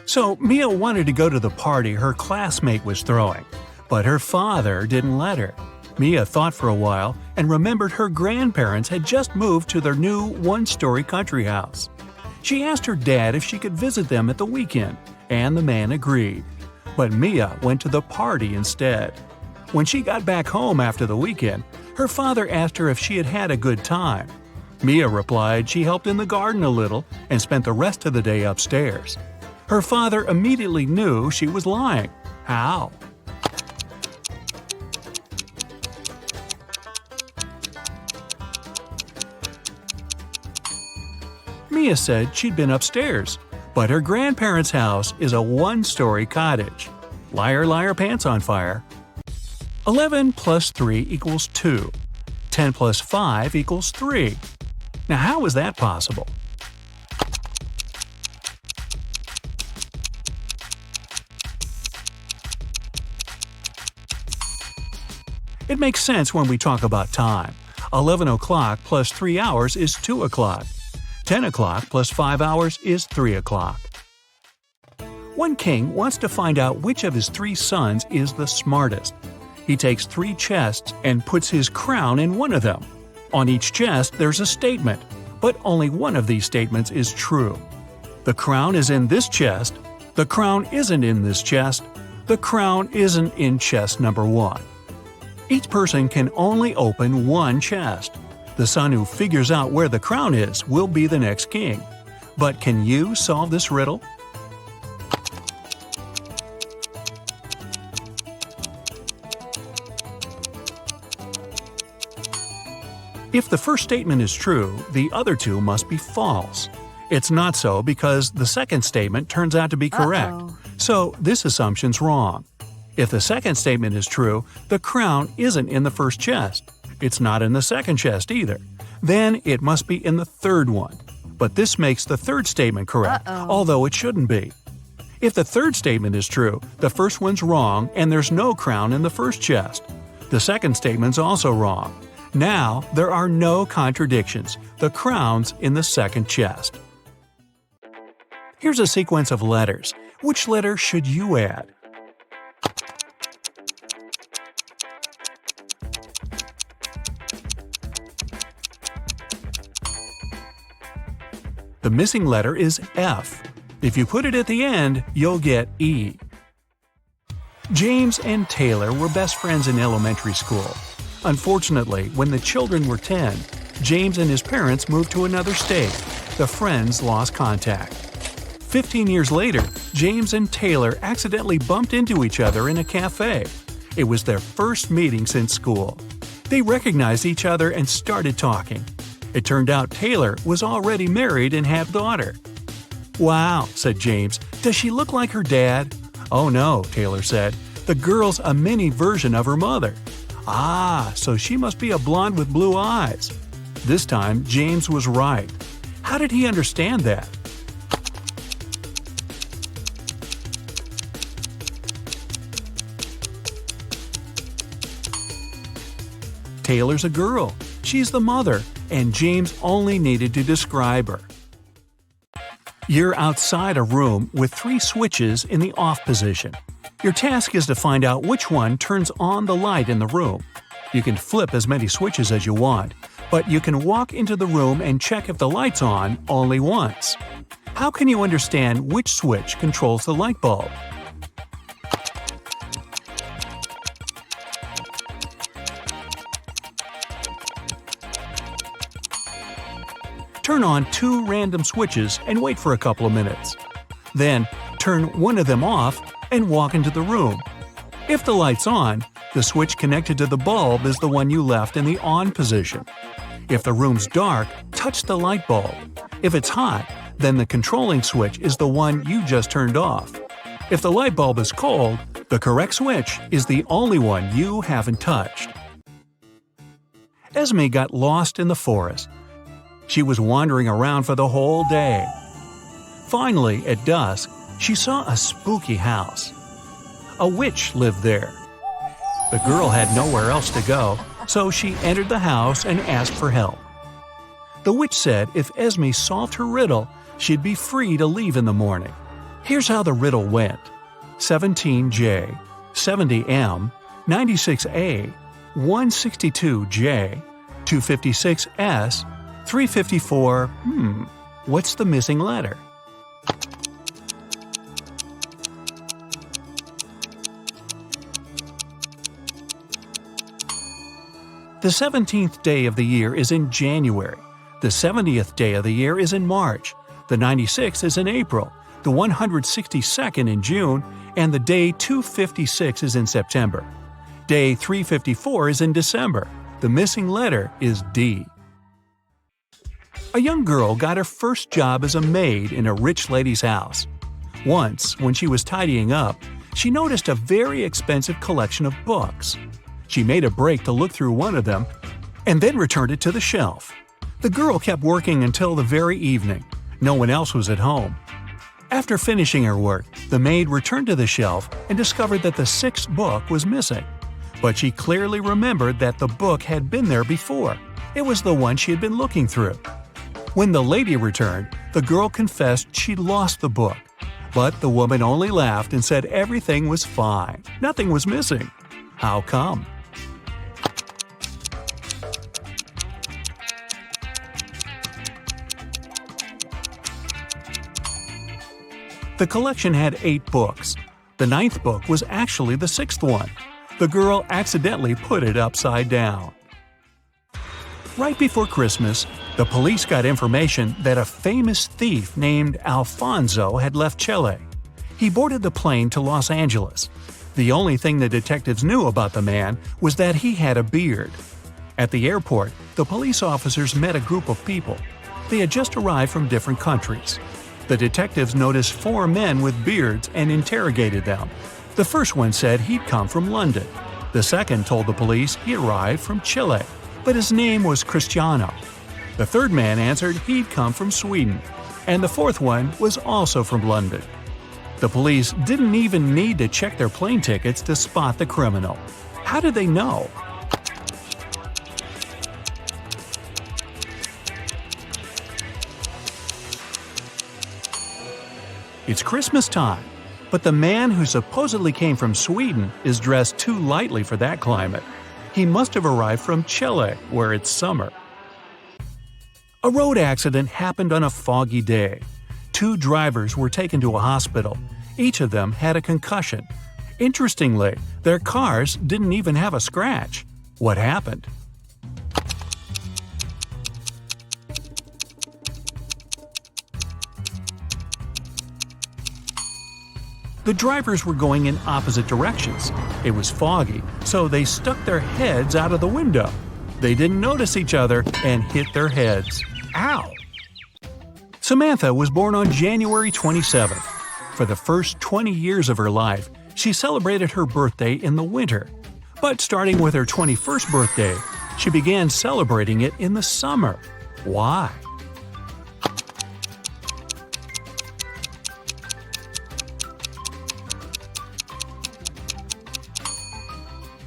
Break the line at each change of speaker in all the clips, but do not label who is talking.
So Mia wanted to go to the party her classmate was throwing, but her father didn't let her. Mia thought for a while and remembered her grandparents had just moved to their new one-story country house. She asked her dad if she could visit them at the weekend, and the man agreed. But Mia went to the party instead. When she got back home after the weekend, her father asked her if she had had a good time. Mia replied she helped in the garden a little and spent the rest of the day upstairs. Her father immediately knew she was lying. How? Mia said she'd been upstairs, but her grandparents' house is a one-story cottage. Liar, liar, pants on fire. 11 plus 3 equals 2. 10 plus 5 equals 3. Now how is that possible? It makes sense when we talk about time. 11 o'clock plus 3 hours is 2 o'clock. 10 o'clock plus 5 hours is 3 o'clock. One king wants to find out which of his 3 sons is the smartest. He takes 3 chests and puts his crown in one of them. On each chest there's a statement, but only one of these statements is true. The crown is in this chest. The crown isn't in this chest. The crown isn't in chest number 1. Each person can only open one chest. The son who figures out where the crown is will be the next king. But can you solve this riddle? If the first statement is true, the other 2 must be false. It's not so because the second statement turns out to be correct. So this assumption's wrong. If the second statement is true, the crown isn't in the first chest. It's not in the second chest either. Then it must be in the third one. But this makes the third statement correct, although it shouldn't be. If the third statement is true, the first one's wrong and there's no crown in the first chest. The second statement's also wrong. Now there are no contradictions. The crown's in the second chest. Here's a sequence of letters. Which letter should you add? The missing letter is F. If you put it at the end, you'll get E. James and Taylor were best friends in elementary school. Unfortunately, when the children were 10, James and his parents moved to another state. The friends lost contact. 15 years later, James and Taylor accidentally bumped into each other in a cafe. It was their first meeting since school. They recognized each other and started talking. It turned out Taylor was already married and had a daughter. "Wow," said James, "does she look like her dad?" "Oh no," Taylor said, "the girl's a mini version of her mother." "Ah, so she must be a blonde with blue eyes." This time, James was right. How did he understand that? Taylor's a girl. She's the mother, and James only needed to describe her. You're outside a room with 3 switches in the off position. Your task is to find out which one turns on the light in the room. You can flip as many switches as you want, but you can walk into the room and check if the light's on only once. How can you understand which switch controls the light bulb? Turn on 2 random switches and wait for a couple of minutes. Then, turn one of them off and walk into the room. If the light's on, the switch connected to the bulb is the one you left in the on position. If the room's dark, touch the light bulb. If it's hot, then the controlling switch is the one you just turned off. If the light bulb is cold, the correct switch is the only one you haven't touched. Esme got lost in the forest. She was wandering around for the whole day. Finally, at dusk, she saw a spooky house. A witch lived there. The girl had nowhere else to go, so she entered the house and asked for help. The witch said if Esme solved her riddle, she'd be free to leave in the morning. Here's how the riddle went. 17J, 70M, 96A, 162J, 256S, 354, what's the missing letter? The 17th day of the year is in January. The 70th day of the year is in March. The 96th is in April. The 162nd in June. And the day 256 is in September. Day 354 is in December. The missing letter is D. A young girl got her first job as a maid in a rich lady's house. Once, when she was tidying up, she noticed a very expensive collection of books. She made a break to look through one of them and then returned it to the shelf. The girl kept working until the very evening. No one else was at home. After finishing her work, the maid returned to the shelf and discovered that the sixth book was missing. But she clearly remembered that the book had been there before. It was the one she had been looking through. When the lady returned, the girl confessed she'd lost the book. But the woman only laughed and said everything was fine. Nothing was missing. How come? The collection had 8 books. The 9th book was actually the 6th one. The girl accidentally put it upside down. Right before Christmas, the police got information that a famous thief named Alfonso had left Chile. He boarded the plane to Los Angeles. The only thing the detectives knew about the man was that he had a beard. At the airport, the police officers met a group of people. They had just arrived from different countries. The detectives noticed 4 men with beards and interrogated them. The first one said he'd come from London. The second told the police he arrived from Chile, but his name was Cristiano. The third man answered he'd come from Sweden, and the fourth one was also from London. The police didn't even need to check their plane tickets to spot the criminal. How did they know? It's Christmas time, but the man who supposedly came from Sweden is dressed too lightly for that climate. He must have arrived from Chile, where it's summer. A road accident happened on a foggy day. 2 drivers were taken to a hospital. Each of them had a concussion. Interestingly, their cars didn't even have a scratch. What happened? The drivers were going in opposite directions. It was foggy, so they stuck their heads out of the window. They didn't notice each other and hit their heads. Ow! Samantha was born on January 27th. For the first 20 years of her life, she celebrated her birthday in the winter. But starting with her 21st birthday, she began celebrating it in the summer. Why?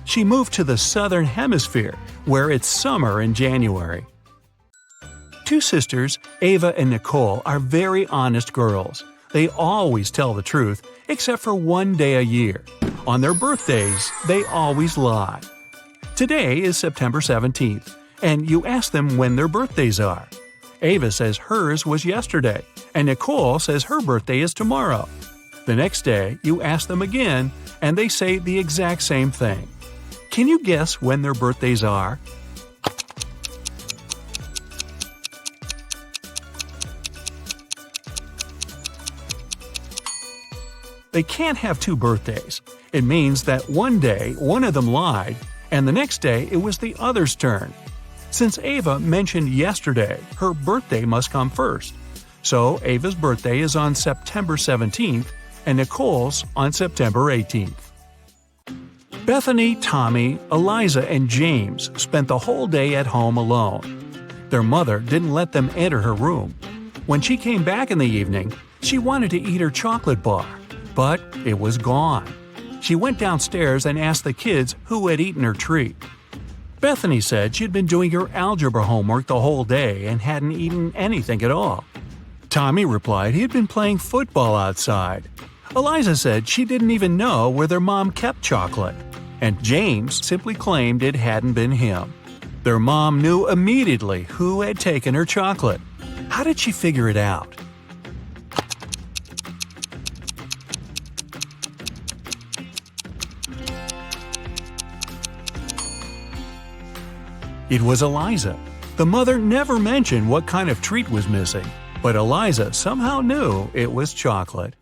She moved to the southern hemisphere, where it's summer in January. 2 sisters, Ava and Nicole, are very honest girls. They always tell the truth, except for one day a year. On their birthdays, they always lie. Today is September 17th, and you ask them when their birthdays are. Ava says hers was yesterday, and Nicole says her birthday is tomorrow. The next day, you ask them again, and they say the exact same thing. Can you guess when their birthdays are? They can't have 2 birthdays. It means that one day one of them lied, and the next day it was the other's turn. Since Ava mentioned yesterday, her birthday must come first. So Ava's birthday is on September 17th, and Nicole's on September 18th. Bethany, Tommy, Eliza, and James spent the whole day at home alone. Their mother didn't let them enter her room. When she came back in the evening, she wanted to eat her chocolate bar, but it was gone. She went downstairs and asked the kids who had eaten her treat. Bethany said she'd been doing her algebra homework the whole day and hadn't eaten anything at all. Tommy replied he had been playing football outside. Eliza said she didn't even know where their mom kept chocolate. And James simply claimed it hadn't been him. Their mom knew immediately who had taken her chocolate. How did she figure it out? It was Eliza. The mother never mentioned what kind of treat was missing, but Eliza somehow knew it was chocolate.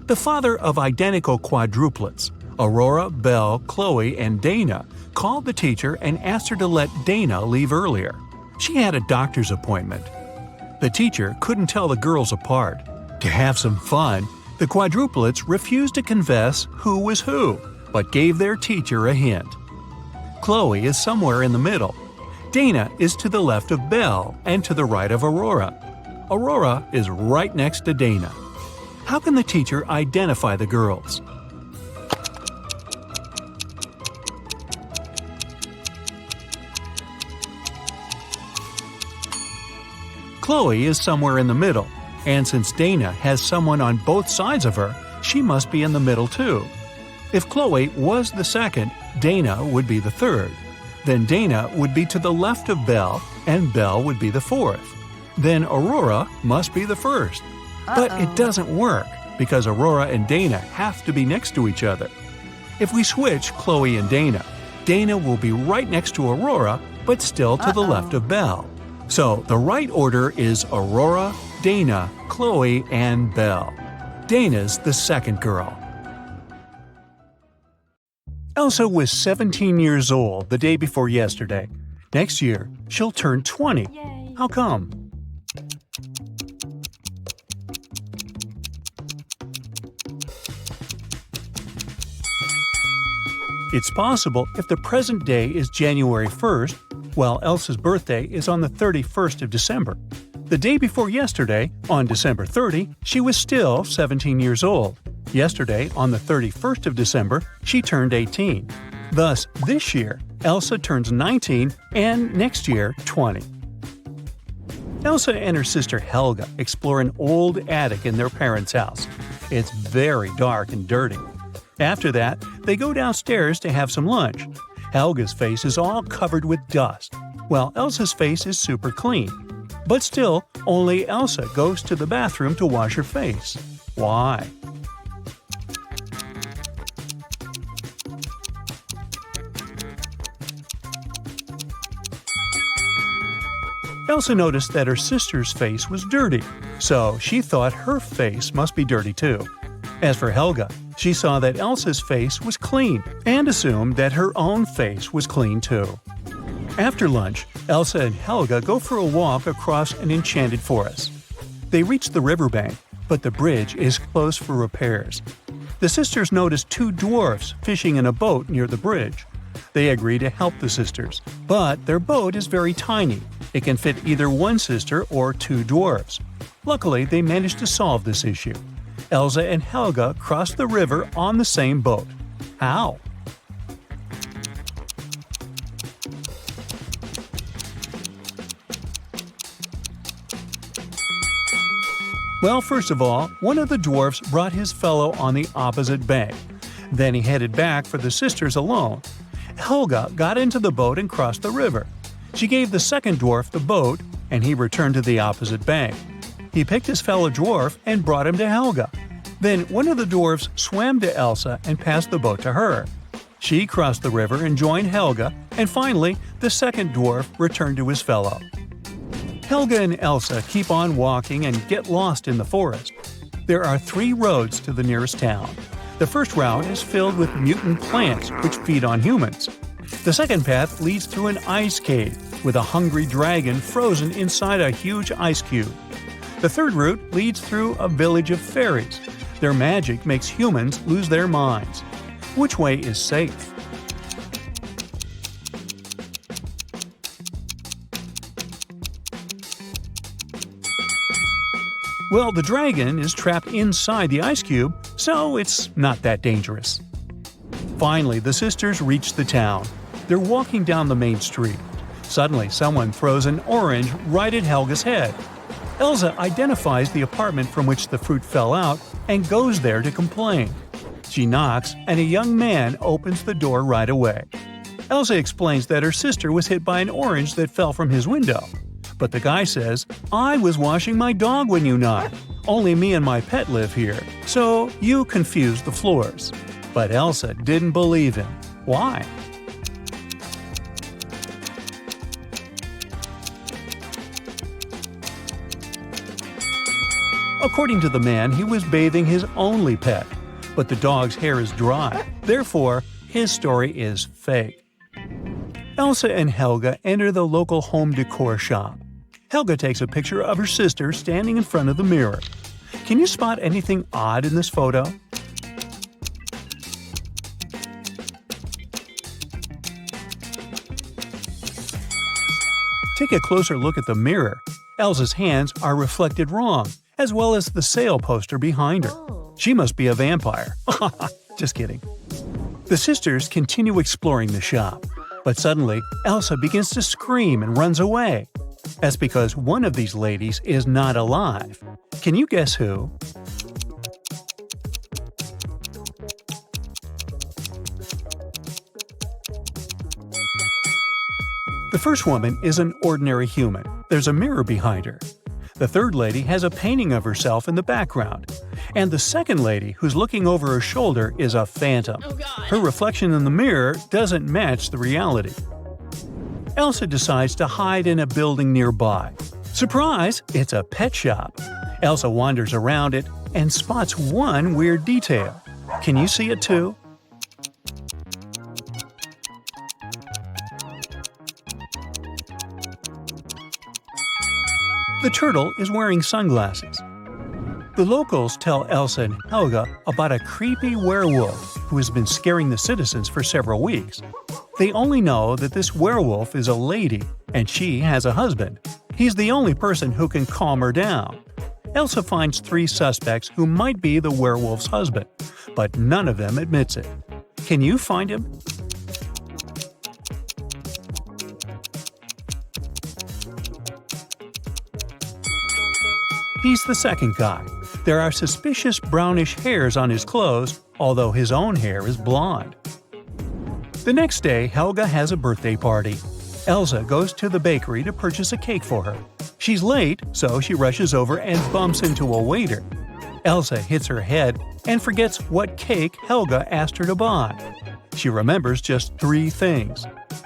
The father of identical quadruplets, Aurora, Belle, Chloe, and Dana, called the teacher and asked her to let Dana leave earlier. She had a doctor's appointment. The teacher couldn't tell the girls apart. To have some fun, the quadruplets refused to confess who was who, but gave their teacher a hint. Chloe is somewhere in the middle. Dana is to the left of Belle and to the right of Aurora. Aurora is right next to Dana. How can the teacher identify the girls? Chloe is somewhere in the middle, and since Dana has someone on both sides of her, she must be in the middle too. If Chloe was the second, Dana would be the third. Then Dana would be to the left of Belle, and Belle would be the fourth. Then Aurora must be the first. But it doesn't work, because Aurora and Dana have to be next to each other. If we switch Chloe and Dana, Dana will be right next to Aurora, but still to the left of Belle. So the right order is Aurora, Dana, Chloe, and Belle. Dana's the second girl. Elsa was 17 years old the day before yesterday. Next year, she'll turn 20.
Yay.
How come? It's possible if the present day is January 1st, while Elsa's birthday is on the 31st of December. The day before yesterday, on December 30, she was still 17 years old. Yesterday, on the 31st of December, she turned 18. Thus, this year, Elsa turns 19 and next year 20. Elsa and her sister Helga explore an old attic in their parents' house. It's very dark and dirty. After that, they go downstairs to have some lunch. Helga's face is all covered with dust, while Elsa's face is super clean. But still, only Elsa goes to the bathroom to wash her face. Why? Elsa noticed that her sister's face was dirty, so she thought her face must be dirty too. As for Helga, she saw that Elsa's face was clean and assumed that her own face was clean too. After lunch, Elsa and Helga go for a walk across an enchanted forest. They reach the riverbank, but the bridge is closed for repairs. The sisters notice two dwarfs fishing in a boat near the bridge. They agree to help the sisters, but their boat is very tiny. It can fit either one sister or two dwarfs. Luckily, they manage to solve this issue. Elsa and Helga cross the river on the same boat. How? Well, first of all, one of the dwarfs brought his fellow on the opposite bank. Then he headed back for the sisters alone. Helga got into the boat and crossed the river. She gave the second dwarf the boat, and he returned to the opposite bank. He picked his fellow dwarf and brought him to Helga. Then one of the dwarfs swam to Elsa and passed the boat to her. She crossed the river and joined Helga, and finally, the second dwarf returned to his fellow. Helga and Elsa keep on walking and get lost in the forest. There are 3 roads to the nearest town. The first route is filled with mutant plants which feed on humans. The second path leads through an ice cave with a hungry dragon frozen inside a huge ice cube. The third route leads through a village of fairies. Their magic makes humans lose their minds. Which way is safe? Well, the dragon is trapped inside the ice cube, so it's not that dangerous. Finally, the sisters reach the town. They're walking down the main street. Suddenly, someone throws an orange right at Helga's head. Elsa identifies the apartment from which the fruit fell out and goes there to complain. She knocks, and a young man opens the door right away. Elsa explains that her sister was hit by an orange that fell from his window. But the guy says, "I was washing my dog when you knocked. Only me and my pet live here, so you confused the floors." But Elsa didn't believe him. Why? According to the man, he was bathing his only pet, but the dog's hair is dry. Therefore, his story is fake. Elsa and Helga enter the local home decor shop. Helga takes a picture of her sister standing in front of the mirror. Can you spot anything odd in this photo? Take a closer look at the mirror. Elsa's hands are reflected wrong, as well as the sale poster behind her. She must be a vampire. Just kidding. The sisters continue exploring the shop, but suddenly Elsa begins to scream and runs away. That's because one of these ladies is not alive. Can you guess who? The first woman is an ordinary human. There's a mirror behind her. The third lady has a painting of herself in the background. And the second lady, who's looking over her shoulder, is a phantom. Her reflection in the mirror doesn't match the reality. Elsa decides to hide in a building nearby. Surprise! It's a pet shop. Elsa wanders around it and spots one weird detail. Can you see it too? The turtle is wearing sunglasses. The locals tell Elsa and Helga about a creepy werewolf who has been scaring the citizens for several weeks. They only know that this werewolf is a lady, and she has a husband. He's the only person who can calm her down. Elsa finds 3 suspects who might be the werewolf's husband, but none of them admits it. Can you find him? He's the second guy. There are suspicious brownish hairs on his clothes, although his own hair is blonde. The next day, Helga has a birthday party. Elsa goes to the bakery to purchase a cake for her. She's late, so she rushes over and bumps into a waiter. Elsa hits her head and forgets what cake Helga asked her to buy. She remembers just 3 things.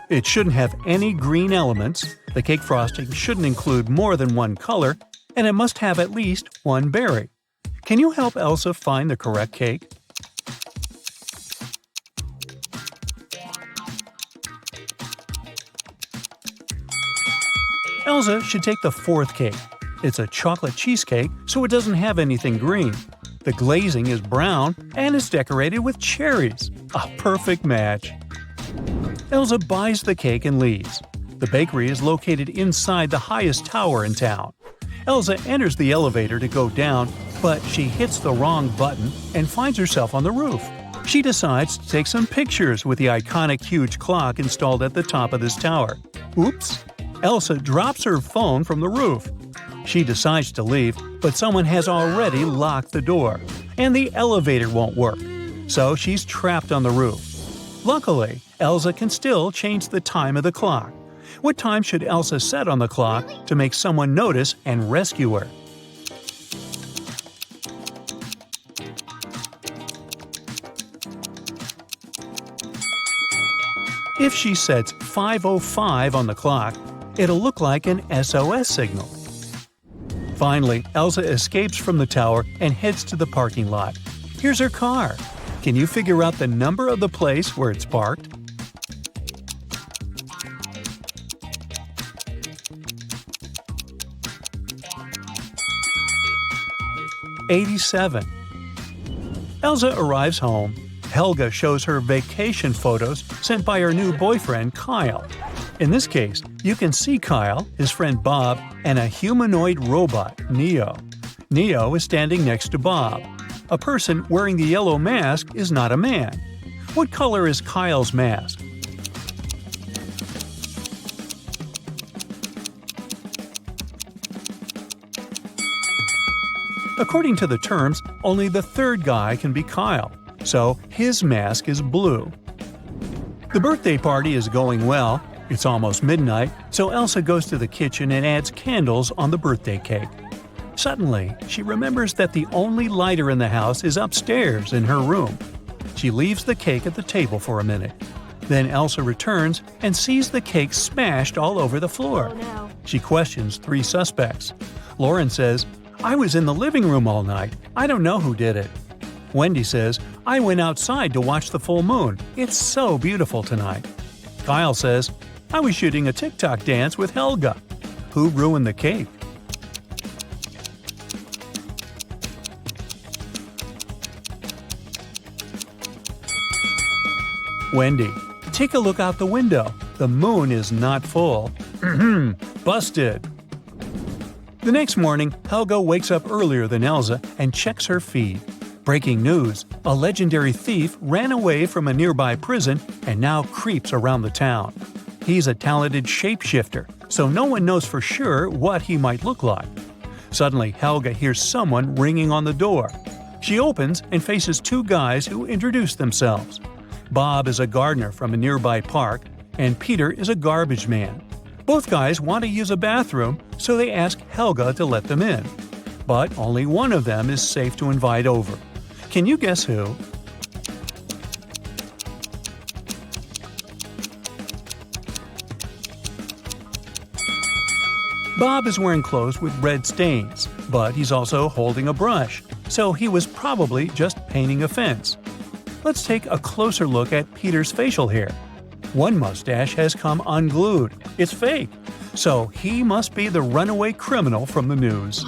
It shouldn't have any green elements, the cake frosting shouldn't include more than 1 color, and it must have at least 1 berry. Can you help Elsa find the correct cake? Elsa should take the 4th cake. It's a chocolate cheesecake, so it doesn't have anything green. The glazing is brown and is decorated with cherries. A perfect match. Elsa buys the cake and leaves. The bakery is located inside the highest tower in town. Elsa enters the elevator to go down, but she hits the wrong button and finds herself on the roof. She decides to take some pictures with the iconic huge clock installed at the top of this tower. Oops! Elsa drops her phone from the roof. She decides to leave, but someone has already locked the door, and the elevator won't work, so she's trapped on the roof. Luckily, Elsa can still change the time of the clock. What time should Elsa set on the clock to make someone notice and rescue her? If she sets 5:05 on the clock, it'll look like an SOS signal. Finally, Elsa escapes from the tower and heads to the parking lot. Here's her car. Can you figure out the number of the place where it's parked? '87. Elsa arrives home. Helga shows her vacation photos sent by her new boyfriend, Kyle. In this case, you can see Kyle, his friend Bob, and a humanoid robot, Neo. Neo is standing next to Bob. A person wearing the yellow mask is not a man. What color is Kyle's mask? According to the terms, only the third guy can be Kyle, so his mask is blue. The birthday party is going well. It's almost midnight, so Elsa goes to the kitchen and adds candles on the birthday cake. Suddenly, she remembers that the only lighter in the house is upstairs in her room. She leaves the cake at the table for a minute. Then Elsa returns and sees the cake smashed all over the floor.
Oh, no.
She questions 3 suspects. Lauren says, "I was in the living room all night. I don't know who did it." Wendy says, "I went outside to watch the full moon. It's so beautiful tonight." Kyle says, "I was shooting a TikTok dance with Helga." Who ruined the cake? Wendy. Take a look out the window. The moon is not full. Busted. The next morning, Helga wakes up earlier than Elsa and checks her feed. Breaking news: a legendary thief ran away from a nearby prison and now creeps around the town. He's a talented shapeshifter, so no one knows for sure what he might look like. Suddenly, Helga hears someone ringing on the door. She opens and faces 2 guys who introduce themselves. Bob is a gardener from a nearby park, and Peter is a garbage man. Both guys want to use a bathroom, so they ask Helga to let them in. But only one of them is safe to invite over. Can you guess who? Bob is wearing clothes with red stains, but he's also holding a brush, so he was probably just painting a fence. Let's take a closer look at Peter's facial hair. One mustache has come unglued. It's fake. So he must be the runaway criminal from the news.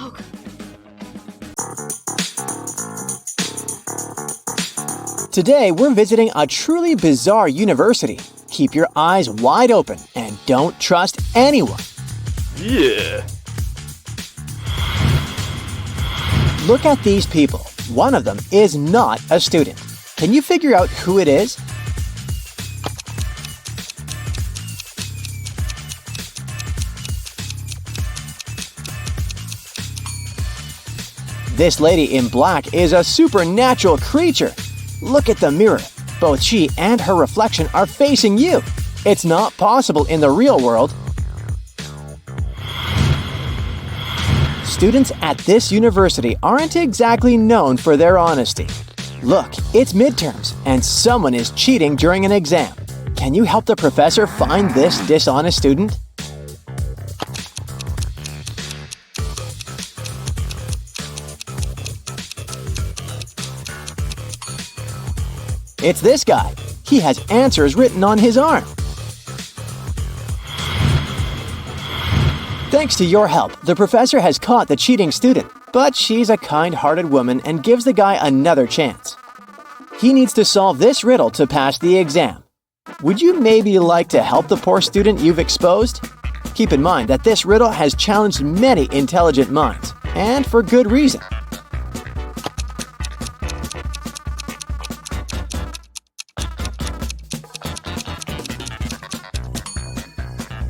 Today, we're visiting a truly bizarre university. Keep your eyes wide open and don't trust anyone.
Yeah.
Look at these people. One of them is not a student. Can you figure out who it is? This lady in black is a supernatural creature. Look at the mirror. Both she and her reflection are facing you. It's not possible in the real world. Students at this university aren't exactly known for their honesty. Look, it's midterms, and someone is cheating during an exam. Can you help the professor find this dishonest student? It's this guy. He has answers written on his arm. Thanks to your help, the professor has caught the cheating student, but she's a kind-hearted woman and gives the guy another chance. He needs to solve this riddle to pass the exam. Would you maybe like to help the poor student you've exposed? Keep in mind that this riddle has challenged many intelligent minds, and for good reason.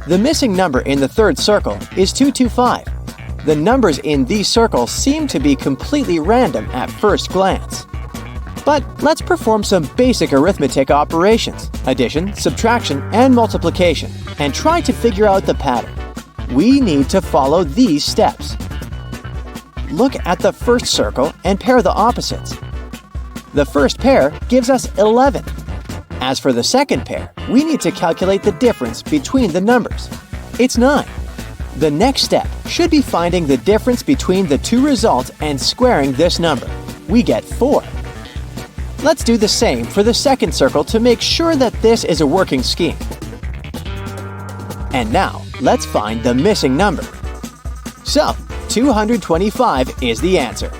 The missing number in the third circle is 225. The numbers in these circles seem to be completely random at first glance. But let's perform some basic arithmetic operations, addition, subtraction, and multiplication, and try to figure out the pattern. We need to follow these steps. Look at the first circle and pair the opposites. The first pair gives us 11. As for the second pair, we need to calculate the difference between the numbers. It's 9. The next step should be finding the difference between the two results and squaring this number. We get 4. Let's do the same for the second circle to make sure that this is a working scheme. And now, let's find the missing number. So, 225 is the answer.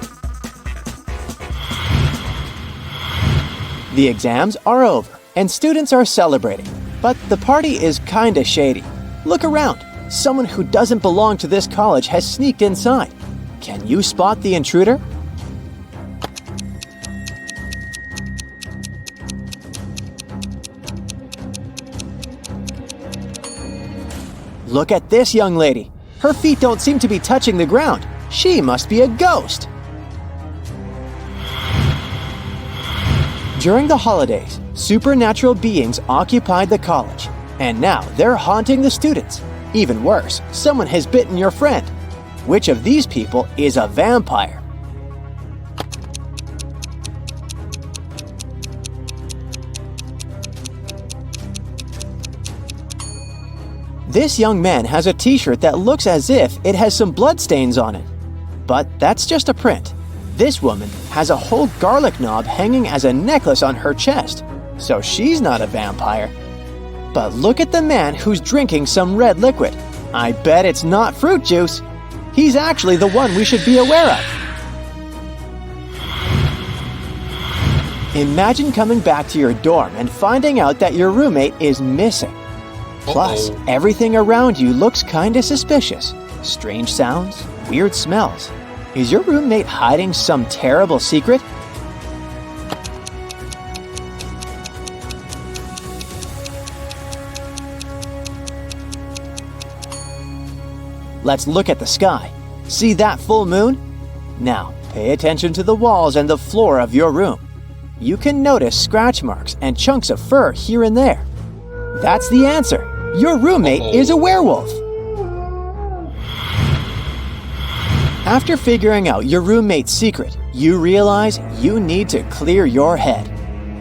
The exams are over, and students are celebrating. But the party is kinda shady. Look around. Someone who doesn't belong to this college has sneaked inside. Can you spot the intruder? Look at this young lady. Her feet don't seem to be touching the ground. She must be a ghost. During the holidays, supernatural beings occupied the college, and now they're haunting the students. Even worse, someone has bitten your friend. Which of these people is a vampire? This young man has a t-shirt that looks as if it has some bloodstains on it. But that's just a print. This woman has a whole garlic knob hanging as a necklace on her chest, so she's not a vampire. But look at the man who's drinking some red liquid. I bet it's not fruit juice. He's actually the one we should be aware of. Imagine coming back to your dorm and finding out that your roommate is missing. Plus, everything around you looks kinda suspicious. Strange sounds, weird smells. Is your roommate hiding some terrible secret? Let's look at the sky. See that full moon? Now, pay attention to the walls and the floor of your room. You can notice scratch marks and chunks of fur here and there. That's the answer. Your roommate is a werewolf. After figuring out your roommate's secret, you realize you need to clear your head.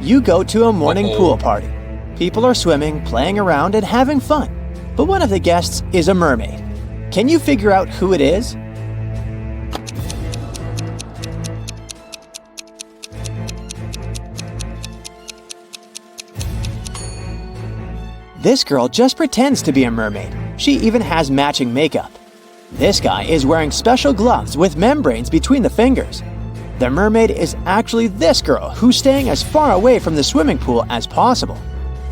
You go to a morning pool party. People are swimming, playing around, and having fun. But one of the guests is a mermaid. Can you figure out who it is? This girl just pretends to be a mermaid. She even has matching makeup. This guy is wearing special gloves with membranes between the fingers. The mermaid is actually this girl who's staying as far away from the swimming pool as possible.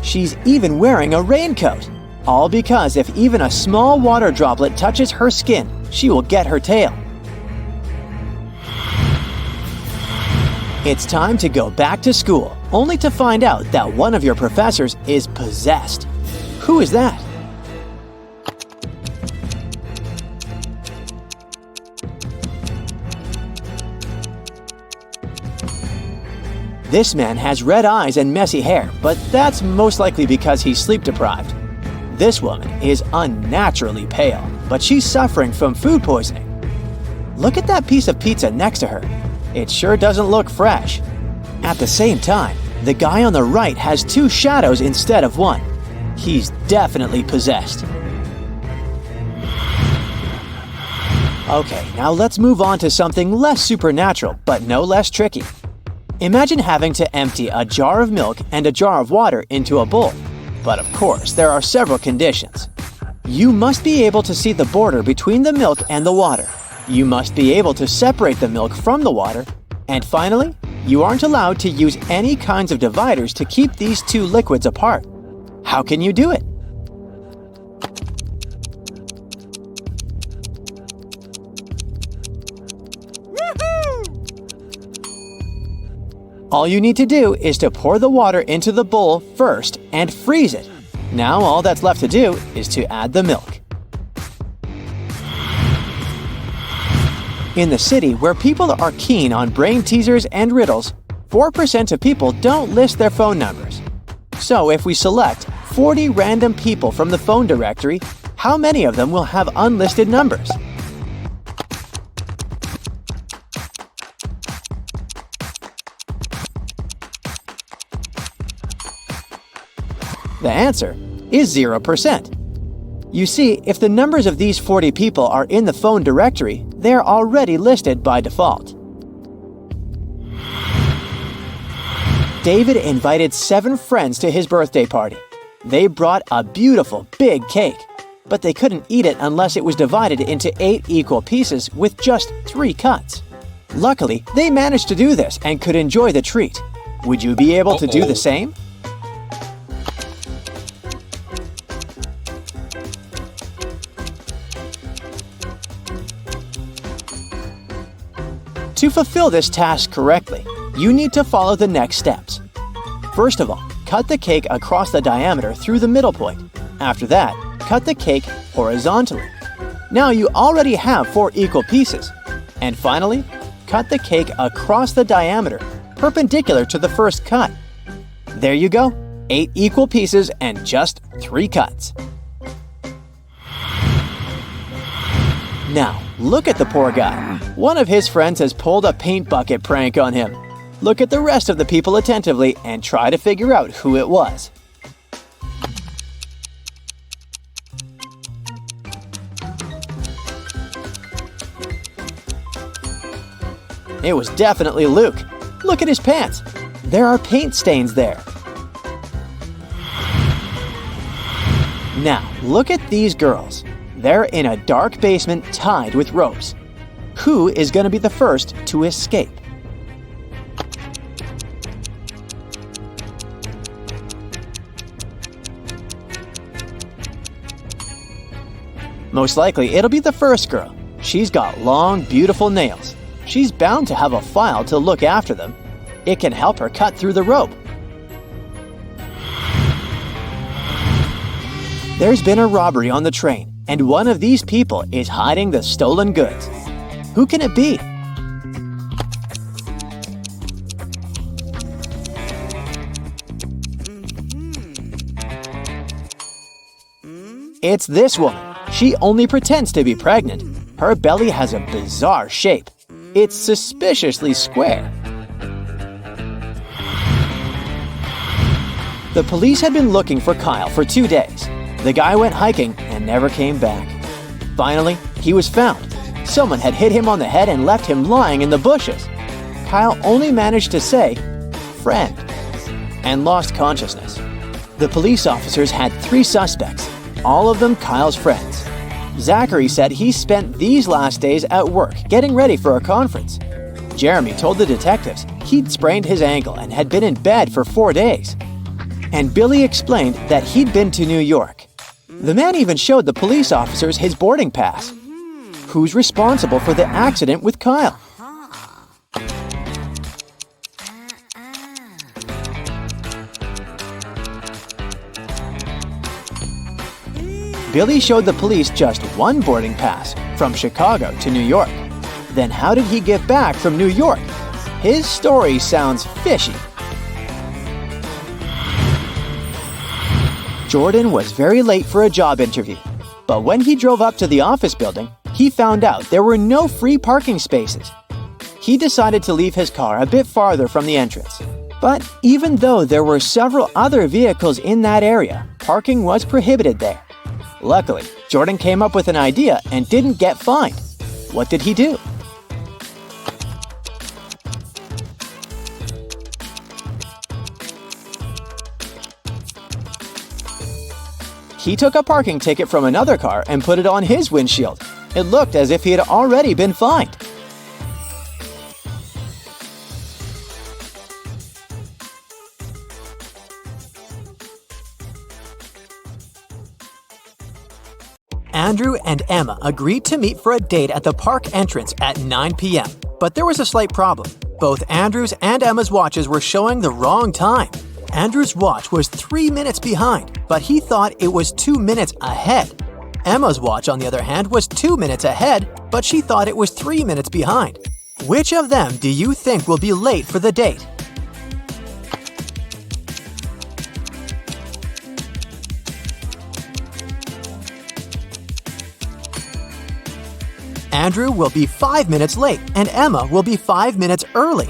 She's even wearing a raincoat. All because if even a small water droplet touches her skin, she will get her tail. It's time to go back to school, only to find out that one of your professors is possessed. Who is that? This man has red eyes and messy hair, but that's most likely because he's sleep deprived. This woman is unnaturally pale, but she's suffering from food poisoning. Look at that piece of pizza next to her. It sure doesn't look fresh. At the same time, the guy on the right has two shadows instead of one. He's definitely possessed. Okay, now let's move on to something less supernatural, but no less tricky. Imagine having to empty a jar of milk and a jar of water into a bowl. But of course, there are several conditions. You must be able to see the border between the milk and the water. You must be able to separate the milk from the water. And finally, you aren't allowed to use any kinds of dividers to keep these two liquids apart. How can you do it? All you need to do is to pour the water into the bowl first and freeze it. Now all that's left to do is to add the milk. In the city where people are keen on brain teasers and riddles, 4% of people don't list their phone numbers. So if we select 40 random people from the phone directory, how many of them will have unlisted numbers? The answer is 0%. You see, if the numbers of these 40 people are in the phone directory, they're already listed by default. David invited 7 friends to his birthday party. They brought a beautiful big cake, but they couldn't eat it unless it was divided into 8 equal pieces with just 3 cuts. Luckily, they managed to do this and could enjoy the treat. Would you be able to do the same? To fulfill this task correctly, you need to follow the next steps. First of all, cut the cake across the diameter through the middle point. After that, cut the cake horizontally. Now you already have 4 equal pieces. And finally, cut the cake across the diameter, perpendicular to the first cut. There you go, 8 equal pieces and just 3 cuts. Now, look at the poor guy. One of his friends has pulled a paint bucket prank on him. Look at the rest of the people attentively and try to figure out who it was. It was definitely Luke. Look at his pants. There are paint stains there. Now, look at these girls. They're in a dark basement tied with ropes. Who is going to be the first to escape? Most likely, it'll be the first girl. She's got long, beautiful nails. She's bound to have a file to look after them. It can help her cut through the rope. There's been a robbery on the train, and one of these people is hiding the stolen goods. Who can it be? It's this woman. She only pretends to be pregnant. Her belly has a bizarre shape. It's suspiciously square. The police had been looking for Kyle for 2 days. The guy went hiking and never came back. Finally, he was found. Someone had hit him on the head and left him lying in the bushes. Kyle only managed to say, "Friend," and lost consciousness. The police officers had 3 suspects, all of them Kyle's friends. Zachary said he spent these last days at work getting ready for a conference. Jeremy told the detectives he'd sprained his ankle and had been in bed for 4 days. And Billy explained that he'd been to New York. The man even showed the police officers his boarding pass. Who's responsible for the accident with Kyle? Billy showed the police just one boarding pass from Chicago to New York. Then how did he get back from New York? His story sounds fishy. Jordan was very late for a job interview, but when he drove up to the office building, he found out there were no free parking spaces. He decided to leave his car a bit farther from the entrance. But even though there were several other vehicles in that area, parking was prohibited there. Luckily, Jordan came up with an idea and didn't get fined. What did he do? He took a parking ticket from another car and put it on his windshield. It looked as if he had already been fined. Andrew and Emma agreed to meet for a date at the park entrance at 9 p.m. But there was a slight problem. Both Andrew's and Emma's watches were showing the wrong time. Andrew's watch was 3 minutes behind, but he thought it was 2 minutes ahead. Emma's watch, on the other hand, was 2 minutes ahead, but she thought it was 3 minutes behind. Which of them do you think will be late for the date? Andrew will be 5 minutes late, and Emma will be 5 minutes early.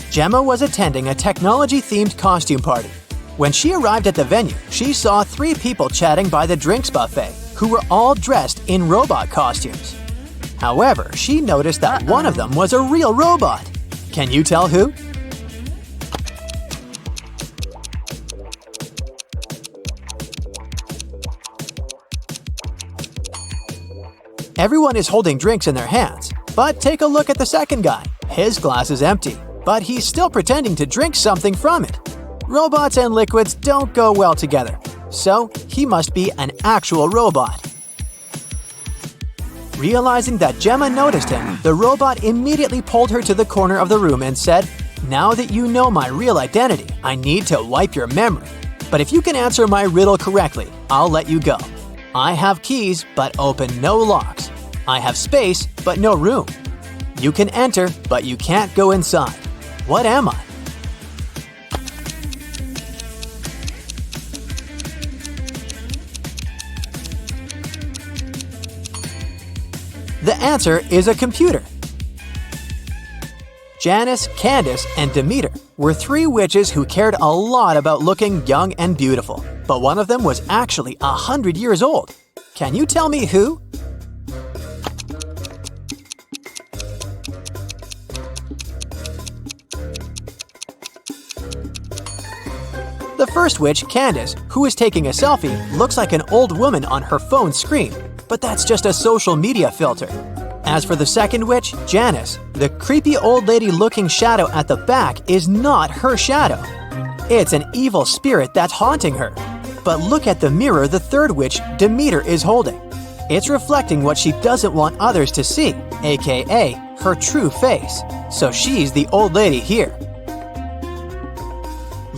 Gemma was attending a technology-themed costume party. When she arrived at the venue, she saw 3 people chatting by the drinks buffet who were all dressed in robot costumes. However, she noticed that one of them was a real robot. Can you tell who? Everyone is holding drinks in their hands, but take a look at the second guy. His glass is empty, but he's still pretending to drink something from it. Robots and liquids don't go well together, so he must be an actual robot. Realizing that Gemma noticed him, the robot immediately pulled her to the corner of the room and said, "Now that you know my real identity, I need to wipe your memory. But if you can answer my riddle correctly, I'll let you go. I have keys, but open no locks. I have space, but no room. You can enter, but you can't go inside. What am I? The answer is a computer. Janice, Candace, and Demeter were three witches who cared a lot about looking young and beautiful, but one of them was actually 100 years old. Can you tell me who? The first witch, Candace, who is taking a selfie, looks like an old woman on her phone screen, but that's just a social media filter. As for the second witch, Janice, the creepy old lady looking shadow at the back is not her shadow. It's an evil spirit that's haunting her. But look at the mirror the third witch, Demeter, is holding. It's reflecting what she doesn't want others to see, aka her true face. So she's the old lady here.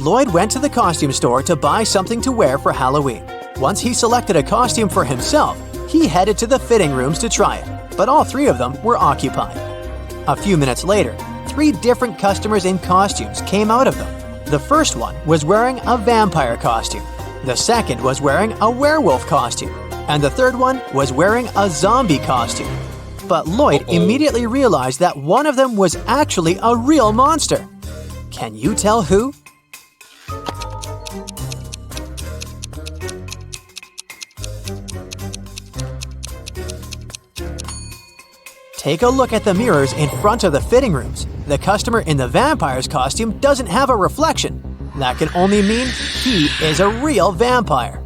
Lloyd went to the costume store to buy something to wear for Halloween. Once he selected a costume for himself, he headed to the fitting rooms to try it, but all three of them were occupied. A few minutes later, three different customers in costumes came out of them. The first one was wearing a vampire costume, the second was wearing a werewolf costume, and the third one was wearing a zombie costume. But Lloyd immediately realized that one of them was actually a real monster. Can you tell who? Take a look at the mirrors in front of the fitting rooms. The customer in the vampire's costume doesn't have a reflection. That can only mean he is a real vampire.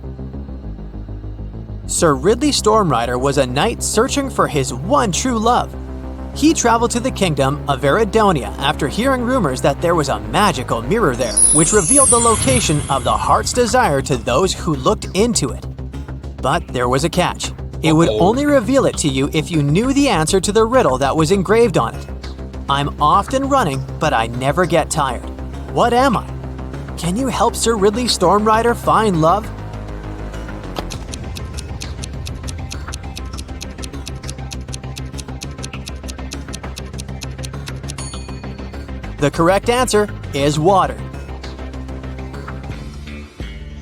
Sir Ridley Stormrider was a knight searching for his one true love. He traveled to the kingdom of Veridonia after hearing rumors that there was a magical mirror there, which revealed the location of the heart's desire to those who looked into it. But there was a catch. It would only reveal it to you if you knew the answer to the riddle that was engraved on it. I'm often running, but I never get tired. What am I? Can you help Sir Ridley Stormrider find love? The correct answer is water.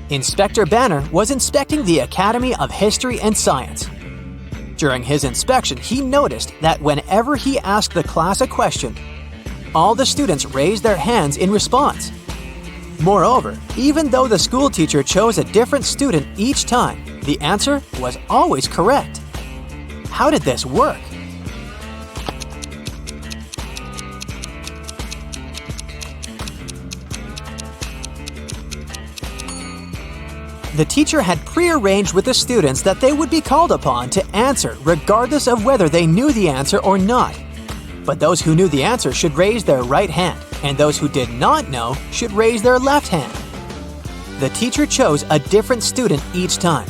Inspector Banner was inspecting the Academy of History and Science. During his inspection, he noticed that whenever he asked the class a question, all the students raised their hands in response. Moreover, even though the school teacher chose a different student each time, the answer was always correct. How did this work? The teacher had prearranged with the students that they would be called upon to answer regardless of whether they knew the answer or not. But those who knew the answer should raise their right hand, and those who did not know should raise their left hand. The teacher chose a different student each time,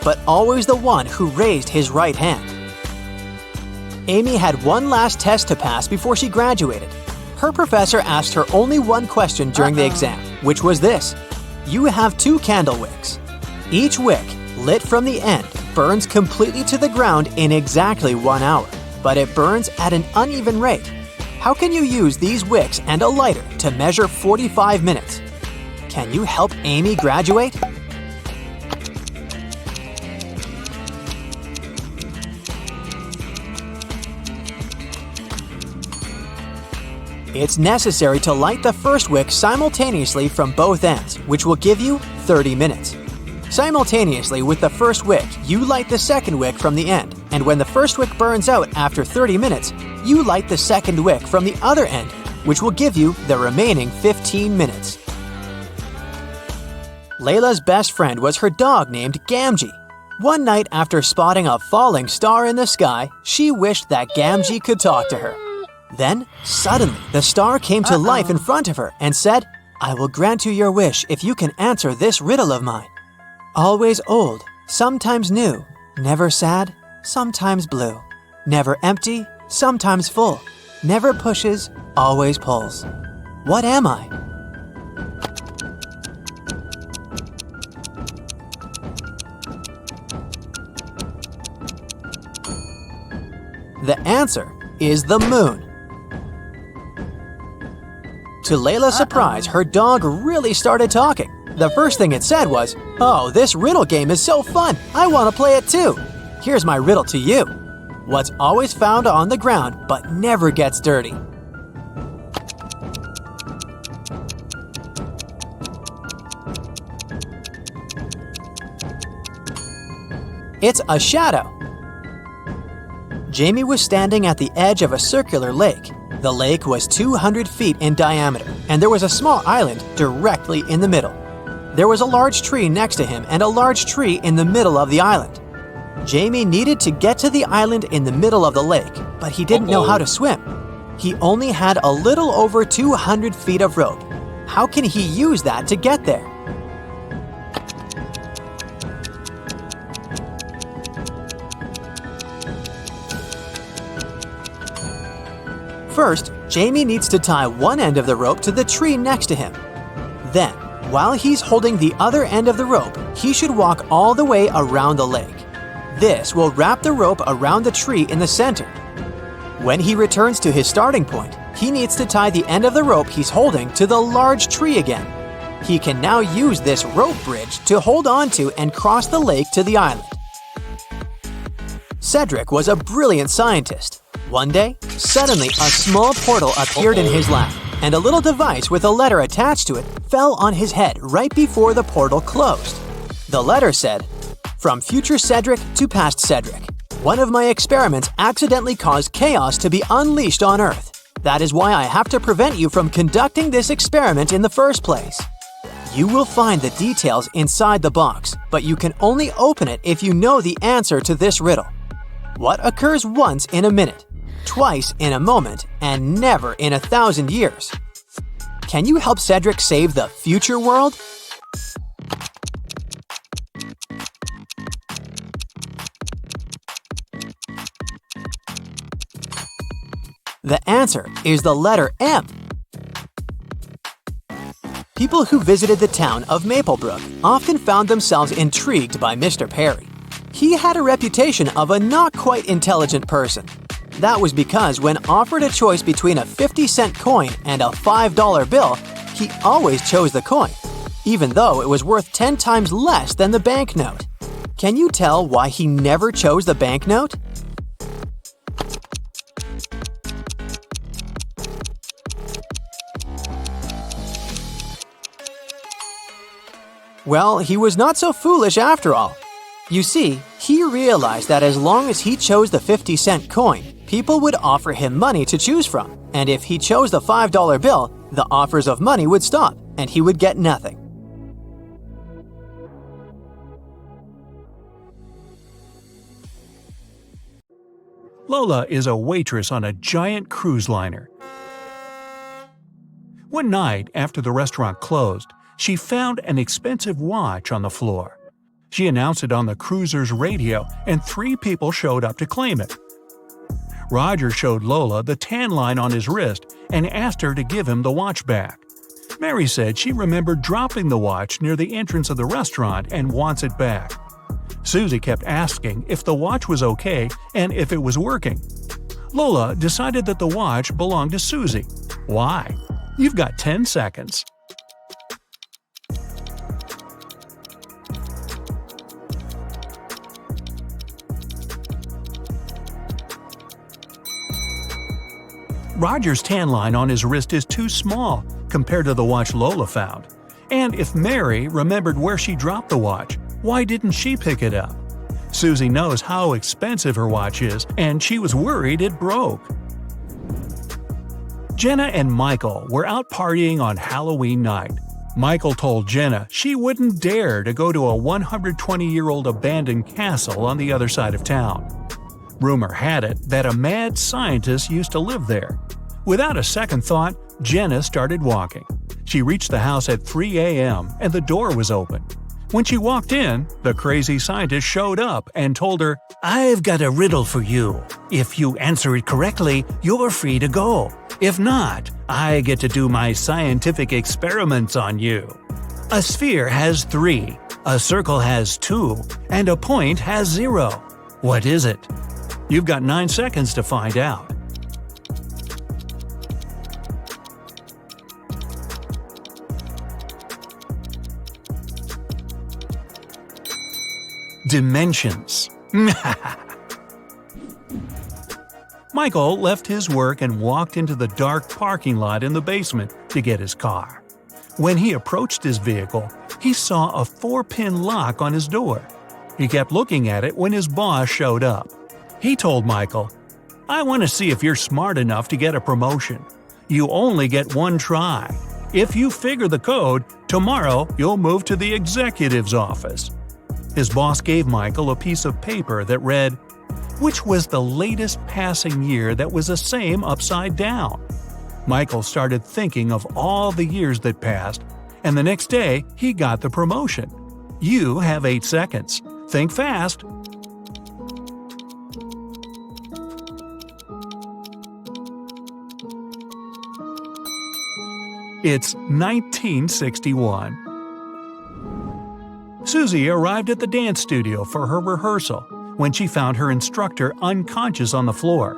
but always the one who raised his right hand. Amy had one last test to pass before she graduated. Her professor asked her only one question during the exam, which was this. You have 2 candle wicks. Each wick, lit from the end, burns completely to the ground in exactly 1 hour, but it burns at an uneven rate. How can you use these wicks and a lighter to measure 45 minutes? Can you help Amy graduate? It's necessary to light the first wick simultaneously from both ends, which will give you 30 minutes. Simultaneously with the first wick, you light the second wick from the end, and when the first wick burns out after 30 minutes, you light the second wick from the other end, which will give you the remaining 15 minutes. Layla's best friend was her dog named Gamgee. One night after spotting a falling star in the sky, she wished that Gamgee could talk to her. Then, suddenly, the star came to life in front of her and said, I will grant you your wish if you can answer this riddle of mine. Always old, sometimes new, never sad, sometimes blue, never empty, sometimes full, never pushes, always pulls. What am I? The answer is the moon. To Layla's surprise, her dog really started talking. The first thing it said was, "Oh, this riddle game is so fun! I want to play it too! Here's my riddle to you. What's always found on the ground but never gets dirty?" It's a shadow. Jamie was standing at the edge of a circular lake. The lake was 200 feet in diameter, and there was a small island directly in the middle. There was a large tree next to him and a large tree in the middle of the island. Jamie needed to get to the island in the middle of the lake, but he didn't know how to swim. He only had a little over 200 feet of rope. How can he use that to get there? First, Jamie needs to tie one end of the rope to the tree next to him. Then, while he's holding the other end of the rope, he should walk all the way around the lake. This will wrap the rope around the tree in the center. When he returns to his starting point, he needs to tie the end of the rope he's holding to the large tree again. He can now use this rope bridge to hold on to and cross the lake to the island. Cedric was a brilliant scientist. One day, suddenly a small portal appeared in his lap, and a little device with a letter attached to it fell on his head right before the portal closed. The letter said, "From future Cedric to past Cedric. One of my experiments accidentally caused chaos to be unleashed on Earth. That is why I have to prevent you from conducting this experiment in the first place. You will find the details inside the box, but you can only open it if you know the answer to this riddle. What occurs once in a minute, twice in a moment, and never in 1,000 years? Can you help Cedric save the future world?" The answer is the letter M. People who visited the town of Maplebrook often found themselves intrigued by Mr. Perry. He had a reputation of a not quite intelligent person. That was because when offered a choice between a 50-cent coin and a $5 bill, he always chose the coin, even though it was worth 10 times less than the banknote. Can you tell why he never chose the banknote? Well, he was not so foolish after all. You see, he realized that as long as he chose the 50-cent coin, people would offer him money to choose from, and if he chose the $5 bill, the offers of money would stop, and he would get nothing.
Lola is a waitress on a giant cruise liner. One night, after the restaurant closed, she found an expensive watch on the floor. She announced it on the cruiser's radio, and 3 people showed up to claim it. Roger showed Lola the tan line on his wrist and asked her to give him the watch back. Mary said she remembered dropping the watch near the entrance of the restaurant and wants it back. Susie kept asking if the watch was okay and if it was working. Lola decided that the watch belonged to Susie. Why? You've got 10 seconds. Roger's tan line on his wrist is too small compared to the watch Lola found. And if Mary remembered where she dropped the watch, why didn't she pick it up? Susie knows how expensive her watch is, and she was worried it broke. Jenna and Michael were out partying on Halloween night. Michael told Jenna she wouldn't dare to go to a 120-year-old abandoned castle on the other side of town. Rumor had it that a mad scientist used to live there. Without a second thought, Jenna started walking. She reached the house at 3 a.m. and the door was open. When she walked in, the crazy scientist showed up and told her, "I've got a riddle for you. If you answer it correctly, you're free to go. If not, I get to do my scientific experiments on you. A sphere has 3, a circle has 2, and a point has 0. What is it?" You've got 9 seconds to find out. Dimensions. Michael left his work and walked into the dark parking lot in the basement to get his car. When he approached his vehicle, he saw a 4-pin lock on his door. He kept looking at it when his boss showed up. He told Michael, "I want to see if you're smart enough to get a promotion. You only get one try. If you figure the code, tomorrow you'll move to the executive's office." His boss gave Michael a piece of paper that read, "Which was the latest passing year that was the same upside down?" Michael started thinking of all the years that passed, and the next day he got the promotion. You have 8 seconds. Think fast. It's 1961. Susie arrived at the dance studio for her rehearsal when she found her instructor unconscious on the floor.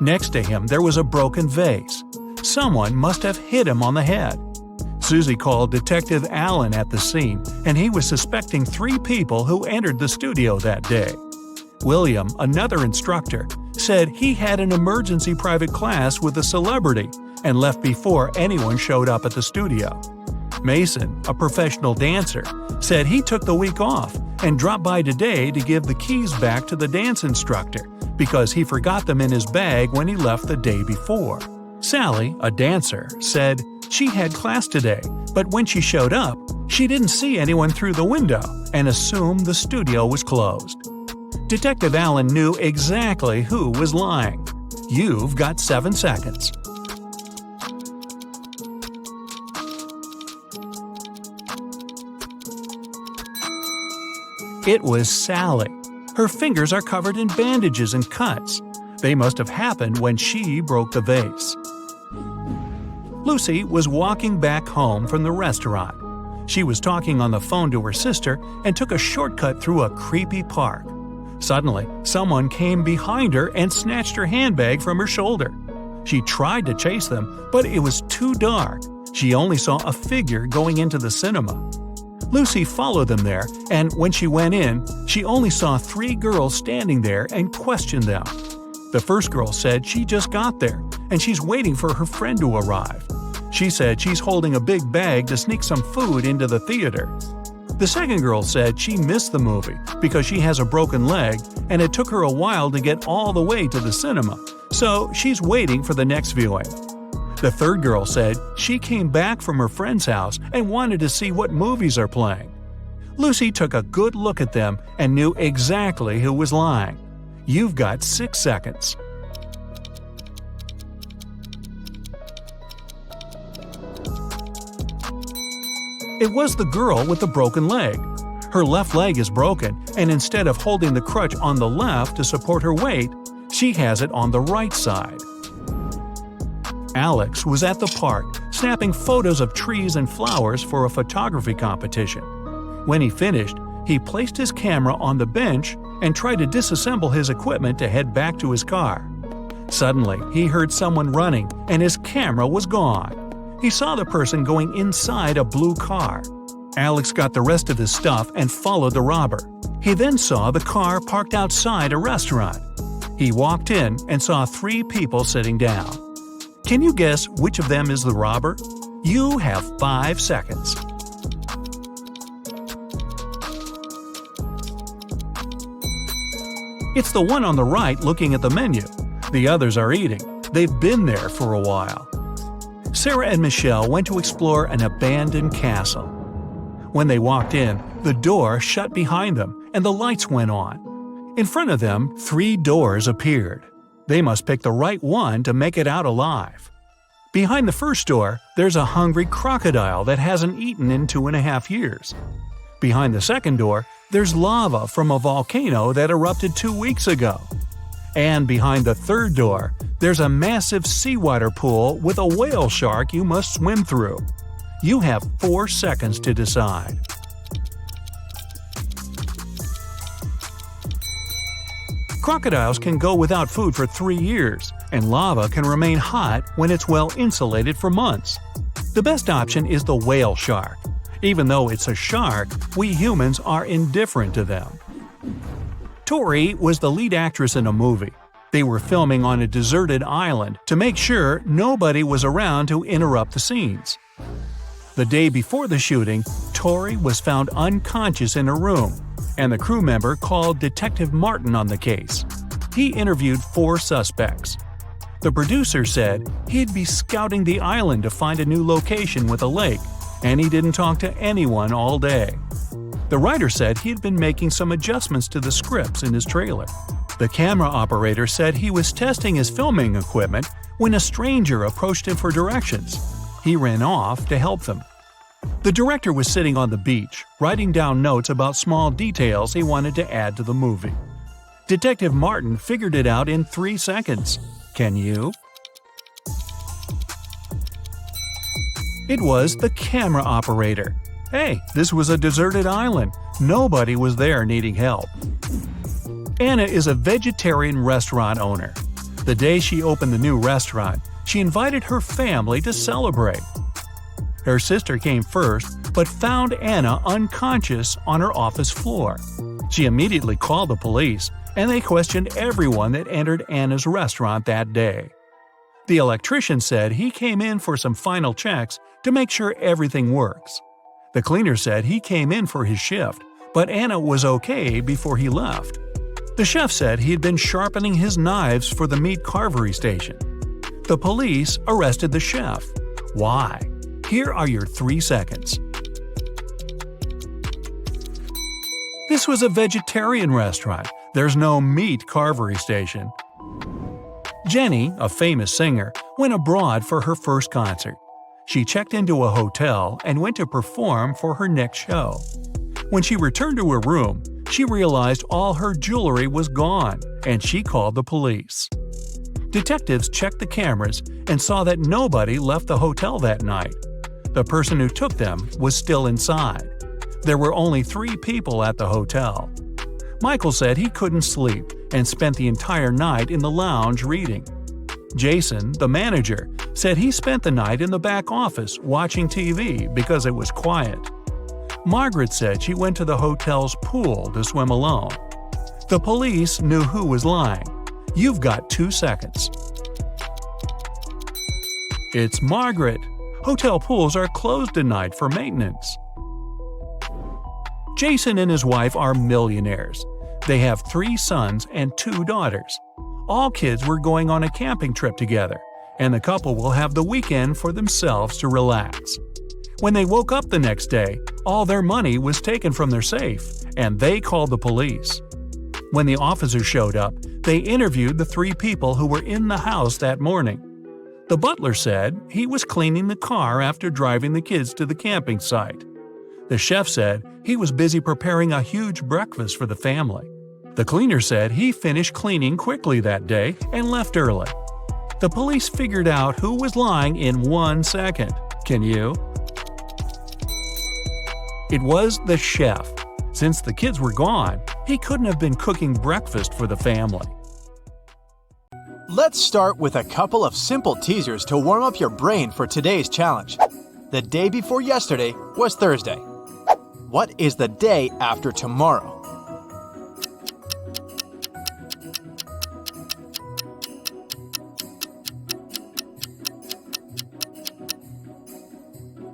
Next to him there was a broken vase. Someone must have hit him on the head. Susie called Detective Allen at the scene, and he was suspecting 3 people who entered the studio that day. William, another instructor, said he had an emergency private class with a celebrity and left before anyone showed up at the studio. Mason, a professional dancer, said he took the week off and dropped by today to give the keys back to the dance instructor because he forgot them in his bag when he left the day before. Sally, a dancer, said she had class today, but when she showed up, she didn't see anyone through the window and assumed the studio was closed. Detective Allen knew exactly who was lying. You've got 7 seconds. It was Sally. Her fingers are covered in bandages and cuts. They must have happened when she broke the vase. Lucy was walking back home from the restaurant. She was talking on the phone to her sister and took a shortcut through a creepy park. Suddenly, someone came behind her and snatched her handbag from her shoulder. She tried to chase them, but it was too dark. She only saw a figure going into the cinema. Lucy followed them there, and when she went in, she only saw 3 girls standing there and questioned them. The first girl said she just got there, and she's waiting for her friend to arrive. She said she's holding a big bag to sneak some food into the theater. The second girl said she missed the movie because she has a broken leg and it took her a while to get all the way to the cinema, so she's waiting for the next viewing. The third girl said she came back from her friend's house and wanted to see what movies are playing. Lucy took a good look at them and knew exactly who was lying. You've got 6 seconds. It was the girl with the broken leg. Her left leg is broken, and instead of holding the crutch on the left to support her weight, she has it on the right side. Alex was at the park, snapping photos of trees and flowers for a photography competition. When he finished, he placed his camera on the bench and tried to disassemble his equipment to head back to his car. Suddenly, he heard someone running, and his camera was gone. He saw the person going inside a blue car. Alex got the rest of his stuff and followed the robber. He then saw the car parked outside a restaurant. He walked in and saw 3 people sitting down. Can you guess which of them is the robber? You have 5 seconds. It's the one on the right looking at the menu. The others are eating. They've been there for a while. Sarah and Michelle went to explore an abandoned castle. When they walked in, the door shut behind them and the lights went on. In front of them, 3 doors appeared. They must pick the right one to make it out alive. Behind the first door, there's a hungry crocodile that hasn't eaten in 2.5 years. Behind the second door, there's lava from a volcano that erupted 2 weeks ago. And behind the third door, there's a massive seawater pool with a whale shark you must swim through. You have 4 seconds to decide. Crocodiles can go without food for 3 years, and lava can remain hot when it's well insulated for months. The best option is the whale shark. Even though it's a shark, we humans are indifferent to them. Tori was the lead actress in a movie. They were filming on a deserted island to make sure nobody was around to interrupt the scenes. The day before the shooting, Tori was found unconscious in her room, and the crew member called Detective Martin on the case. He interviewed 4 suspects. The producer said he'd be scouting the island to find a new location with a lake, and he didn't talk to anyone all day. The writer said he'd been making some adjustments to the scripts in his trailer. The camera operator said he was testing his filming equipment when a stranger approached him for directions. He ran off to help them. The director was sitting on the beach, writing down notes about small details he wanted to add to the movie. Detective Martin figured it out in 3 seconds. Can you? It was the camera operator. Hey, this was a deserted island. Nobody was there needing help. Anna is a vegetarian restaurant owner. The day she opened the new restaurant, she invited her family to celebrate. Her sister came first, but found Anna unconscious on her office floor. She immediately called the police, and they questioned everyone that entered Anna's restaurant that day. The electrician said he came in for some final checks to make sure everything works. The cleaner said he came in for his shift, but Anna was okay before he left. The chef said he had been sharpening his knives for the meat carvery station. The police arrested the chef. Why? Here are your 3 seconds. This was a vegetarian restaurant. There's no meat carvery station. Jenny, a famous singer, went abroad for her first concert. She checked into a hotel and went to perform for her next show. When she returned to her room, she realized all her jewelry was gone, and she called the police. Detectives checked the cameras and saw that nobody left the hotel that night. The person who took them was still inside. There were only 3 people at the hotel. Michael said he couldn't sleep and spent the entire night in the lounge reading. Jason, the manager, said he spent the night in the back office watching TV because it was quiet. Margaret said she went to the hotel's pool to swim alone. The police knew who was lying. You've got 2 seconds. It's Margaret. Hotel pools are closed tonight for maintenance. Jason and his wife are millionaires. They have 3 sons and 2 daughters. All kids were going on a camping trip together, and the couple will have the weekend for themselves to relax. When they woke up the next day, all their money was taken from their safe, and they called the police. When the officers showed up, they interviewed the 3 people who were in the house that morning. The butler said he was cleaning the car after driving the kids to the camping site. The chef said he was busy preparing a huge breakfast for the family. The cleaner said he finished cleaning quickly that day and left early. The police figured out who was lying in 1 second. Can you? It was the chef. Since the kids were gone, he couldn't have been cooking breakfast for the family.
Let's start with a couple of simple teasers to warm up your brain for today's challenge. The day before yesterday was Thursday. What is the day after tomorrow?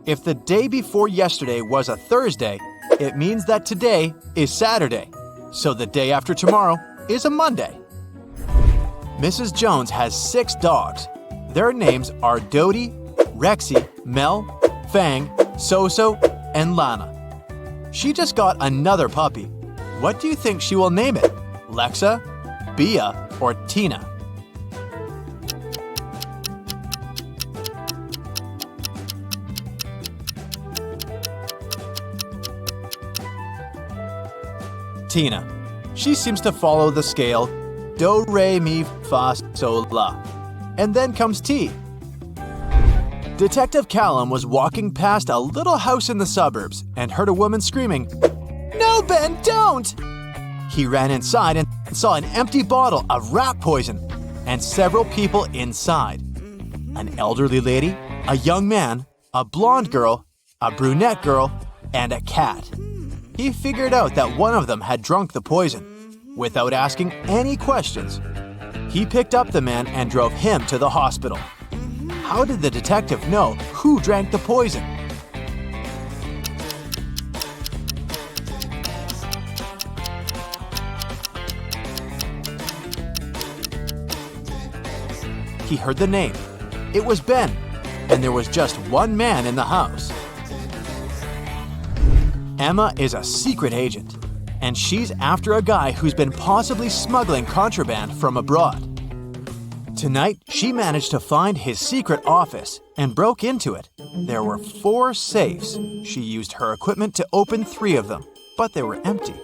If the day before yesterday was a Thursday, it means that today is Saturday. So the day after tomorrow is a Monday. Mrs. Jones has 6 dogs. Their names are Dodie, Rexy, Mel, Fang, Soso, and Lana. She just got another puppy. What do you think she will name it? Lexa, Bia, or Tina? Tina. She seems to follow the scale do, re, mi, fa, sol, la. And then comes T. Detective Callum was walking past a little house in the suburbs and heard a woman screaming, "No, Ben, don't!" He ran inside and saw an empty bottle of rat poison and several people inside. An elderly lady, a young man, a blonde girl, a brunette girl, and a cat. He figured out that one of them had drunk the poison. Without asking any questions, he picked up the man and drove him to the hospital. How did the detective know who drank the poison? He heard the name. It was Ben, and there was just one man in the house. Emma is a secret agent, and she's after a guy who's been possibly smuggling contraband from abroad. Tonight, she managed to find his secret office and broke into it. There were 4 safes. She used her equipment to open 3 of them, but they were empty.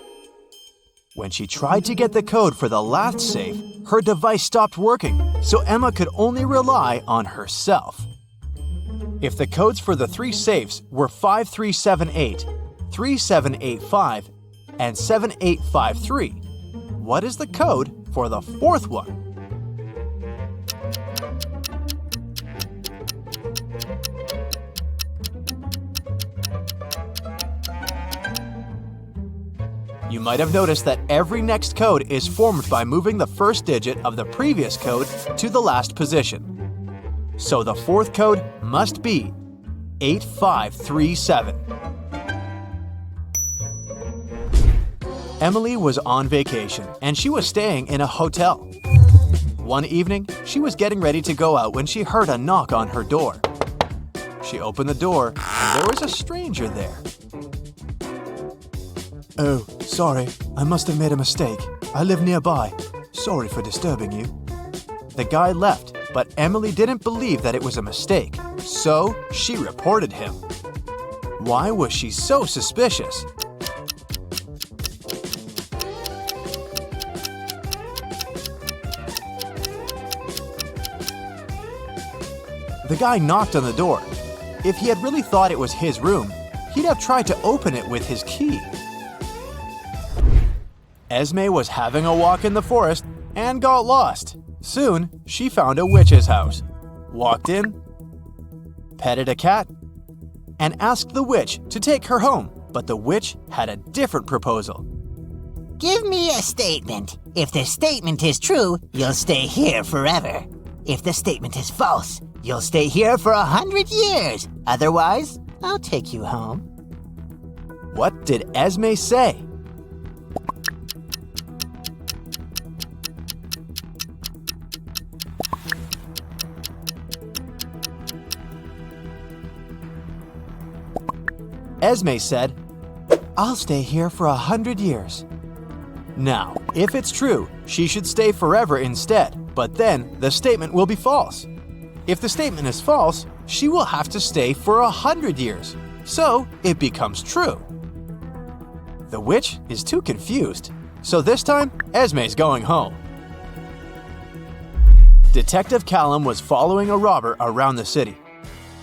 When she tried to get the code for the last safe, her device stopped working, so Emma could only rely on herself. If the codes for the 3 safes were 5378, 3785, and 7853, what is the code for the 4th one? You might have noticed that every next code is formed by moving the first digit of the previous code to the last position. So the 4th code must be 8537. Emily was on vacation and she was staying in a hotel. One evening, she was getting ready to go out when she heard a knock on her door. She opened the door and there was a stranger there. "Oh, sorry, I must have made a mistake. I live nearby. Sorry for disturbing you." The guy left, but Emily didn't believe that it was a mistake, so she reported him. Why was she so suspicious? The guy knocked on the door. If he had really thought it was his room, he'd have tried to open it with his key. Esme was having a walk in the forest and got lost. Soon, she found a witch's house, walked in, petted a cat, and asked the witch to take her home. But the witch had a different proposal.
"Give me a statement. If the statement is true, you'll stay here forever. If the statement is false, you'll stay here for 100 years. Otherwise, I'll take you home."
What did Esme say? Esme said, "I'll stay here for 100 years. Now, if it's true, she should stay forever instead, but then the statement will be false. If the statement is false, she will have to stay for 100 years, so it becomes true. The witch is too confused, so this time, Esme's going home. Detective Callum was following a robber around the city.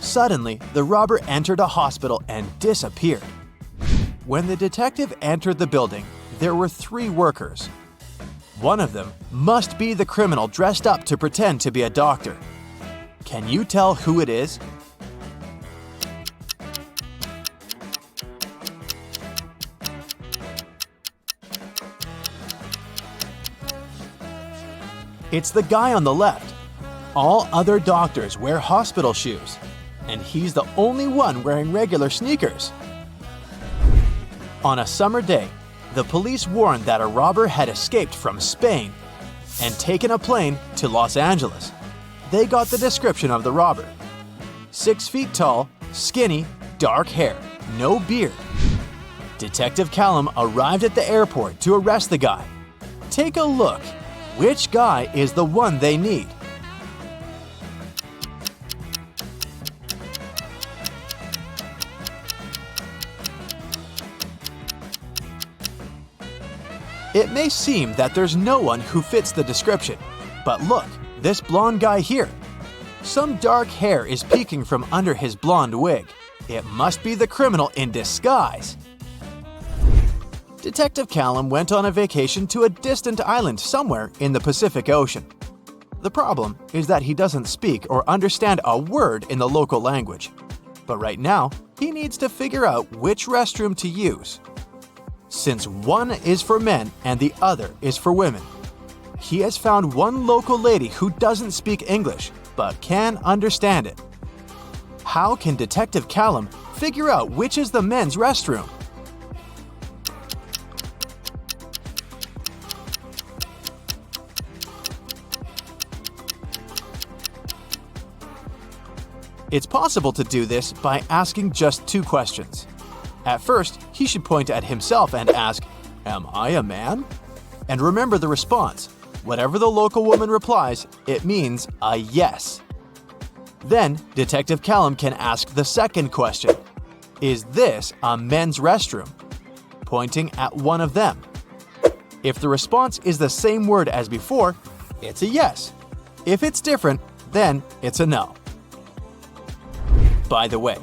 Suddenly, the robber entered a hospital and disappeared. When the detective entered the building, there were 3 workers. One of them must be the criminal dressed up to pretend to be a doctor. Can you tell who it is? It's the guy on the left. All other doctors wear hospital shoes, and he's the only one wearing regular sneakers. On a summer day, the police warned that a robber had escaped from Spain and taken a plane to Los Angeles. They got the description of the robber. 6 feet tall, skinny, dark hair, no beard. Detective Callum arrived at the airport to arrest the guy. Take a look. Which guy is the one they need? It may seem that there's no one who fits the description, but look, this blonde guy here. Some dark hair is peeking from under his blonde wig. It must be the criminal in disguise. Detective Callum went on a vacation to a distant island somewhere in the Pacific Ocean. The problem is that he doesn't speak or understand a word in the local language. But right now, he needs to figure out which restroom to use.
since one is for men and the other is for women. He has found one local lady who doesn't speak English but can understand it. How can Detective Callum figure out which is the men's restroom? It's possible to do this by asking just 2 questions. At first, he should point at himself and ask, "Am I a man?" And remember the response. Whatever the local woman replies, it means a yes. Then, Detective Callum can ask the second question. Is this a men's restroom? Pointing at one of them. If the response is the same word as before, it's a yes. If it's different, then it's a no. By the way,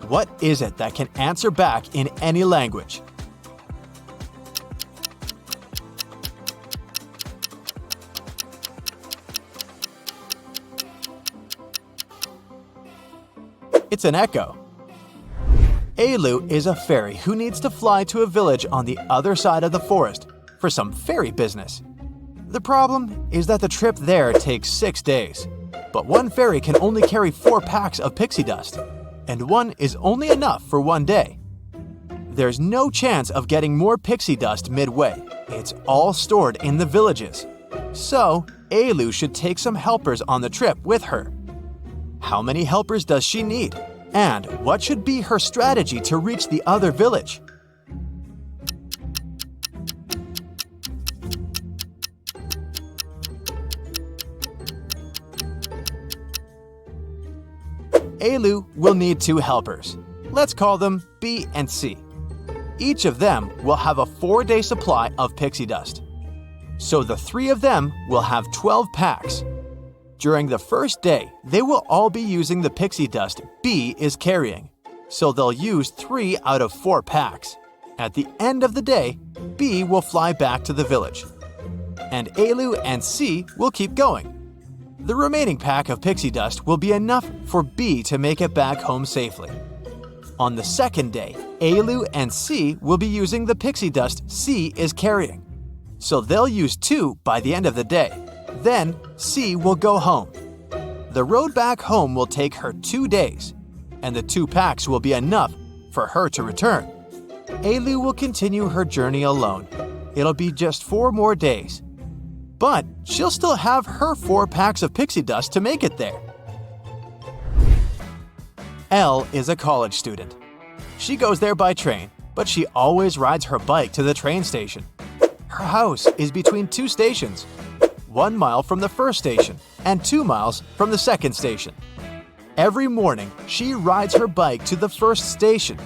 what is it that can answer back in any language? It's an echo. Alu is a fairy who needs to fly to a village on the other side of the forest for some fairy business. The problem is that the trip there takes 6 days, but one fairy can only carry 4 packs of pixie dust, and one is only enough for 1 day. There's no chance of getting more pixie dust midway. It's all stored in the villages. So, Alu should take some helpers on the trip with her. How many helpers does she need? And what should be her strategy to reach the other village? Alu will need 2 helpers. Let's call them B and C. Each of them will have a 4-day supply of pixie dust. So the 3 of them will have 12 packs. During the first day, they will all be using the pixie dust B is carrying. So they'll use 3 out of 4 packs. At the end of the day, B will fly back to the village. And Alu and C will keep going. The remaining pack of pixie dust will be enough for B to make it back home safely. On the second day, Alu and C will be using the pixie dust C is carrying. So they'll use 2 by the end of the day. Then C will go home. The road back home will take her 2 days, and the 2 packs will be enough for her to return. Alu will continue her journey alone. It'll be just 4 more days. But she'll still have her 4 packs of pixie dust to make it there. Elle is a college student. She goes there by train, but she always rides her bike to the train station. Her house is between 2 stations, 1 mile from the first station and 2 miles from the second station. Every morning, she rides her bike to the first station.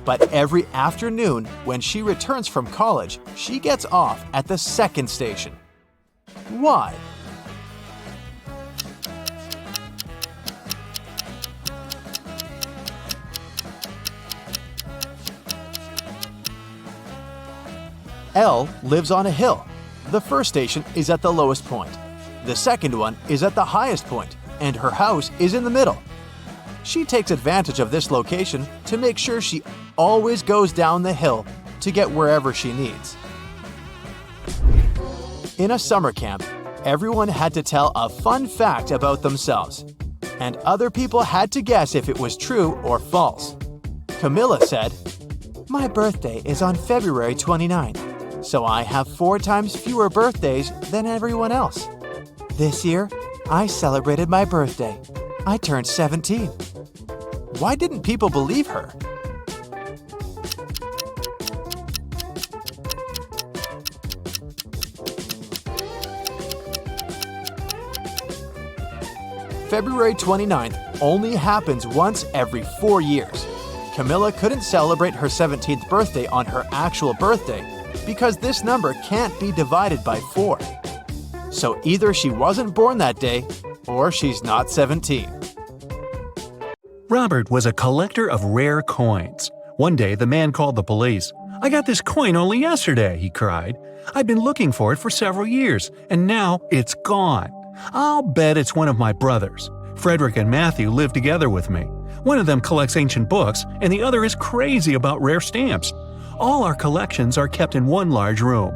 But every afternoon, when she returns from college, she gets off at the second station. Why? Elle lives on a hill. The first station is at the lowest point. The second one is at the highest point, and her house is in the middle. She takes advantage of this location to make sure she always goes down the hill to get wherever she needs. In a summer camp, everyone had to tell a fun fact about themselves, and other people had to guess if it was true or false. Camilla said, "My birthday is on February 29th, so I have 4 times fewer birthdays than everyone else. This year, I celebrated my birthday. I turned 17. Why didn't people believe her? February 29th only happens once every 4 years. Camilla couldn't celebrate her 17th birthday on her actual birthday because this number can't be divided by 4. So either she wasn't born that day or she's not 17.
Robert was a collector of rare coins. One day, the man called the police. "I got this coin only yesterday," he cried. "I've been looking for it for several years, and now it's gone. I'll bet it's one of my brothers. Frederick and Matthew live together with me. One of them collects ancient books, and the other is crazy about rare stamps. All our collections are kept in one large room."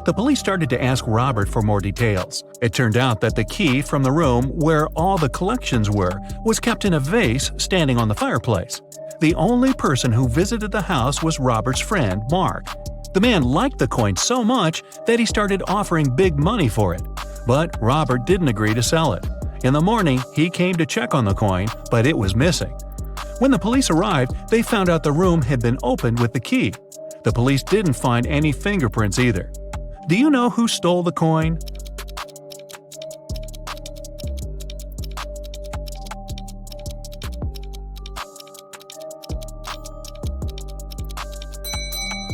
The police started to ask Robert for more details. It turned out that the key from the room where all the collections were was kept in a vase standing on the fireplace. The only person who visited the house was Robert's friend, Mark. The man liked the coin so much that he started offering big money for it. But Robert didn't agree to sell it. In the morning, he came to check on the coin, but it was missing. When the police arrived, they found out the room had been opened with the key. The police didn't find any fingerprints either. Do you know who stole the coin?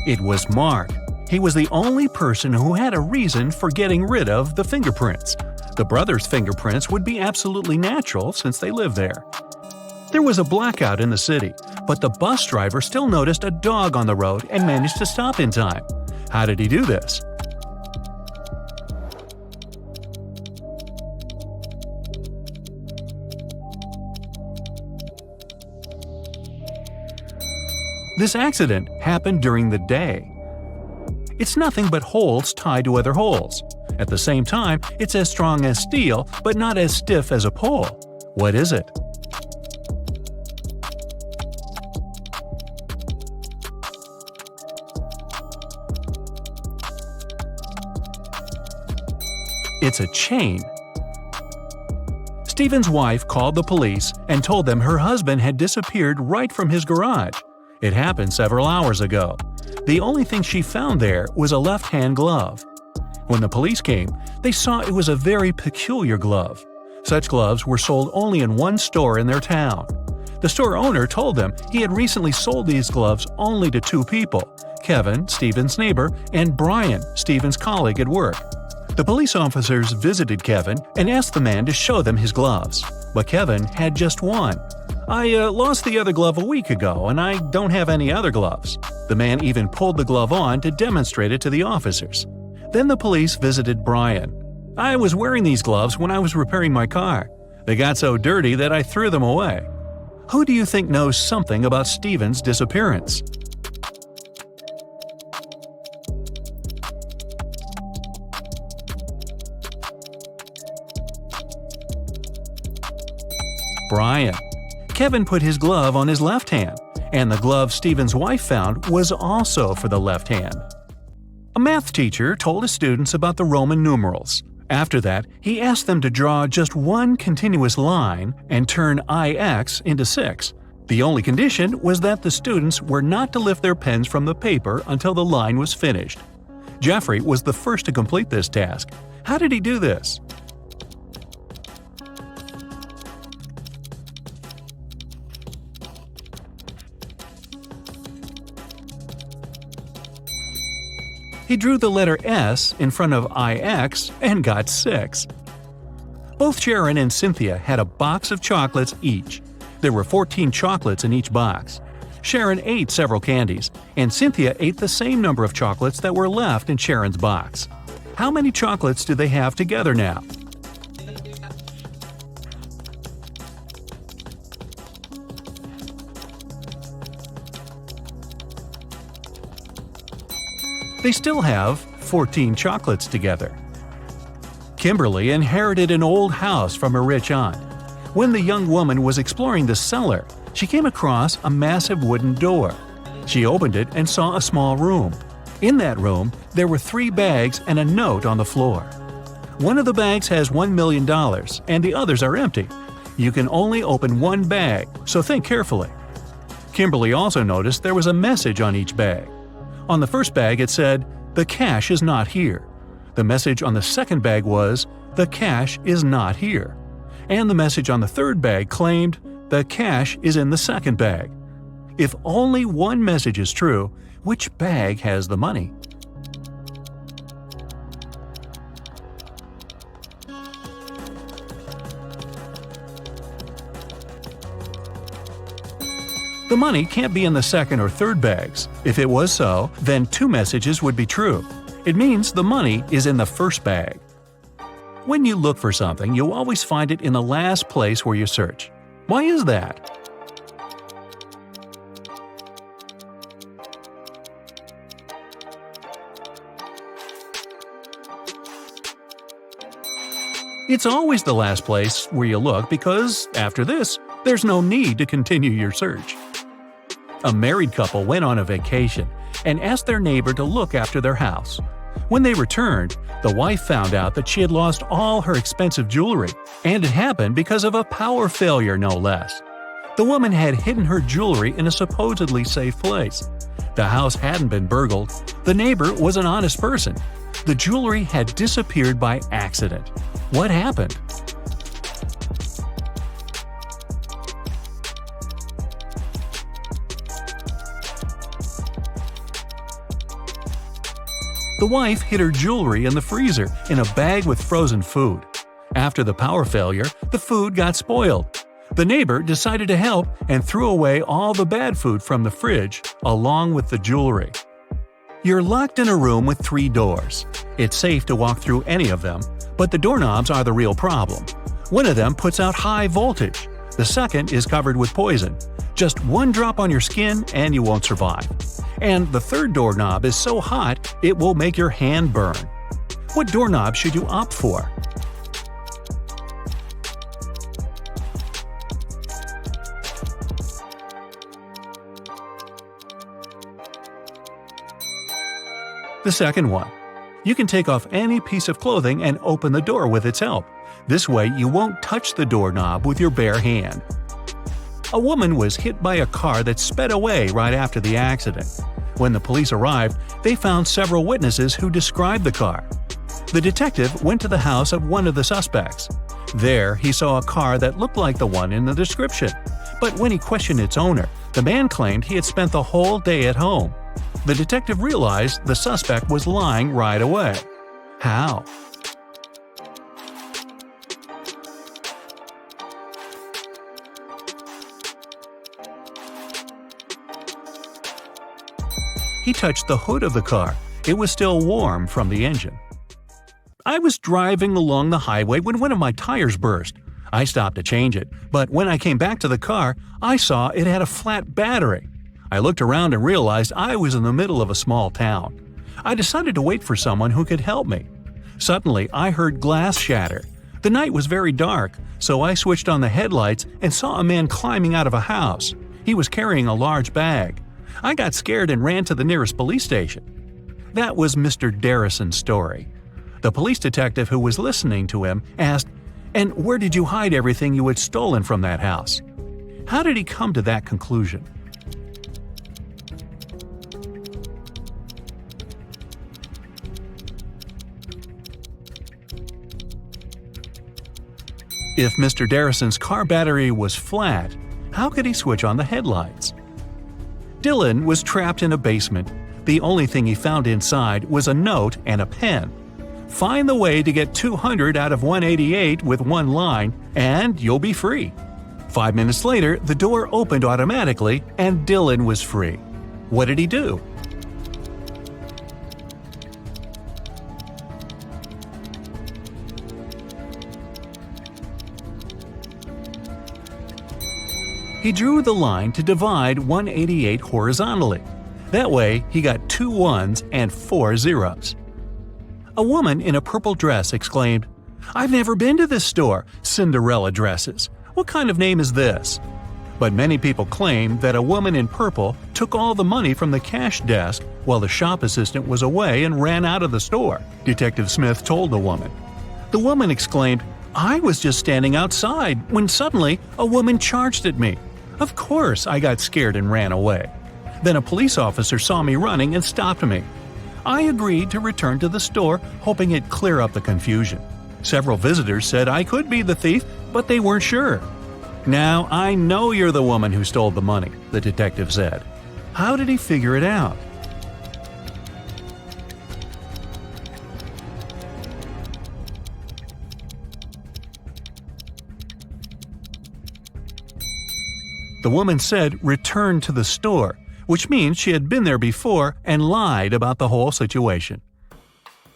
It was Mark. He was the only person who had a reason for getting rid of the fingerprints. The brothers' fingerprints would be absolutely natural since they lived there. There was a blackout in the city, but the bus driver still noticed a dog on the road and managed to stop in time. How did he do this? This accident happened during the day. It's nothing but holes tied to other holes. At the same time, it's as strong as steel, but not as stiff as a pole. What is it? It's a chain. Stephen's wife called the police and told them her husband had disappeared right from his garage. It happened several hours ago. The only thing she found there was a left-hand glove. When the police came, they saw it was a very peculiar glove. Such gloves were sold only in one store in their town. The store owner told them he had recently sold these gloves only to two people, Kevin, Stephen's neighbor, and Brian, Stephen's colleague at work. The police officers visited Kevin and asked the man to show them his gloves, but Kevin had just one. "I lost the other glove a week ago, and I don't have any other gloves." The man even pulled the glove on to demonstrate it to the officers. Then the police visited Brian. "I was wearing these gloves when I was repairing my car. They got so dirty that I threw them away." Who do you think knows something about Stephen's disappearance? Brian. Kevin put his glove on his left hand, and the glove Stephen's wife found was also for the left hand. A math teacher told his students about the Roman numerals. After that, he asked them to draw just one continuous line and turn IX into 6. The only condition was that the students were not to lift their pens from the paper until the line was finished. Jeffrey was the first to complete this task. How did he do this? He drew the letter S in front of IX and got 6. Both Sharon and Cynthia had a box of chocolates each. There were 14 chocolates in each box. Sharon ate several candies, and Cynthia ate the same number of chocolates that were left in Sharon's box. How many chocolates do they have together now? They still have 14 chocolates together. Kimberly inherited an old house from her rich aunt. When the young woman was exploring the cellar, she came across a massive wooden door. She opened it and saw a small room. In that room, there were 3 bags and a note on the floor. One of the bags has $1 million, and the others are empty. You can only open one bag, so think carefully. Kimberly also noticed there was a message on each bag. On the first bag it said, "The cash is not here." The message on the second bag was, "The cash is not here." And the message on the third bag claimed, "The cash is in the second bag." If only one message is true, which bag has the money? The money can't be in the second or third bags. If it was so, then 2 messages would be true. It means the money is in the first bag. When you look for something, you always find it in the last place where you search. Why is that? It's always the last place where you look because, after this, there's no need to continue your search. A married couple went on a vacation and asked their neighbor to look after their house. When they returned, the wife found out that she had lost all her expensive jewelry, and it happened because of a power failure, no less. The woman had hidden her jewelry in a supposedly safe place. The house hadn't been burgled. The neighbor was an honest person. The jewelry had disappeared by accident. What happened? The wife hid her jewelry in the freezer in a bag with frozen food. After the power failure, the food got spoiled. The neighbor decided to help and threw away all the bad food from the fridge, along with the jewelry. You're locked in a room with 3 doors. It's safe to walk through any of them, but the doorknobs are the real problem. One of them puts out high voltage. The second is covered with poison. Just one drop on your skin and you won't survive. And the third doorknob is so hot it will make your hand burn. What doorknob should you opt for? The second one. You can take off any piece of clothing and open the door with its help. This way you won't touch the doorknob with your bare hand. A woman was hit by a car that sped away right after the accident. When the police arrived, they found several witnesses who described the car. The detective went to the house of one of the suspects. There, he saw a car that looked like the one in the description. But when he questioned its owner, the man claimed he had spent the whole day at home. The detective realized the suspect was lying right away. How? He touched the hood of the car. It was still warm from the engine. I was driving along the highway when one of my tires burst. I stopped to change it, but when I came back to the car, I saw it had a flat battery. I looked around and realized I was in the middle of a small town. I decided to wait for someone who could help me. Suddenly, I heard glass shatter. The night was very dark, so I switched on the headlights and saw a man climbing out of a house. He was carrying a large bag. I got scared and ran to the nearest police station. That was Mr. Darrison's story. The police detective who was listening to him asked, "And where did you hide everything you had stolen from that house?" How did he come to that conclusion? If Mr. Darrison's car battery was flat, how could he switch on the headlights? Dylan was trapped in a basement. The only thing he found inside was a note and a pen. Find the way to get 200 out of 188 with one line, and you'll be free. 5 minutes later, the door opened automatically, and Dylan was free. What did he do? He drew the line to divide 188 horizontally. That way, he got 2 ones and 4 zeros. A woman in a purple dress exclaimed, "I've never been to this store, Cinderella dresses. What kind of name is this?" But many people claim that a woman in purple took all the money from the cash desk while the shop assistant was away and ran out of the store, Detective Smith told the woman. The woman exclaimed, "I was just standing outside when suddenly a woman charged at me. Of course, I got scared and ran away. Then a police officer saw me running and stopped me. I agreed to return to the store, hoping it'd clear up the confusion. Several visitors said I could be the thief, but they weren't sure. Now I know you're the woman who stole the money," the detective said. How did he figure it out? The woman said return to the store, which means she had been there before and lied about the whole situation.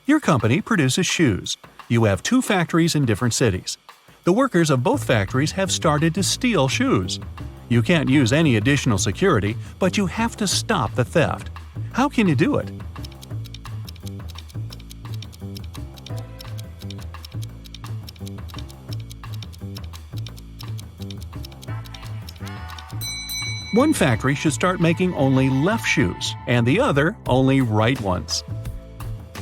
Your company produces shoes. You have 2 factories in different cities. The workers of both factories have started to steal shoes. You can't use any additional security, but you have to stop the theft. How can you do it? One factory should start making only left shoes, and the other only right ones.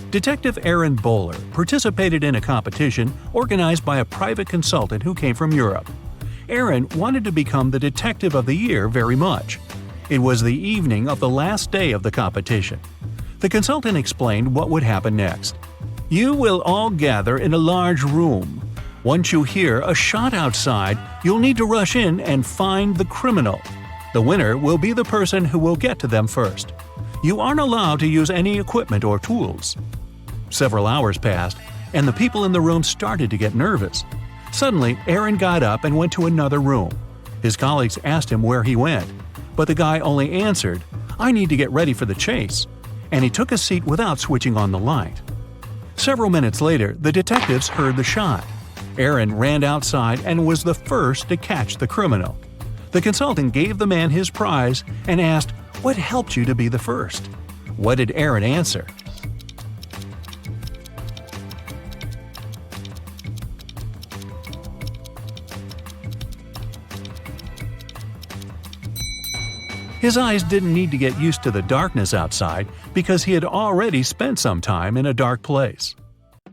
Detective Aaron Bowler participated in a competition organized by a private consultant who came from Europe. Aaron wanted to become the Detective of the Year very much. It was the evening of the last day of the competition. The consultant explained what would happen next. You will all gather in a large room. Once you hear a shot outside, you'll need to rush in and find the criminal. The winner will be the person who will get to them first. You aren't allowed to use any equipment or tools. Several hours passed, and the people in the room started to get nervous. Suddenly, Aaron got up and went to another room. His colleagues asked him where he went, but the guy only answered, "I need to get ready for the chase," and he took a seat without switching on the light. Several minutes later, the detectives heard the shot. Aaron ran outside and was the first to catch the criminal. The consultant gave the man his prize and asked, "What helped you to be the first?" What did Aaron answer? His eyes didn't need to get used to the darkness outside because he had already spent some time in a dark place.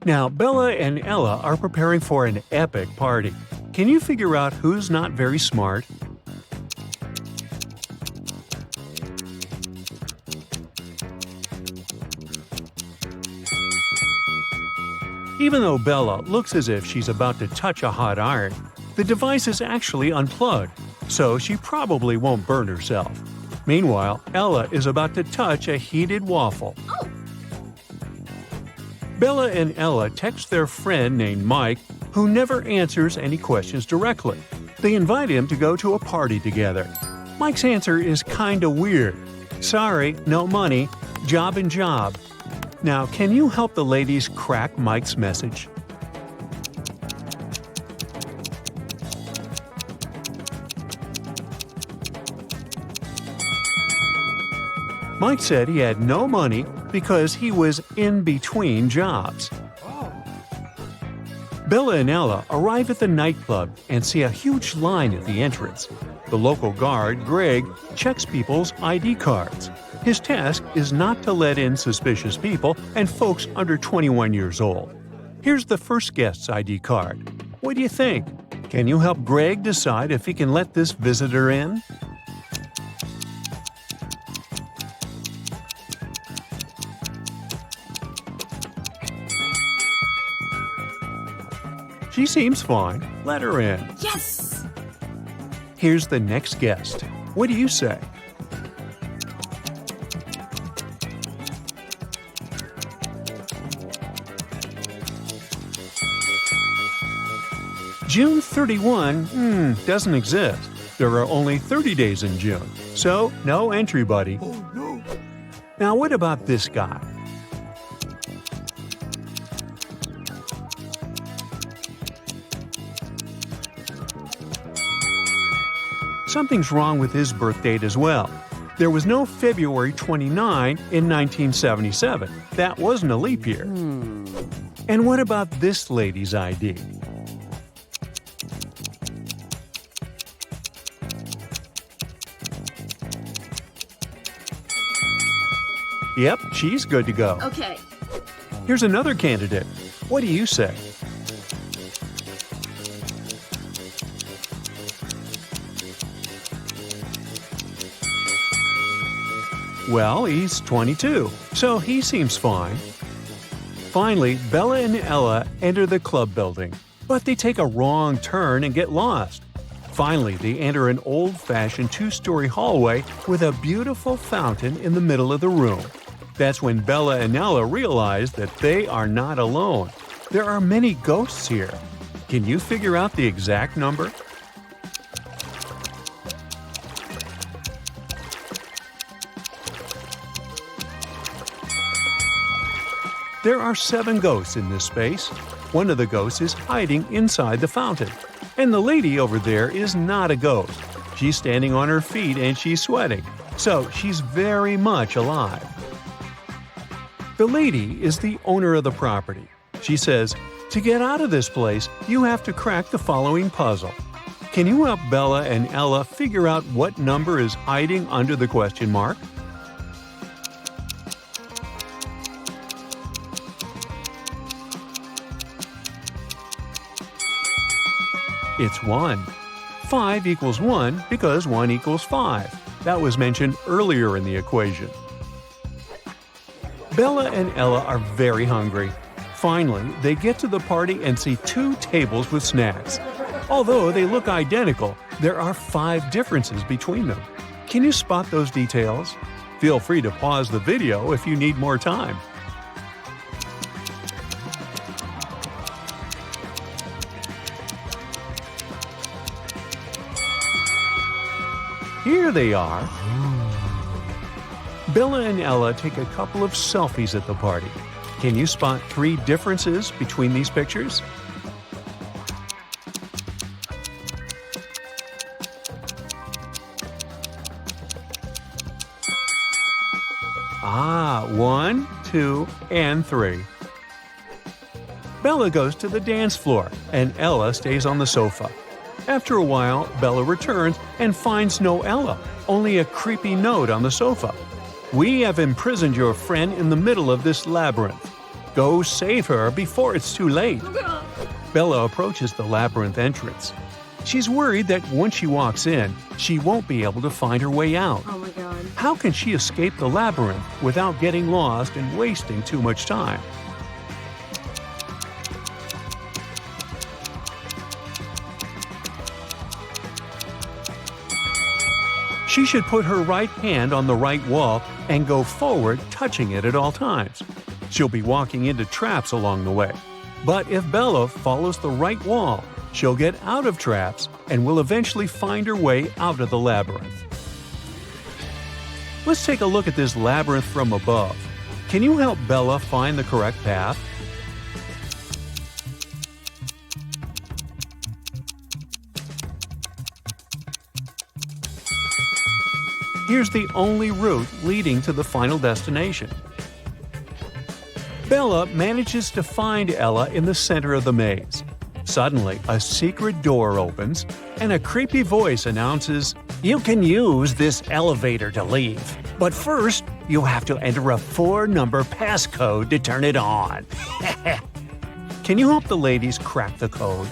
Now, Bella and Ella are preparing for an epic party. Can you figure out who's not very smart? Even though Bella looks as if she's about to touch a hot iron, the device is actually unplugged, so she probably won't burn herself. Meanwhile, Ella is about to touch a heated waffle. Bella and Ella text their friend named Mike, who never answers any questions directly. They invite him to go to a party together. Mike's answer is kinda weird. Sorry, no money, job and job. Now, can you help the ladies crack Mike's message? Mike said he had no money because he was in between jobs. Bella and Ella arrive at the nightclub and see a huge line at the entrance. The local guard, Greg, checks people's ID cards. His task is not to let in suspicious people and folks under 21 years old. Here's the first guest's ID card. What do you think? Can you help Greg decide if he can let this visitor in? She seems fine. Let her in.
Yes!
Here's the next guest. What do you say? June 31, doesn't exist. There are only 30 days in June, so no entry, buddy. Oh, no. Now what about this guy? Something's wrong with his birth date as well. There was no February 29 in 1977. That wasn't a leap year. And what about this lady's ID? Yep, she's good to go.
Okay.
Here's another candidate. What do you say? Well, he's 22, so he seems fine. Finally, Bella and Ella enter the club building, but they take a wrong turn and get lost. Finally, they enter an old-fashioned two-story hallway with a beautiful fountain in the middle of the room. That's when Bella and Ella realize that they are not alone. There are many ghosts here. Can you figure out the exact number? There are 7 ghosts in this space. One of the ghosts is hiding inside the fountain. And the lady over there is not a ghost. She's standing on her feet and she's sweating. So she's very much alive. The lady is the owner of the property. She says, "To get out of this place, you have to crack the following puzzle." Can you help Bella and Ella figure out what number is hiding under the question mark? It's 1. 5 equals 1 because 1 equals 5. That was mentioned earlier in the equation. Bella and Ella are very hungry. Finally, they get to the party and see 2 tables with snacks. Although they look identical, there are 5 differences between them. Can you spot those details? Feel free to pause the video if you need more time. Here they are. Bella and Ella take a couple of selfies at the party. Can you spot 3 differences between these pictures? Ah, 1, 2, and 3. Bella goes to the dance floor, and Ella stays on the sofa. After a while, Bella returns and finds no Ella, only a creepy note on the sofa. We have imprisoned your friend in the middle of this labyrinth. Go save her before it's too late. Bella approaches the labyrinth entrance. She's worried that once she walks in, she won't be able to find her way out.
Oh my god.
How can she escape the labyrinth without getting lost and wasting too much time? She should put her right hand on the right wall and go forward, touching it at all times. She'll be walking into traps along the way. But if Bella follows the right wall, she'll get out of traps and will eventually find her way out of the labyrinth. Let's take a look at this labyrinth from above. Can you help Bella find the correct path? Here's the only route leading to the final destination. Bella manages to find Ella in the center of the maze. Suddenly, a secret door opens, and a creepy voice announces, "You can use this elevator to leave, but first, you have to enter a 4-number passcode to turn it on." Can you help the ladies crack the code?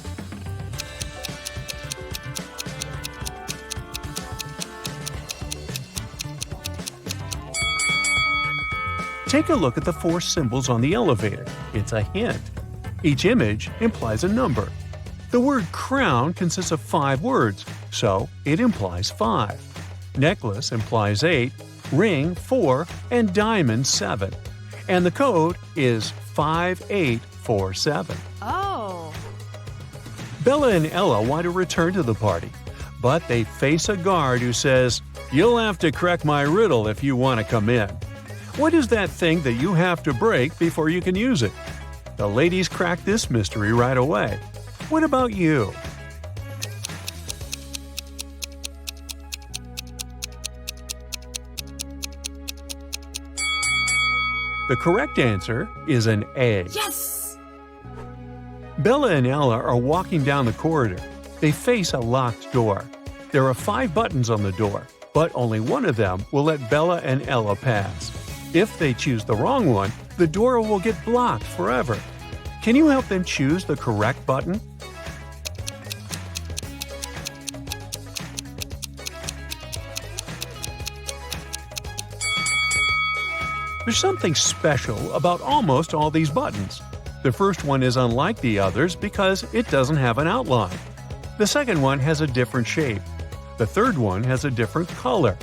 Take a look at the 4 symbols on the elevator. It's a hint. Each image implies a number. The word crown consists of 5 words, so it implies 5. Necklace implies 8, ring 4, and diamond 7. And the code is 5847.
Oh.
Bella and Ella want to return to the party, but they face a guard who says, "You'll have to crack my riddle if you want to come in." What is that thing that you have to break before you can use it? The ladies crack this mystery right away. What about you? The correct answer is an A.
Yes!
Bella and Ella are walking down the corridor. They face a locked door. There are 5 buttons on the door, but only one of them will let Bella and Ella pass. If they choose the wrong one, the door will get blocked forever. Can you help them choose the correct button? There's something special about almost all these buttons. The first one is unlike the others because it doesn't have an outline. The second one has a different shape. The third one has a different color.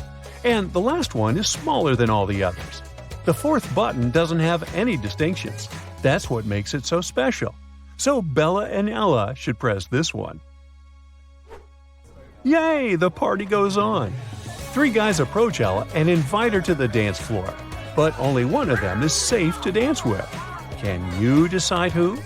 And the last one is smaller than all the others. The fourth button doesn't have any distinctions. That's what makes it so special. So Bella and Ella should press this one. Yay! The party goes on. 3 guys approach Ella and invite her to the dance floor. But only one of them is safe to dance with. Can you decide who?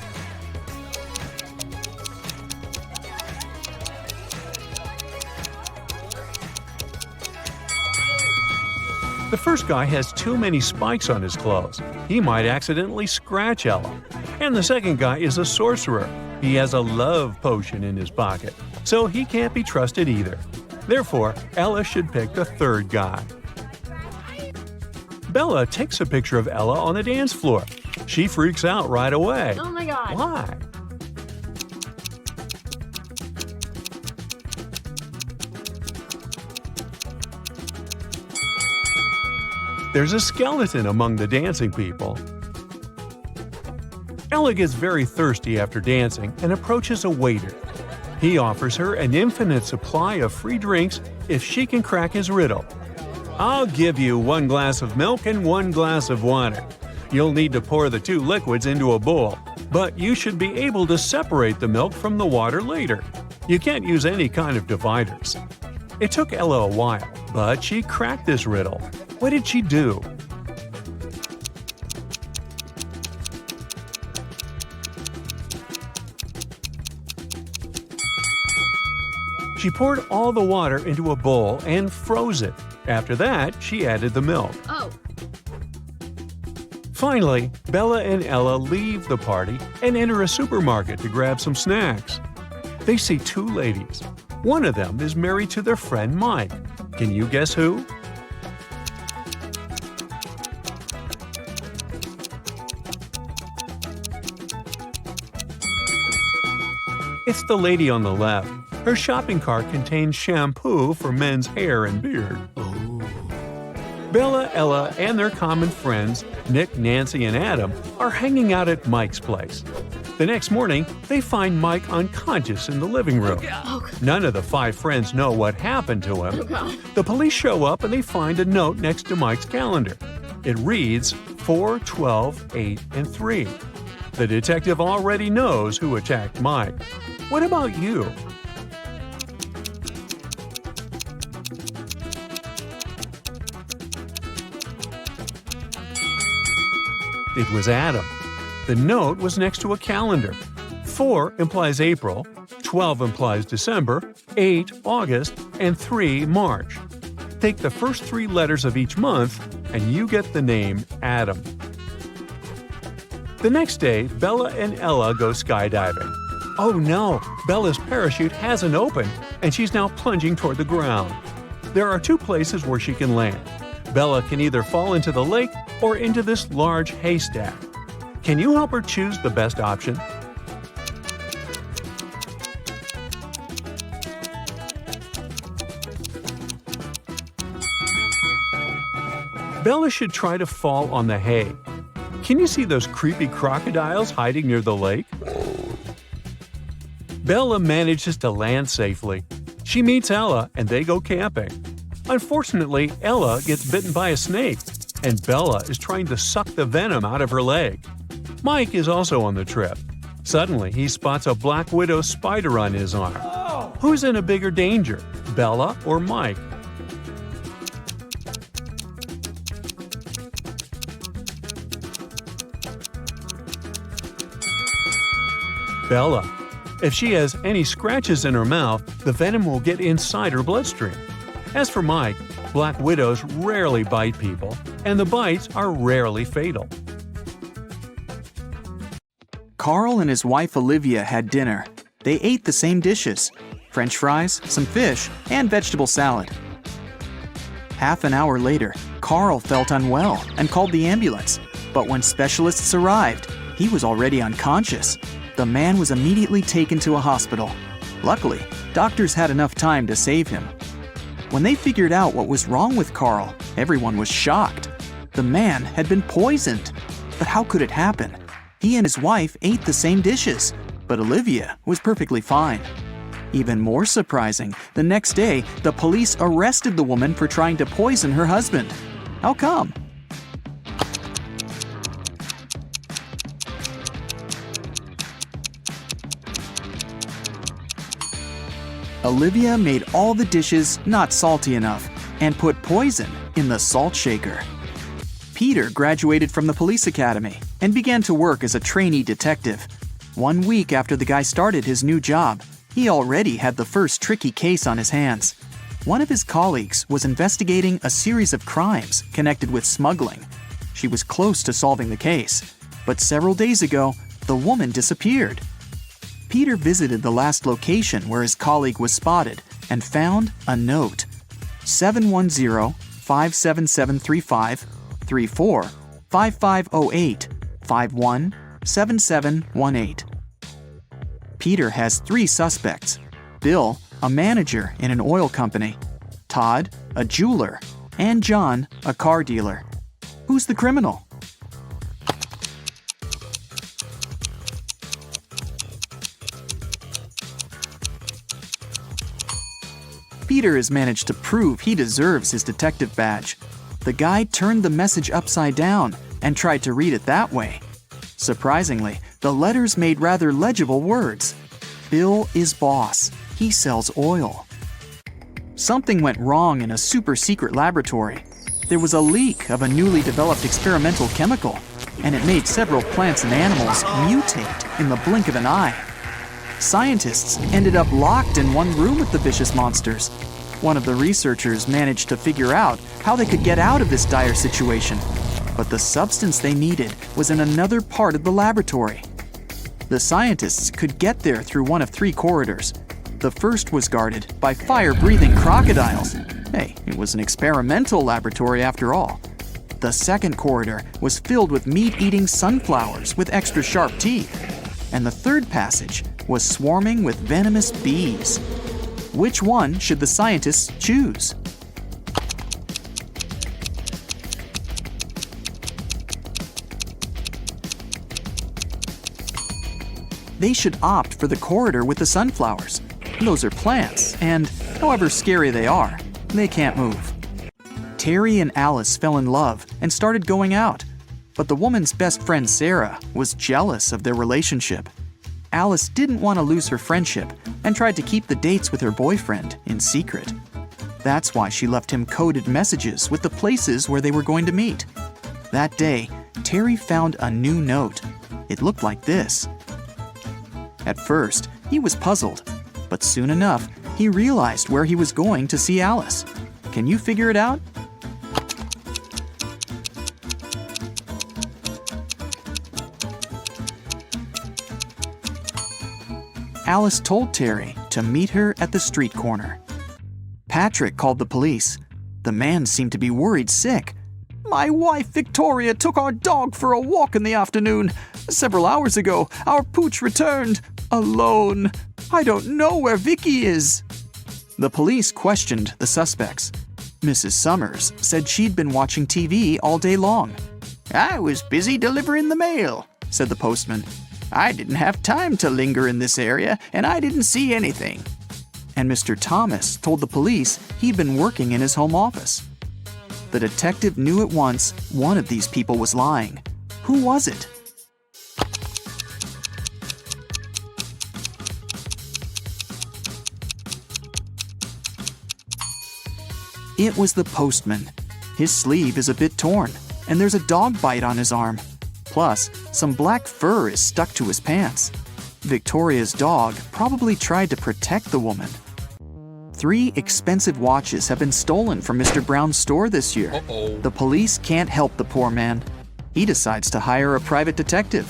The first guy has too many spikes on his clothes. He might accidentally scratch Ella. And the second guy is a sorcerer. He has a love potion in his pocket. so he can't be trusted either. Therefore, Ella should pick the third guy. Bella takes a picture of Ella on the dance floor. She freaks out right away.
Oh my god.
Why? There's a skeleton among the dancing people. Ella gets very thirsty after dancing and approaches a waiter. He offers her an infinite supply of free drinks if she can crack his riddle. I'll give you 1 glass of milk and 1 glass of water. You'll need to pour the 2 liquids into a bowl, but you should be able to separate the milk from the water later. You can't use any kind of dividers. It took Ella a while, but she cracked this riddle. What did she do? She poured all the water into a bowl and froze it. After that, she added the milk.
Oh.
Finally, Bella and Ella leave the party and enter a supermarket to grab some snacks. They see 2 ladies. One of them is married to their friend Mike. Can you guess who? It's the lady on the left. Her shopping cart contains shampoo for men's hair and beard. Bella, Ella, and their common friends, Nick, Nancy, and Adam, are hanging out at Mike's place. The next morning, they find Mike unconscious in the living room. None of the 5 friends know what happened to him. The police show up and they find a note next to Mike's calendar. It reads 4, 12, 8, and 3. The detective already knows who attacked Mike. What about you? It was Adam. The note was next to a calendar. 4 implies April, 12 implies December, 8 August, and 3 March. Take the first 3 letters of each month, and you get the name Adam. The next day, Bella and Ella go skydiving. Oh no, Bella's parachute hasn't opened, and she's now plunging toward the ground. There are 2 places where she can land. Bella can either fall into the lake or into this large haystack. Can you help her choose the best option? Bella should try to fall on the hay. Can you see those creepy crocodiles hiding near the lake? Bella manages to land safely. She meets Ella and they go camping. Unfortunately, Ella gets bitten by a snake, and Bella is trying to suck the venom out of her leg. Mike is also on the trip. Suddenly, he spots a black widow spider on his arm. Who's in a bigger danger, Bella or Mike? Bella. If she has any scratches in her mouth, the venom will get inside her bloodstream. As for Mike, black widows rarely bite people, and the bites are rarely fatal.
Carl and his wife Olivia had dinner. They ate the same dishes: French fries, some fish, and vegetable salad. Half an hour later, Carl felt unwell and called the ambulance. But when specialists arrived, he was already unconscious. The man was immediately taken to a hospital. Luckily, doctors had enough time to save him. When they figured out what was wrong with Carl, everyone was shocked. The man had been poisoned. But how could it happen? He and his wife ate the same dishes, but Olivia was perfectly fine. Even more surprising, the next day, the police arrested the woman for trying to poison her husband. How come? Olivia made all the dishes not salty enough and put poison in the salt shaker. Peter graduated from the police academy and began to work as a trainee detective. 1 week after the guy started his new job, he already had the first tricky case on his hands. One of his colleagues was investigating a series of crimes connected with smuggling. She was close to solving the case, but several days ago, the woman disappeared. Peter visited the last location where his colleague was spotted and found a note. 710-57735, 34 5508 51 7718. Peter has 3 suspects: Bill, a manager in an oil company; Todd, a jeweler; and John, a car dealer. Who's the criminal? Peter has managed to prove he deserves his detective badge. The guy turned the message upside down and tried to read it that way. Surprisingly, the letters made rather legible words. Bill is boss. He sells oil. Something went wrong in a super-secret laboratory. There was a leak of a newly developed experimental chemical, and it made several plants and animals mutate in the blink of an eye. Scientists ended up locked in one room with the vicious monsters. One of the researchers managed to figure out how they could get out of this dire situation, but the substance they needed was in another part of the laboratory. The scientists could get there through one of 3 corridors. The first was guarded by fire-breathing crocodiles. Hey, it was an experimental laboratory after all. The second corridor was filled with meat-eating sunflowers with extra sharp teeth. And the third passage was swarming with venomous bees. Which one should the scientists choose? They should opt for the corridor with the sunflowers. Those are plants, and however scary they are, they can't move. Terry and Alice fell in love and started going out, but the woman's best friend Sarah was jealous of their relationship. Alice didn't want to lose her friendship and tried to keep the dates with her boyfriend in secret. That's why she left him coded messages with the places where they were going to meet. That day, Terry found a new note. It looked like this. At first, he was puzzled, but soon enough, he realized where he was going to see Alice. Can you figure it out? Alice told Terry to meet her at the street corner. Patrick called the police. The man seemed to be worried sick. "My wife Victoria took our dog for a walk in the afternoon. Several hours ago, our pooch returned alone. I don't know where Vicky is." The police questioned the suspects. Mrs. Summers said she'd been watching TV all day long. "I was busy delivering the mail," said the postman. "I didn't have time to linger in this area, and I didn't see anything." And Mr. Thomas told the police he'd been working in his home office. The detective knew at once one of these people was lying. Who was it? It was the postman. His sleeve is a bit torn, and there's a dog bite on his arm. Plus, some black fur is stuck to his pants. Victoria's dog probably tried to protect the woman. 3 expensive watches have been stolen from Mr. Brown's store this year. The police can't help the poor man. He decides to hire a private detective.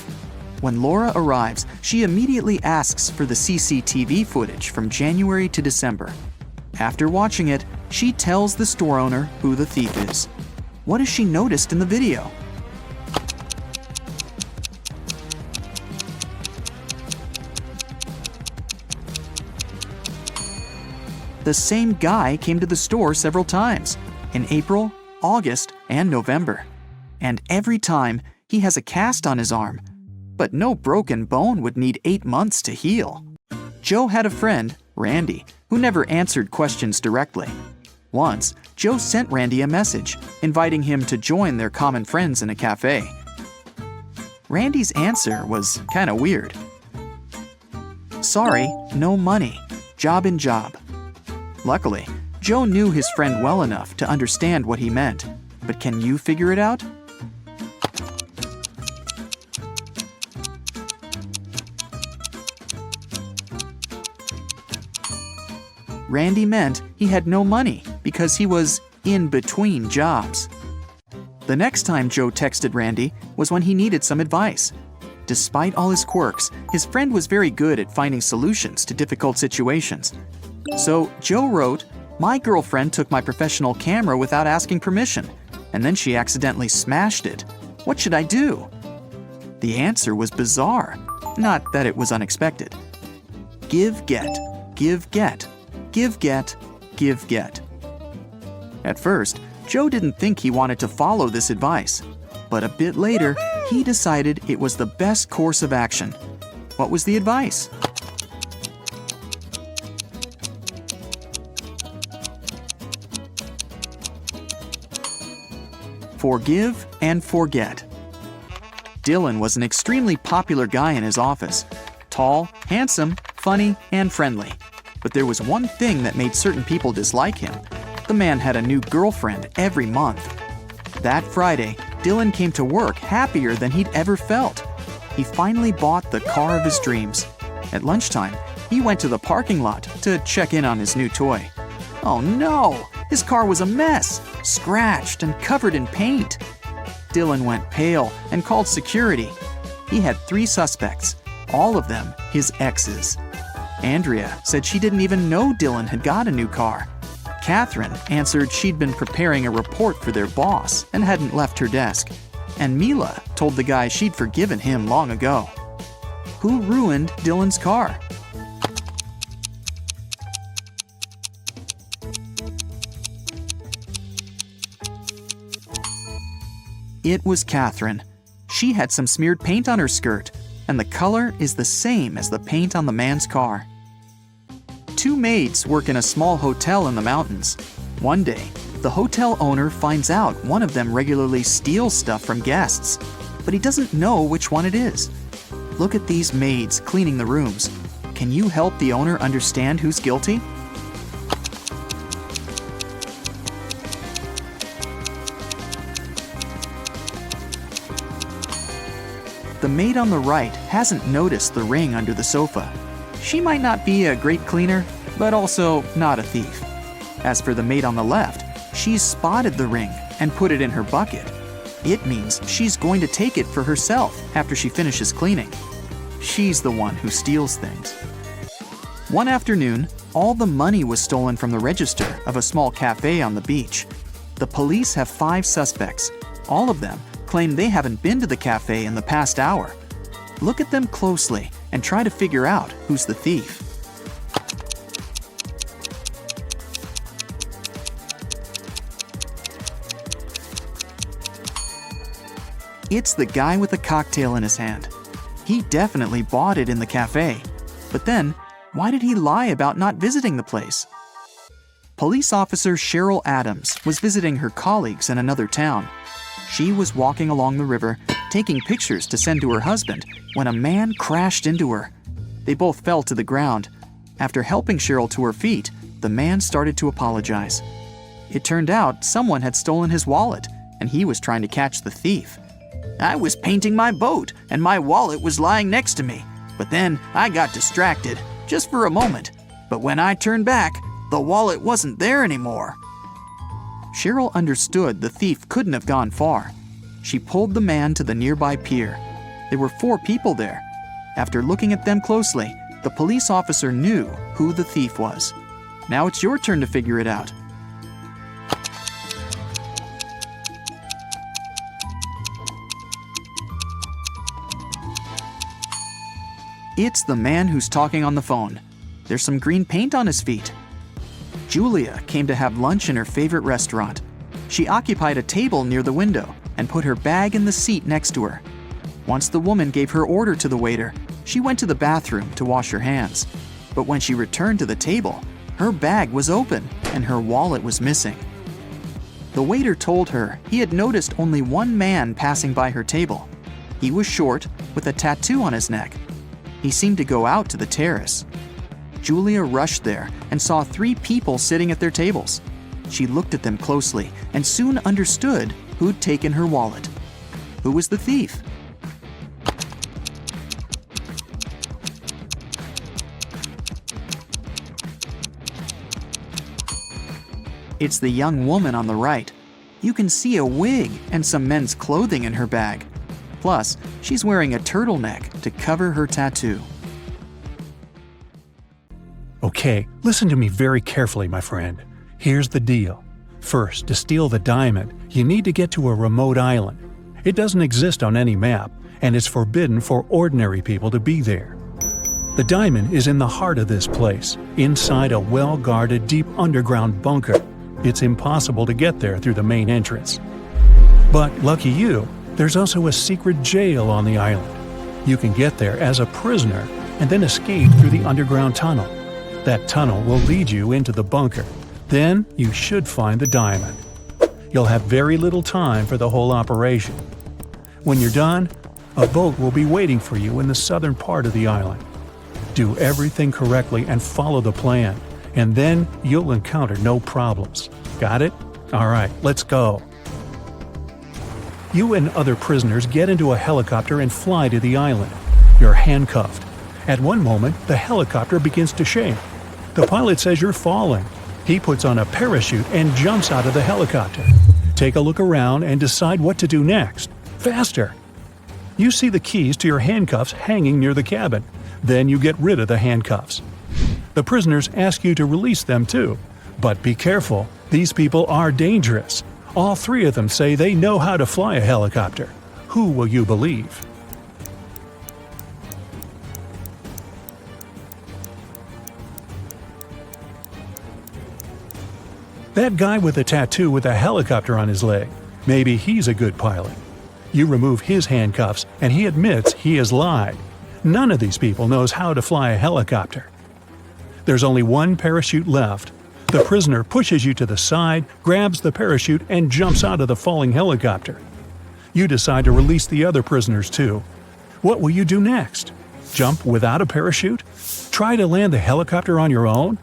When Laura arrives, she immediately asks for the CCTV footage from January to December. After watching it, she tells the store owner who the thief is. What has she noticed in the video? The same guy came to the store several times, in April, August, and November. And every time, he has a cast on his arm. But no broken bone would need 8 months to heal. Joe had a friend, Randy, who never answered questions directly. Once, Joe sent Randy a message, inviting him to join their common friends in a cafe. Randy's answer was kinda weird. "Sorry, no money. Job in job." Luckily, Joe knew his friend well enough to understand what he meant. But can you figure it out? Randy meant he had no money because he was in between jobs. The next time Joe texted Randy was when he needed some advice. Despite all his quirks, his friend was very good at finding solutions to difficult situations. So Joe wrote, "My girlfriend took my professional camera without asking permission, and then she accidentally smashed it. What should I do?" The answer was bizarre, not that it was unexpected. Give, get, give, get, give, get, give, get. At first, Joe didn't think he wanted to follow this advice, but a bit later, he decided it was the best course of action. What was the advice? Forgive and forget. Dylan was an extremely popular guy in his office. Tall, handsome, funny, and friendly. But there was one thing that made certain people dislike him. The man had a new girlfriend every month. That Friday, Dylan came to work happier than he'd ever felt. He finally bought the car of his dreams. At lunchtime, he went to the parking lot to check in on his new toy. Oh no! His car was a mess, scratched and covered in paint. Dylan went pale and called security. He had 3 suspects, all of them his exes. Andrea said she didn't even know Dylan had got a new car. Catherine answered she'd been preparing a report for their boss and hadn't left her desk. And Mila told the guy she'd forgiven him long ago. Who ruined Dylan's car? It was Catherine. She had some smeared paint on her skirt, and the color is the same as the paint on the man's car. 2 maids work in a small hotel in the mountains. One day, the hotel owner finds out one of them regularly steals stuff from guests, but he doesn't know which one it is. Look at these maids cleaning the rooms. Can you help the owner understand who's guilty? The maid on the right hasn't noticed the ring under the sofa. She might not be a great cleaner, but also not a thief. As for the maid on the left, she's spotted the ring and put it in her bucket. It means she's going to take it for herself after she finishes cleaning. She's the one who steals things. One afternoon, all the money was stolen from the register of a small cafe on the beach. The police have 5 suspects. All of them claim they haven't been to the cafe in the past hour. Look at them closely and try to figure out who's the thief. It's the guy with a cocktail in his hand. He definitely bought it in the cafe. But then, why did he lie about not visiting the place? Police officer Cheryl Adams was visiting her colleagues in another town. She was walking along the river, taking pictures to send to her husband, when a man crashed into her. They both fell to the ground. After helping Cheryl to her feet, the man started to apologize. It turned out someone had stolen his wallet, and he was trying to catch the thief. "I was painting my boat, and my wallet was lying next to me. But then I got distracted, just for a moment. But when I turned back, the wallet wasn't there anymore." Cheryl understood the thief couldn't have gone far. She pulled the man to the nearby pier. There were 4 people there. After looking at them closely, the police officer knew who the thief was. Now it's your turn to figure it out. It's the man who's talking on the phone. There's some green paint on his feet. Julia came to have lunch in her favorite restaurant. She occupied a table near the window and put her bag in the seat next to her. Once the woman gave her order to the waiter, she went to the bathroom to wash her hands. But when she returned to the table, her bag was open and her wallet was missing. The waiter told her he had noticed only one man passing by her table. He was short, with a tattoo on his neck. He seemed to go out to the terrace. Julia rushed there and saw 3 people sitting at their tables. She looked at them closely and soon understood who'd taken her wallet. Who was the thief? It's the young woman on the right. You can see a wig and some men's clothing in her bag. Plus, she's wearing a turtleneck to cover her tattoo.
Okay, listen to me very carefully, my friend. Here's the deal. First, to steal the diamond, you need to get to a remote island. It doesn't exist on any map, and it's forbidden for ordinary people to be there. The diamond is in the heart of this place, inside a well-guarded deep underground bunker. It's impossible to get there through the main entrance. But lucky you, there's also a secret jail on the island. You can get there as a prisoner and then escape through the underground tunnel. That tunnel will lead you into the bunker. Then you should find the diamond. You'll have very little time for the whole operation. When you're done, a boat will be waiting for you in the southern part of the island. Do everything correctly and follow the plan, and then you'll encounter no problems. Got it? Alright, let's go. You and other prisoners get into a helicopter and fly to the island. You're handcuffed. At one moment, the helicopter begins to shake. The pilot says you're falling. He puts on a parachute and jumps out of the helicopter. Take a look around and decide what to do next. Faster! You see the keys to your handcuffs hanging near the cabin. Then you get rid of the handcuffs. The prisoners ask you to release them too. But be careful, these people are dangerous. All three of them say they know how to fly a helicopter. Who will you believe? That guy with a tattoo with a helicopter on his leg. Maybe he's a good pilot. You remove his handcuffs and he admits he has lied. None of these people knows how to fly a helicopter. There's only one parachute left. The prisoner pushes you to the side, grabs the parachute, and jumps out of the falling helicopter. You decide to release the other prisoners too. What will you do next? Jump without a parachute? Try to land the helicopter on your own?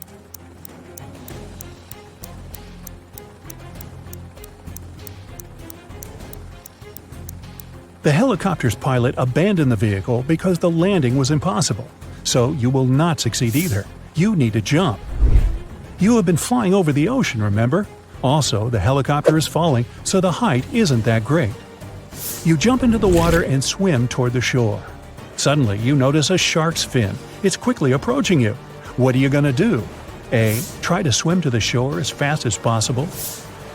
The helicopter's pilot abandoned the vehicle because the landing was impossible. So you will not succeed either. You need to jump. You have been flying over the ocean, remember? Also, the helicopter is falling, so the height isn't that great. You jump into the water and swim toward the shore. Suddenly, you notice a shark's fin. It's quickly approaching you. What are you going to do? A. Try to swim to the shore as fast as possible.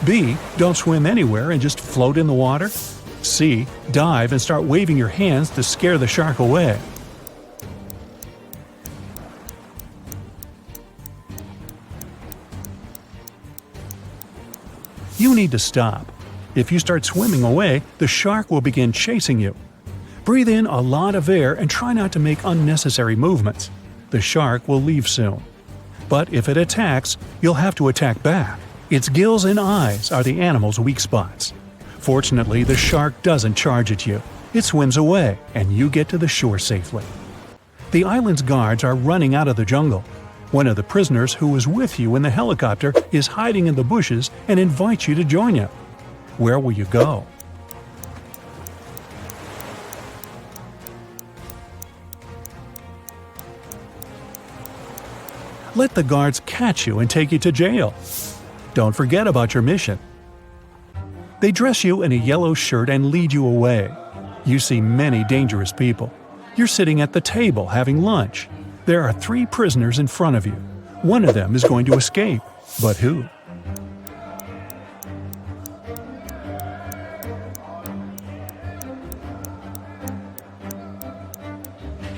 B. Don't swim anywhere and just float in the water. C. Dive and start waving your hands to scare the shark away. You need to stop. If you start swimming away, the shark will begin chasing you. Breathe in a lot of air and try not to make unnecessary movements. The shark will leave soon. But if it attacks, you'll have to attack back. Its gills and eyes are the animal's weak spots. Fortunately, the shark doesn't charge at you. It swims away, and you get to the shore safely. The island's guards are running out of the jungle. One of the prisoners who was with you in the helicopter is hiding in the bushes and invites you to join him. Where will you go? Let the guards catch you and take you to jail. Don't forget about your mission. They dress you in a yellow shirt and lead you away. You see many dangerous people. You're sitting at the table having lunch. There are 3 prisoners in front of you. One of them is going to escape. But who?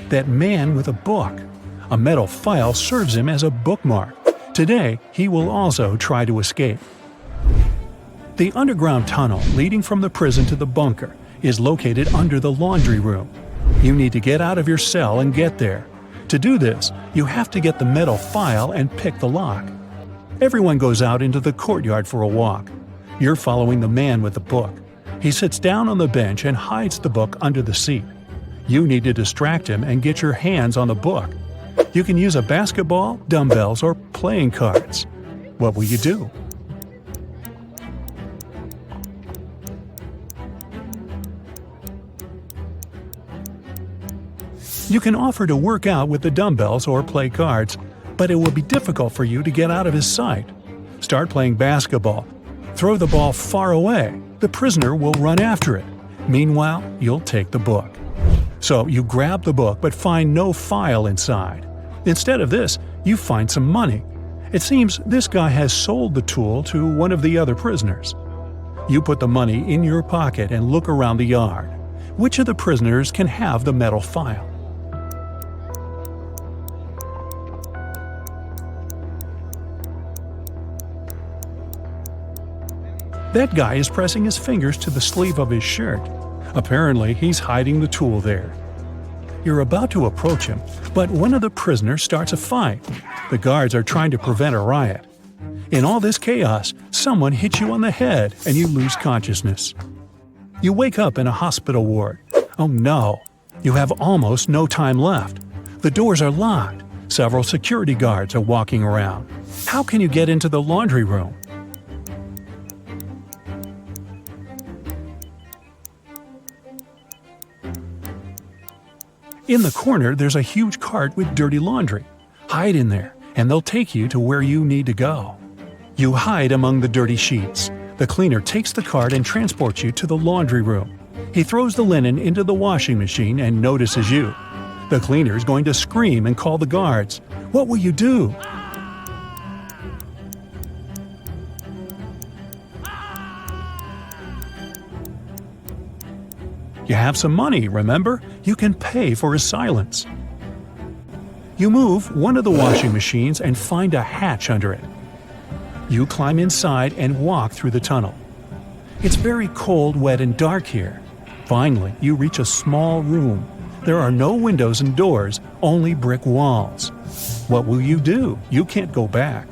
That man with a book. A metal file serves him as a bookmark. Today, he will also try to escape. The underground tunnel leading from the prison to the bunker is located under the laundry room. You need to get out of your cell and get there. To do this, you have to get the metal file and pick the lock. Everyone goes out into the courtyard for a walk. You're following the man with the book. He sits down on the bench and hides the book under the seat. You need to distract him and get your hands on the book. You can use a basketball, dumbbells, or playing cards. What will you do? You can offer to work out with the dumbbells or play cards, but it will be difficult for you to get out of his sight. Start playing basketball. Throw the ball far away. The prisoner will run after it. Meanwhile, you'll take the book. So you grab the book but find no file inside. Instead of this, you find some money. It seems this guy has sold the tool to one of the other prisoners. You put the money in your pocket and look around the yard. Which of the prisoners can have the metal file? That guy is pressing his fingers to the sleeve of his shirt. Apparently, he's hiding the tool there. You're about to approach him, but one of the prisoners starts a fight. The guards are trying to prevent a riot. In all this chaos, someone hits you on the head and you lose consciousness. You wake up in a hospital ward. Oh no! You have almost no time left. The doors are locked. Several security guards are walking around. How can you get into the laundry room? In the corner, there's a huge cart with dirty laundry. Hide in there, and they'll take you to where you need to go. You hide among the dirty sheets. The cleaner takes the cart and transports you to the laundry room. He throws the linen into the washing machine and notices you. The cleaner's going to scream and call the guards. What will you do? You have some money, remember? You can pay for his silence. You move one of the washing machines and find a hatch under it. You climb inside and walk through the tunnel. It's very cold, wet, and dark here. Finally, you reach a small room. There are no windows and doors, only brick walls. What will you do? You can't go back.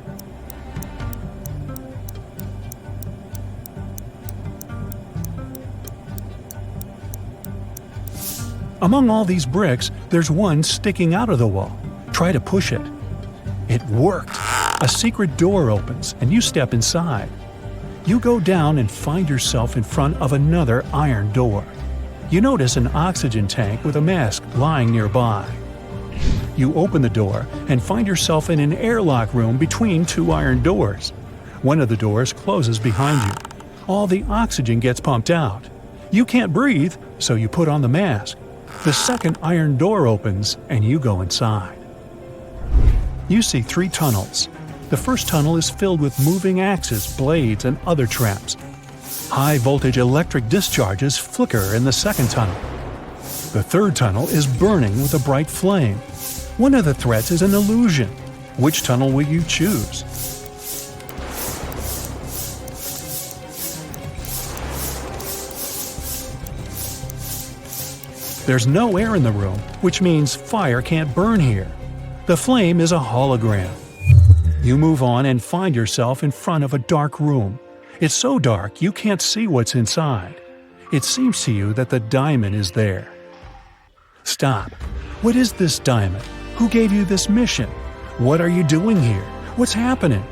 Among all these bricks, there's one sticking out of the wall. Try to push it. It worked. A secret door opens, and you step inside. You go down and find yourself in front of another iron door. You notice an oxygen tank with a mask lying nearby. You open the door and find yourself in an airlock room between two iron doors. One of the doors closes behind you. All the oxygen gets pumped out. You can't breathe, so you put on the mask. The second iron door opens, and you go inside. You see 3 tunnels. The first tunnel is filled with moving axes, blades, and other traps. High-voltage electric discharges flicker in the second tunnel. The third tunnel is burning with a bright flame. One of the threats is an illusion. Which tunnel will you choose? There's no air in the room, which means fire can't burn here. The flame is a hologram. You move on and find yourself in front of a dark room. It's so dark you can't see what's inside. It seems to you that the diamond is there. Stop. What is this diamond? Who gave you this mission? What are you doing here? What's happening?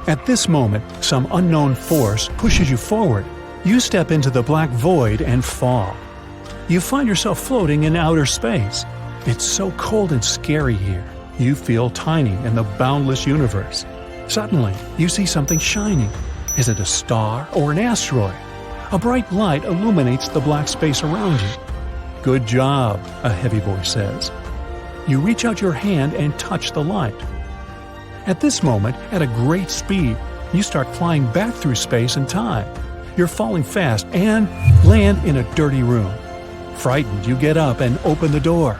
At this moment, some unknown force pushes you forward. You step into the black void and fall. You find yourself floating in outer space. It's so cold and scary here. You feel tiny in the boundless universe. Suddenly, you see something shining. Is it a star or an asteroid? A bright light illuminates the black space around you. Good job, a heavy voice says. You reach out your hand and touch the light. At this moment, at a great speed, you start flying back through space and time. You're falling fast and land in a dirty room. Frightened, you get up and open the door.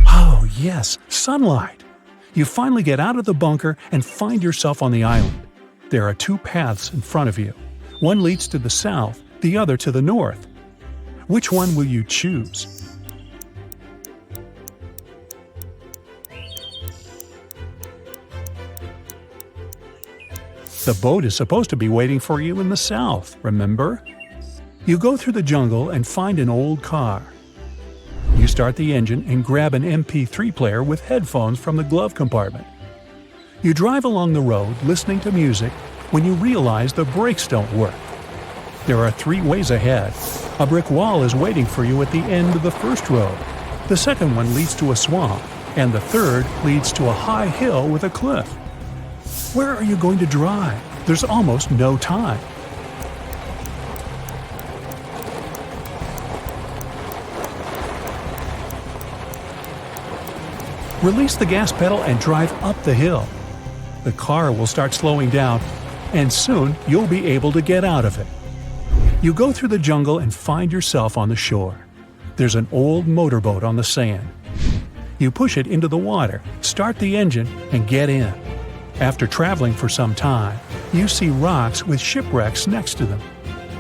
Oh, yes, sunlight. You finally get out of the bunker and find yourself on the island. There are 2 paths in front of you. One leads to the south, the other to the north. Which one will you choose? The boat is supposed to be waiting for you in the south, remember? You go through the jungle and find an old car. You start the engine and grab an MP3 player with headphones from the glove compartment. You drive along the road listening to music when you realize the brakes don't work. There are 3 ways ahead. A brick wall is waiting for you at the end of the first road. The second one leads to a swamp, and the third leads to a high hill with a cliff. Where are you going to drive? There's almost no time. Release the gas pedal and drive up the hill. The car will start slowing down, and soon you'll be able to get out of it. You go through the jungle and find yourself on the shore. There's an old motorboat on the sand. You push it into the water, start the engine, and get in. After traveling for some time, you see rocks with shipwrecks next to them.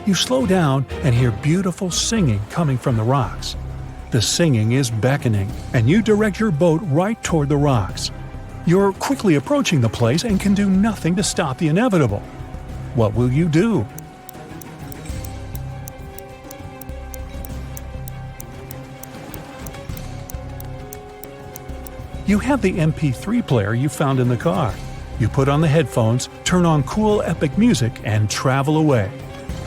You slow down and hear beautiful singing coming from the rocks. The singing is beckoning, and you direct your boat right toward the rocks. You're quickly approaching the place and can do nothing to stop the inevitable. What will you do? You have the MP3 player you found in the car. You put on the headphones, turn on cool epic music, and travel away.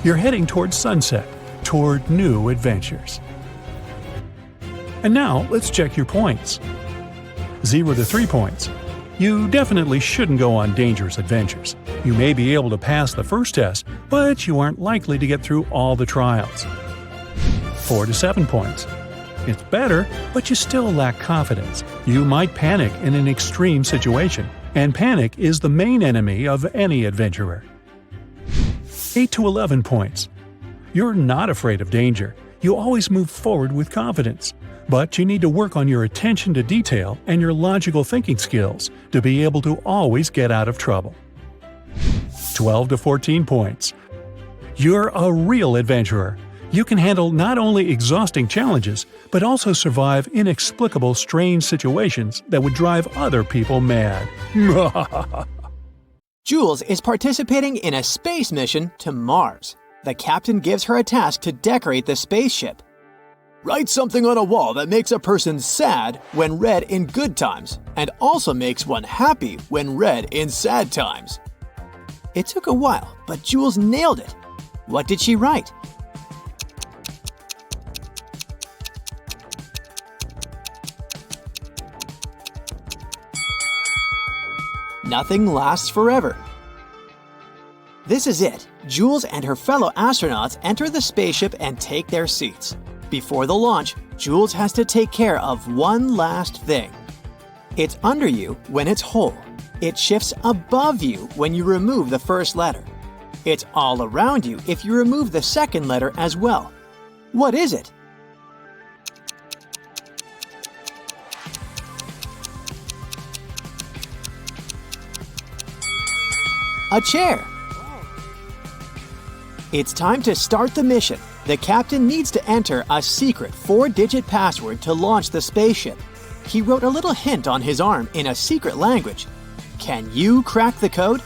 You're heading toward sunset, toward new adventures. And now, let's check your points. 0 to 3 points. You definitely shouldn't go on dangerous adventures. You may be able to pass the first test, but you aren't likely to get through all the trials. 4 to 7 points. It's better, but you still lack confidence. You might panic in an extreme situation, and panic is the main enemy of any adventurer. 8 to 11 points. You're not afraid of danger. You always move forward with confidence. But you need to work on your attention to detail and your logical thinking skills to be able to always get out of trouble. 12 to 14 points. You're a real adventurer. You can handle not only exhausting challenges, but also survive inexplicable strange situations that would drive other people mad.
Jules is participating in a space mission to Mars. The captain gives her a task to decorate the spaceship.
Write something on a wall that makes a person sad when read in good times, and also makes one happy when read in sad times.
It took a while, but Jules nailed it. What did she write? Nothing lasts forever. This is it. Jules and her fellow astronauts enter the spaceship and take their seats. Before the launch, Jules has to take care of one last thing. It's under you when it's whole. It shifts above you when you remove the first letter. It's all around you if you remove the second letter as well. What is it? A chair. It's time to start the mission. The captain needs to enter a secret 4-digit password to launch the spaceship. He wrote a little hint on his arm in a secret language. Can you crack the code?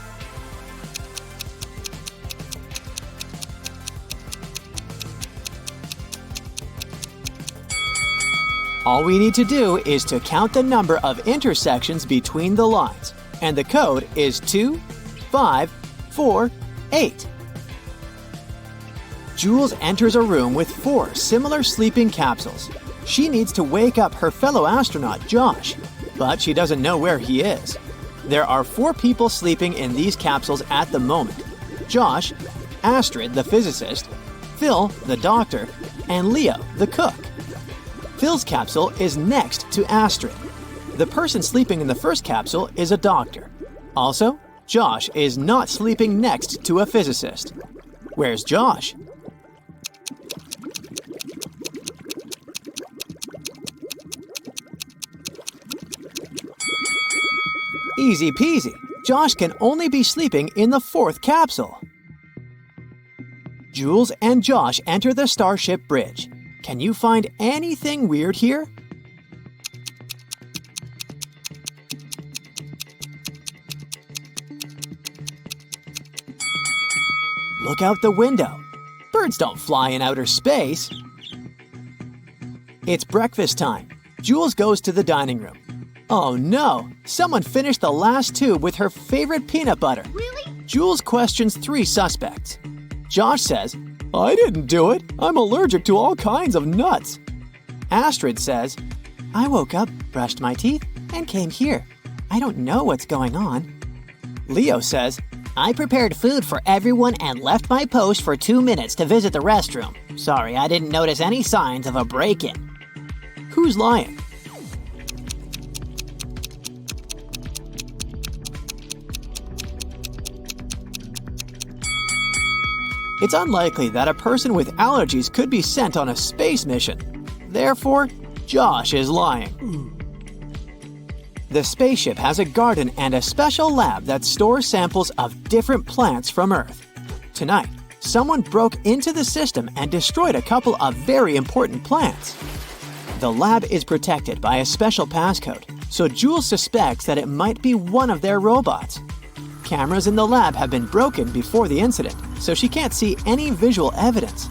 All we need to do is to count the number of intersections between the lines, and the code is 2, 5, 4, 8. Jules enters a room with 4 similar sleeping capsules. She needs to wake up her fellow astronaut, Josh, but she doesn't know where he is. There are 4 people sleeping in these capsules at the moment: Josh, Astrid, the physicist, Phil, the doctor, and Leo, the cook. Phil's capsule is next to Astrid. The person sleeping in the first capsule is a doctor. Also, Josh is not sleeping next to a physicist. Where's Josh? Easy peasy. Josh can only be sleeping in the 4th capsule. Jules and Josh enter the Starship Bridge. Can you find anything weird here? Look out the window. Birds don't fly in outer space. It's breakfast time. Jules goes to the dining room. Oh no! Someone finished the last tube with her favorite peanut butter.
Really?
Jules questions 3 suspects. Josh says, "I didn't do it. I'm allergic to all kinds of nuts." Astrid says, "I woke up, brushed my teeth, and came here. I don't know what's going on." Leo says,
I prepared food for everyone and left my post for 2 minutes to visit the restroom. Sorry, I didn't notice any signs of a break-in.
"Who's lying?" It's unlikely that a person with allergies could be sent on a space mission. Therefore, Josh is lying. The spaceship has a garden and a special lab that stores samples of different plants from Earth. Tonight, someone broke into the system and destroyed a couple of very important plants. The lab is protected by a special passcode, so Jules suspects that it might be one of their robots. Cameras in the lab have been broken before the incident, so she can't see any visual evidence.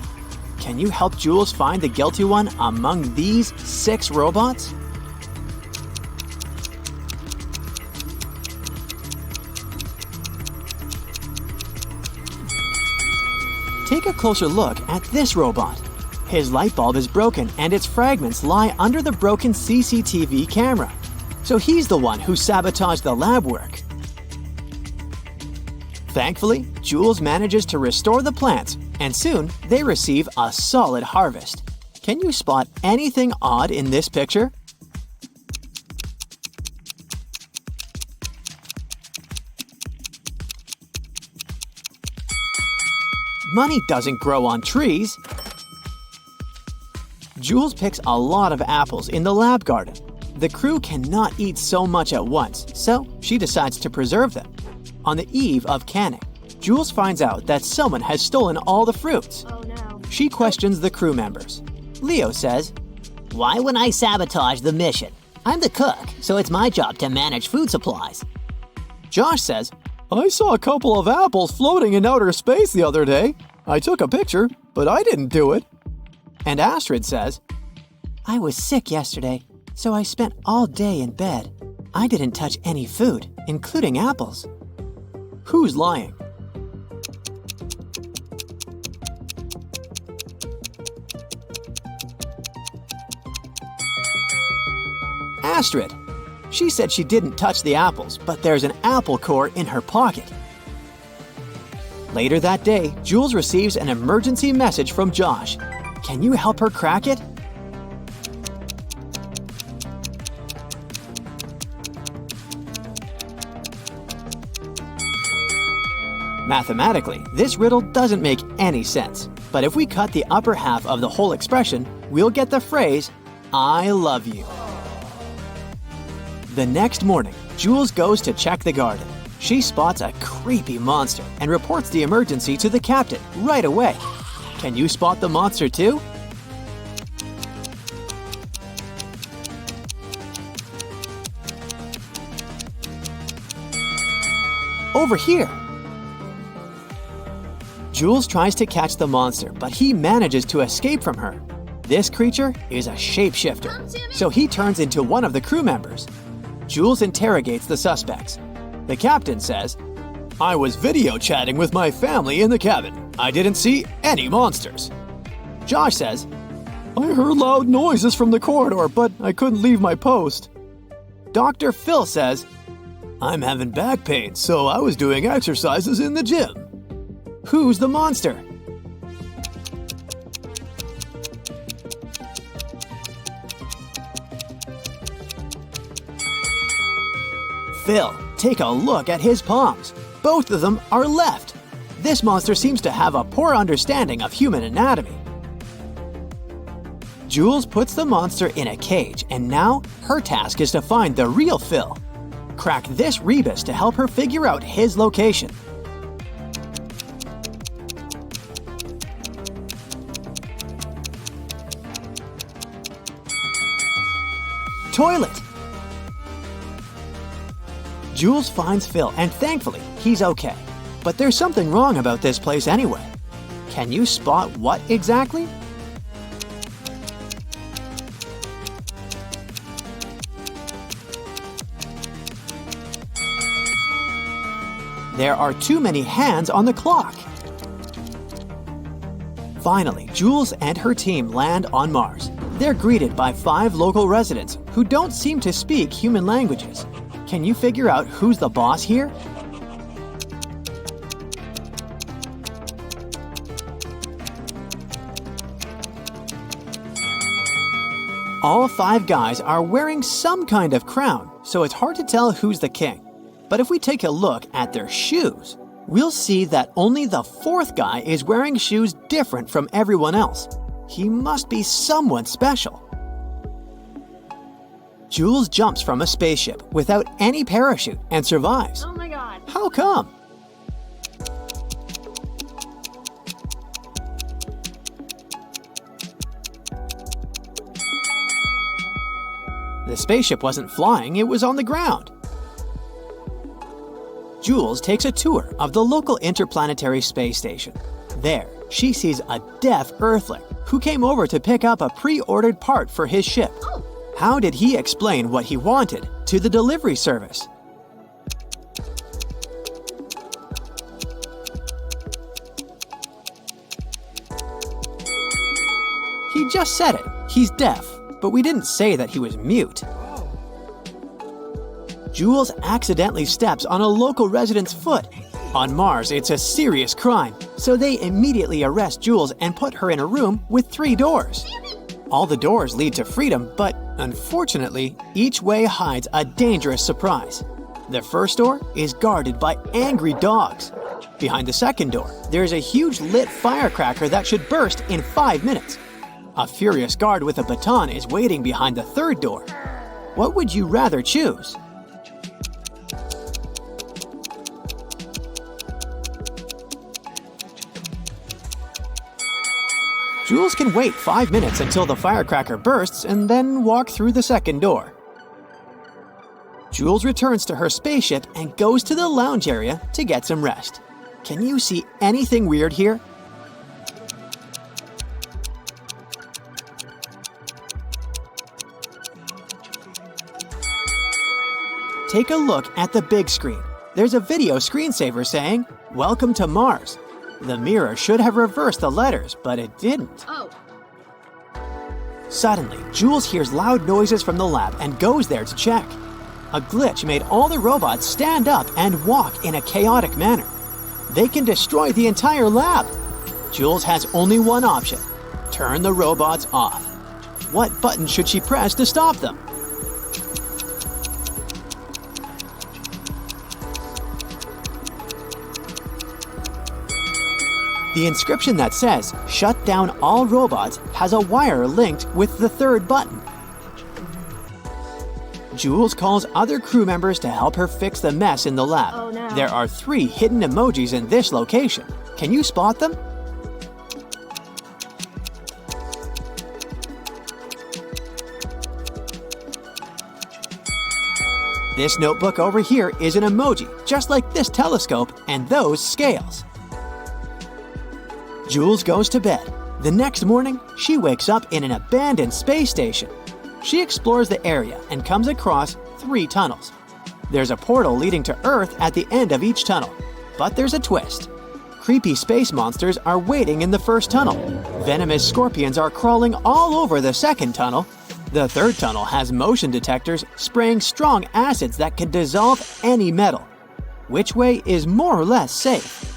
Can you help Jules find the guilty one among these 6 robots? Take a closer look at this robot. His light bulb is broken and its fragments lie under the broken CCTV camera. So he's the one who sabotaged the lab work. Thankfully, Jules manages to restore the plants, and soon they receive a solid harvest. Can you spot anything odd in this picture? Money doesn't grow on trees. Jules picks a lot of apples in the lab garden. The crew cannot eat so much at once, so she decides to preserve them. On the eve of canning, Jules finds out that someone has stolen all the fruits.
Oh no.
She questions the crew members. Leo says,
Why would I sabotage the mission? I'm the cook, so it's my job to manage food supplies.
Josh says, I saw a couple of apples floating in outer space the other day. I took a picture, but I didn't do it. And Astrid says, I was sick yesterday, so I spent all day in bed. I didn't touch any food, including apples. Who's lying? Astrid. She said she didn't touch the apples, but there's an apple core in her pocket. Later that day, Jules receives an emergency message from Josh. Can you help her crack it? Mathematically, this riddle doesn't make any sense. But if we cut the upper half of the whole expression, we'll get the phrase, I love you. The next morning, Jules goes to check the garden. She spots a creepy monster and reports the emergency to the captain right away. Can you spot the monster too? Over here. Jules tries to catch the monster, but he manages to escape from her. This creature is a shapeshifter, so he turns into one of the crew members. Jules interrogates the suspects. The captain says, I was video chatting with my family in the cabin. I didn't see any monsters. Josh says, I heard loud noises from the corridor, but I couldn't leave my post. Dr. Phil says, I'm having back pain, so I was doing exercises in the gym. Who's the monster? Phil, take a look at his palms. Both of them are left. This monster seems to have a poor understanding of human anatomy. Jules puts the monster in a cage, and now her task is to find the real Phil. Crack this rebus to help her figure out his location. Toilet. Jules finds Phil, and thankfully, he's okay. But there's something wrong about this place anyway. Can you spot what exactly? There are too many hands on the clock. Finally, Jules and her team land on Mars. They're greeted by 5 local residents who don't seem to speak human languages. Can you figure out who's the boss here? All 5 guys are wearing some kind of crown, so it's hard to tell who's the king. But if we take a look at their shoes, we'll see that only the fourth guy is wearing shoes different from everyone else. He must be someone special. Jules jumps from a spaceship without any parachute and survives.
Oh my god.
How come? The spaceship wasn't flying, it was on the ground. Jules takes a tour of the local interplanetary space station. There, she sees a deaf Earthling who came over to pick up a pre-ordered part for his ship. How did he explain what he wanted to the delivery service? He just said it. He's deaf, but we didn't say that he was mute. Jules accidentally steps on a local resident's foot. On Mars, it's a serious crime, so they immediately arrest Jules and put her in a room with 3 doors. All the doors lead to freedom, but unfortunately, each way hides a dangerous surprise. The first door is guarded by angry dogs. Behind the second door, there's a huge lit firecracker that should burst in 5 minutes. A furious guard with a baton is waiting behind the third door. What would you rather choose? Jules can wait 5 minutes until the firecracker bursts and then walk through the second door. Jules returns to her spaceship and goes to the lounge area to get some rest. Can you see anything weird here? Take a look at the big screen. There's a video screensaver saying, "Welcome to Mars." The mirror should have reversed the letters, but it didn't.
Oh.
Suddenly, Jules hears loud noises from the lab and goes there to check. A glitch made all the robots stand up and walk in a chaotic manner. They can destroy the entire lab. Jules has only one option: turn the robots off. What button should she press to stop them? The inscription that says, "Shut down all robots," has a wire linked with the third button. Jules calls other crew members to help her fix the mess in the lab.
Oh, no.
There are 3 hidden emojis in this location. Can you spot them? This notebook over here is an emoji, just like this telescope and those scales. Jules goes to bed. The next morning, she wakes up in an abandoned space station. She explores the area and comes across 3 tunnels. There's a portal leading to Earth at the end of each tunnel. But there's a twist. Creepy space monsters are waiting in the first tunnel. Venomous scorpions are crawling all over the second tunnel. The third tunnel has motion detectors spraying strong acids that can dissolve any metal. Which way is more or less safe?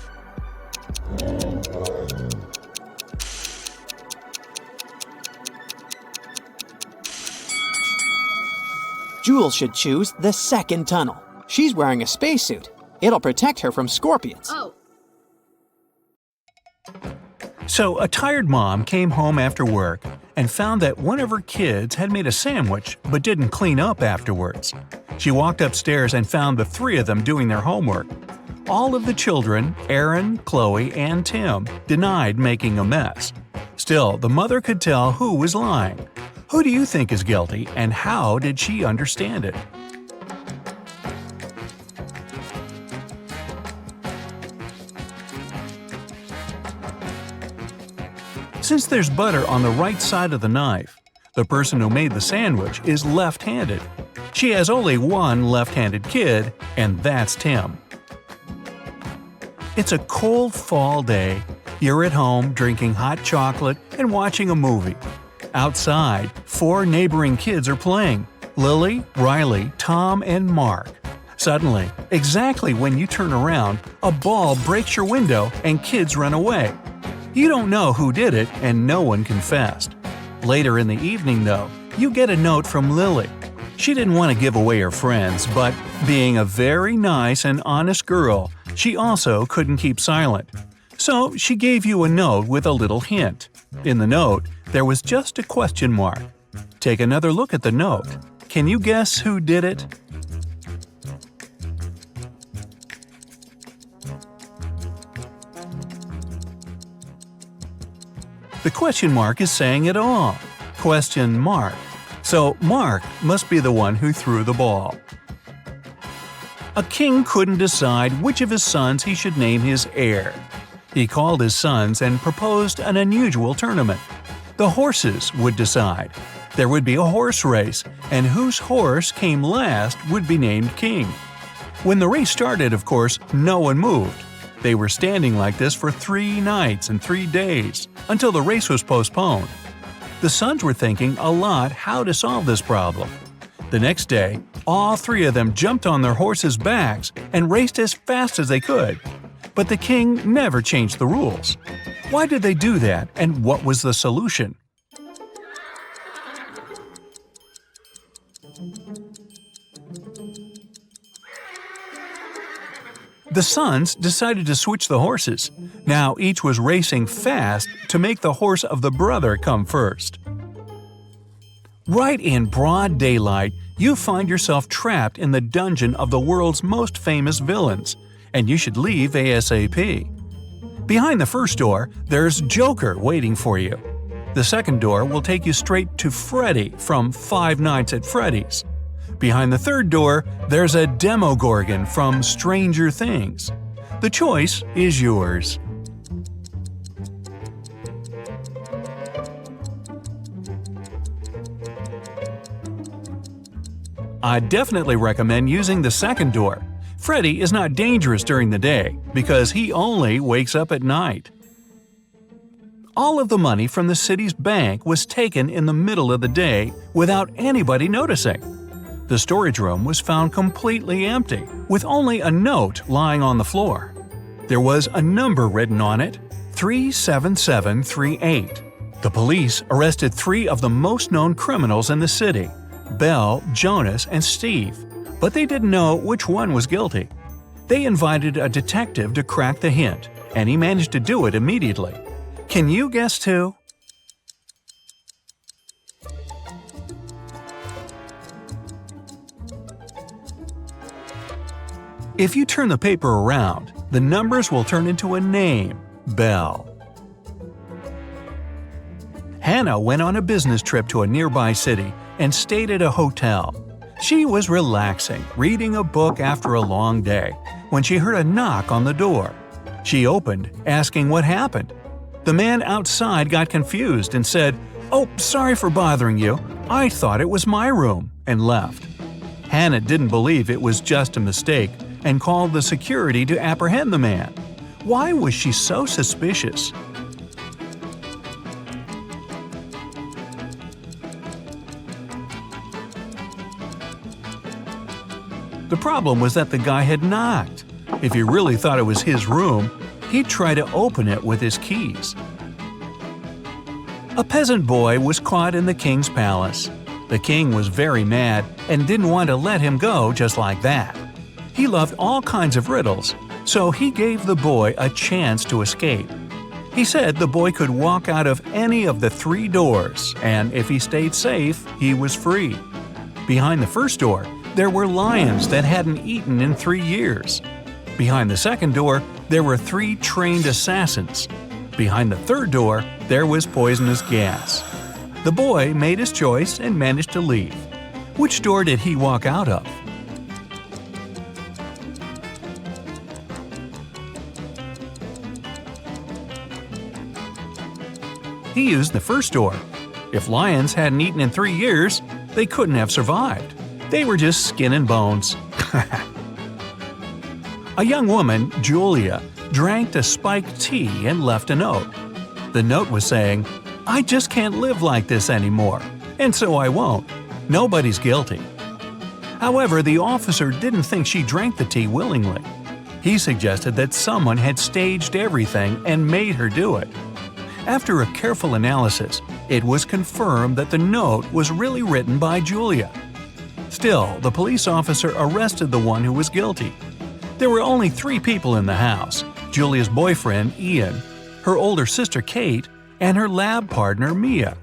Jules should choose the second tunnel. She's wearing a spacesuit. It'll protect her from scorpions.
Oh.
So a tired mom came home after work and found that one of her kids had made a sandwich but didn't clean up afterwards. She walked upstairs and found the 3 of them doing their homework. All of the children, Aaron, Chloe, and Tim, denied making a mess. Still, the mother could tell who was lying. Who do you think is guilty, and how did she understand it? Since there's butter on the right side of the knife, the person who made the sandwich is left-handed. She has only one left-handed kid, and that's Tim. It's a cold fall day. You're at home drinking hot chocolate and watching a movie. Outside, 4 neighboring kids are playing: Lily, Riley, Tom, and Mark. Suddenly, exactly when you turn around, a ball breaks your window and kids run away. You don't know who did it, and no one confessed. Later in the evening, though, you get a note from Lily. She didn't want to give away her friends, but being a very nice and honest girl, she also couldn't keep silent. So she gave you a note with a little hint. In the note, there was just a question mark. Take another look at the note. Can you guess who did it? The question mark is saying it all. Question mark. So Mark must be the one who threw the ball. A king couldn't decide which of his sons he should name his heir. He called his sons and proposed an unusual tournament. The horses would decide. There would be a horse race, and whose horse came last would be named king. When the race started, of course, no one moved. They were standing like this for 3 nights and 3 days, until the race was postponed. The sons were thinking a lot how to solve this problem. The next day, all 3 of them jumped on their horses' backs and raced as fast as they could. But the king never changed the rules. Why did they do that, and what was the solution? The sons decided to switch the horses. Now each was racing fast to make the horse of the brother come first. Right in broad daylight, you find yourself trapped in the dungeon of the world's most famous villains, and you should leave ASAP. Behind the first door, there's Joker waiting for you. The second door will take you straight to Freddy from Five Nights at Freddy's. Behind the third door, there's a Demogorgon from Stranger Things. The choice is yours. I definitely recommend using the second door. Freddy is not dangerous during the day because he only wakes up at night. All of the money from the city's bank was taken in the middle of the day without anybody noticing. The storage room was found completely empty, with only a note lying on the floor. There was a number written on it, 37738. The police arrested 3 of the most known criminals in the city, Belle, Jonas, and Steve, but they didn't know which one was guilty. They invited a detective to crack the hint, and he managed to do it immediately. Can you guess who? If you turn the paper around, the numbers will turn into a name, Belle. Hannah went on a business trip to a nearby city and stayed at a hotel. She was relaxing, reading a book after a long day, when she heard a knock on the door. She opened, asking what happened. The man outside got confused and said, "Oh, sorry for bothering you. I thought it was my room," and left. Hannah didn't believe it was just a mistake and called the security to apprehend the man. Why was she so suspicious? The problem was that the guy had knocked. If he really thought it was his room, he'd try to open it with his keys. A peasant boy was caught in the king's palace. The king was very mad and didn't want to let him go just like that. He loved all kinds of riddles, so he gave the boy a chance to escape. He said the boy could walk out of any of the 3 doors, and if he stayed safe, he was free. Behind the first door, there were lions that hadn't eaten in 3 years. Behind the second door, there were 3 trained assassins. Behind the third door, there was poisonous gas. The boy made his choice and managed to leave. Which door did he walk out of? He used the first door. If lions hadn't eaten in 3 years, they couldn't have survived. They were just skin and bones. A young woman, Julia, drank a spiked tea and left a note. The note was saying, "I just can't live like this anymore, and so I won't. Nobody's guilty." However, the officer didn't think she drank the tea willingly. He suggested that someone had staged everything and made her do it. After a careful analysis, it was confirmed that the note was really written by Julia. Still, the police officer arrested the one who was guilty. There were only 3 people in the house: Julia's boyfriend, Ian, her older sister, Kate, and her lab partner, Mia.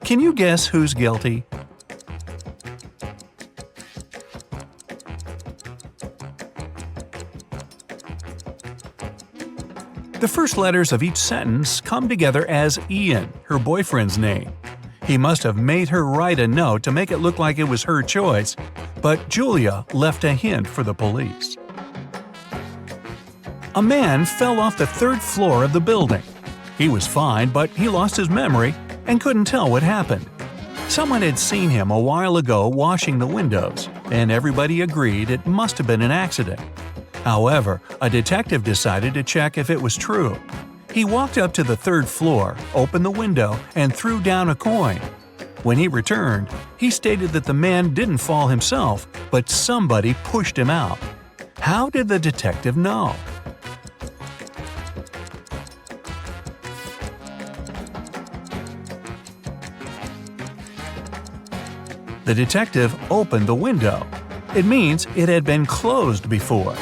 Can you guess who's guilty? The first letters of each sentence come together as Ian, her boyfriend's name. He must have made her write a note to make it look like it was her choice, but Julia left a hint for the police. A man fell off the 3rd floor of the building. He was fine, but he lost his memory and couldn't tell what happened. Someone had seen him a while ago washing the windows, and everybody agreed it must have been an accident. However, a detective decided to check if it was true. He walked up to the 3rd floor, opened the window, and threw down a coin. When he returned, he stated that the man didn't fall himself, but somebody pushed him out. How did the detective know? The detective opened the window. It means it had been closed before.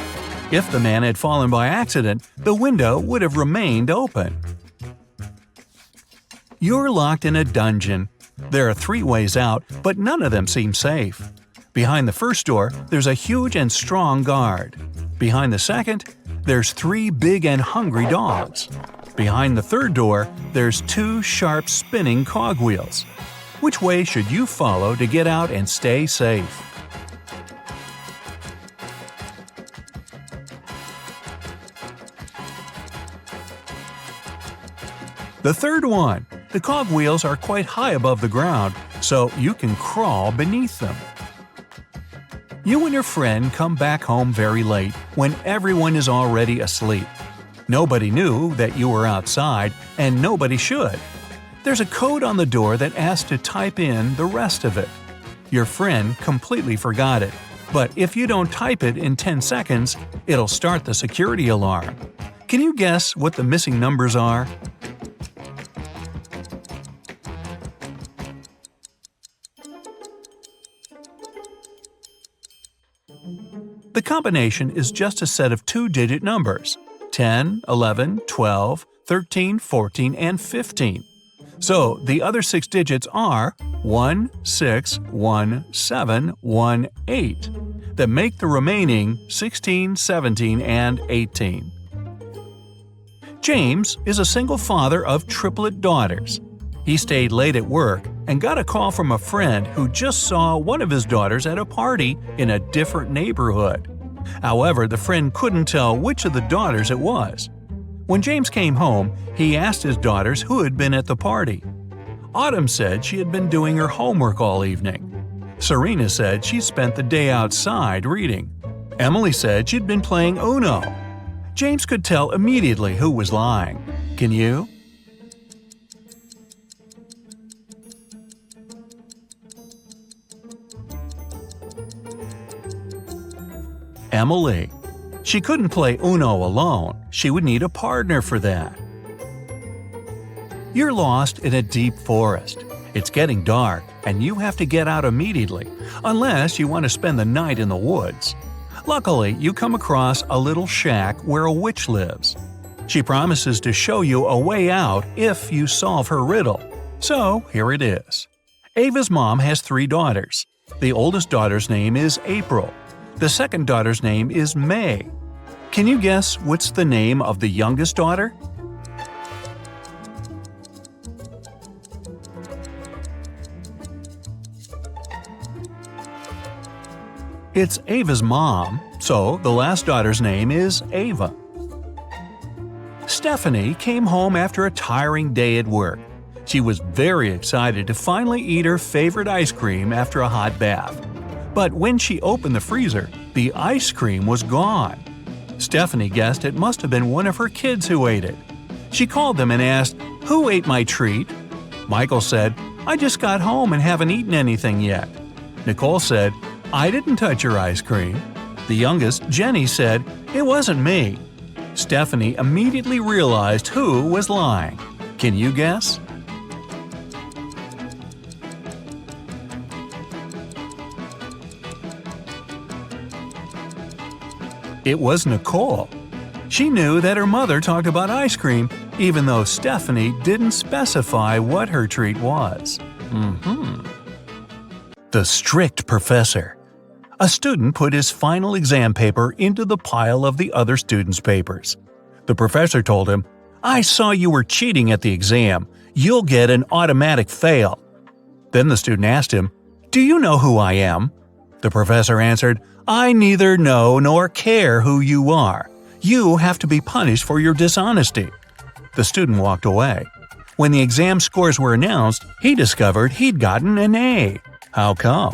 If the man had fallen by accident, the window would have remained open. You're locked in a dungeon. There are 3 ways out, but none of them seem safe. Behind the first door, there's a huge and strong guard. Behind the second, there's 3 big and hungry dogs. Behind the third door, there's 2 sharp spinning cogwheels. Which way should you follow to get out and stay safe? The third one. The cogwheels are quite high above the ground, so you can crawl beneath them. You and your friend come back home very late, when everyone is already asleep. Nobody knew that you were outside, and nobody should. There's a code on the door that asks to type in the rest of it. Your friend completely forgot it, but if you don't type it in 10 seconds, it'll start the security alarm. Can you guess what the missing numbers are? The combination is just a set of 2-digit numbers: 10, 11, 12, 13, 14, and 15. So the other 6 digits are 1, 6, 1, 7, 1, 8 that make the remaining 16, 17, and 18. James is a single father of triplet daughters. He stayed late at work and got a call from a friend who just saw one of his daughters at a party in a different neighborhood. However, the friend couldn't tell which of the daughters it was. When James came home, he asked his daughters who had been at the party. Autumn said she had been doing her homework all evening. Serena said she spent the day outside reading. Emily said she'd been playing Uno. James could tell immediately who was lying. Can you? Emily. She couldn't play Uno alone. She would need a partner for that. You're lost in a deep forest. It's getting dark, and you have to get out immediately, unless you want to spend the night in the woods. Luckily, you come across a little shack where a witch lives. She promises to show you a way out if you solve her riddle. So, here it is. Ava's mom has 3 daughters. The oldest daughter's name is April. The second daughter's name is May. Can you guess what's the name of the youngest daughter? It's Ava's mom, so the last daughter's name is Ava. Stephanie came home after a tiring day at work. She was very excited to finally eat her favorite ice cream after a hot bath. But when she opened the freezer, the ice cream was gone. Stephanie guessed it must have been one of her kids who ate it. She called them and asked, "Who ate my treat?" Michael said, "I just got home and haven't eaten anything yet." Nicole said, "I didn't touch your ice cream." The youngest, Jenny, said, "It wasn't me." Stephanie immediately realized who was lying. Can you guess? It was Nicole. She knew that her mother talked about ice cream, even though Stephanie didn't specify what her treat was. The strict professor. A student put his final exam paper into the pile of the other students' papers. The professor told him, "I saw you were cheating at the exam. You'll get an automatic fail." Then the student asked him, "Do you know who I am?" The professor answered, "I neither know nor care who you are. You have to be punished for your dishonesty." The student walked away. When the exam scores were announced, he discovered he'd gotten an A. How come?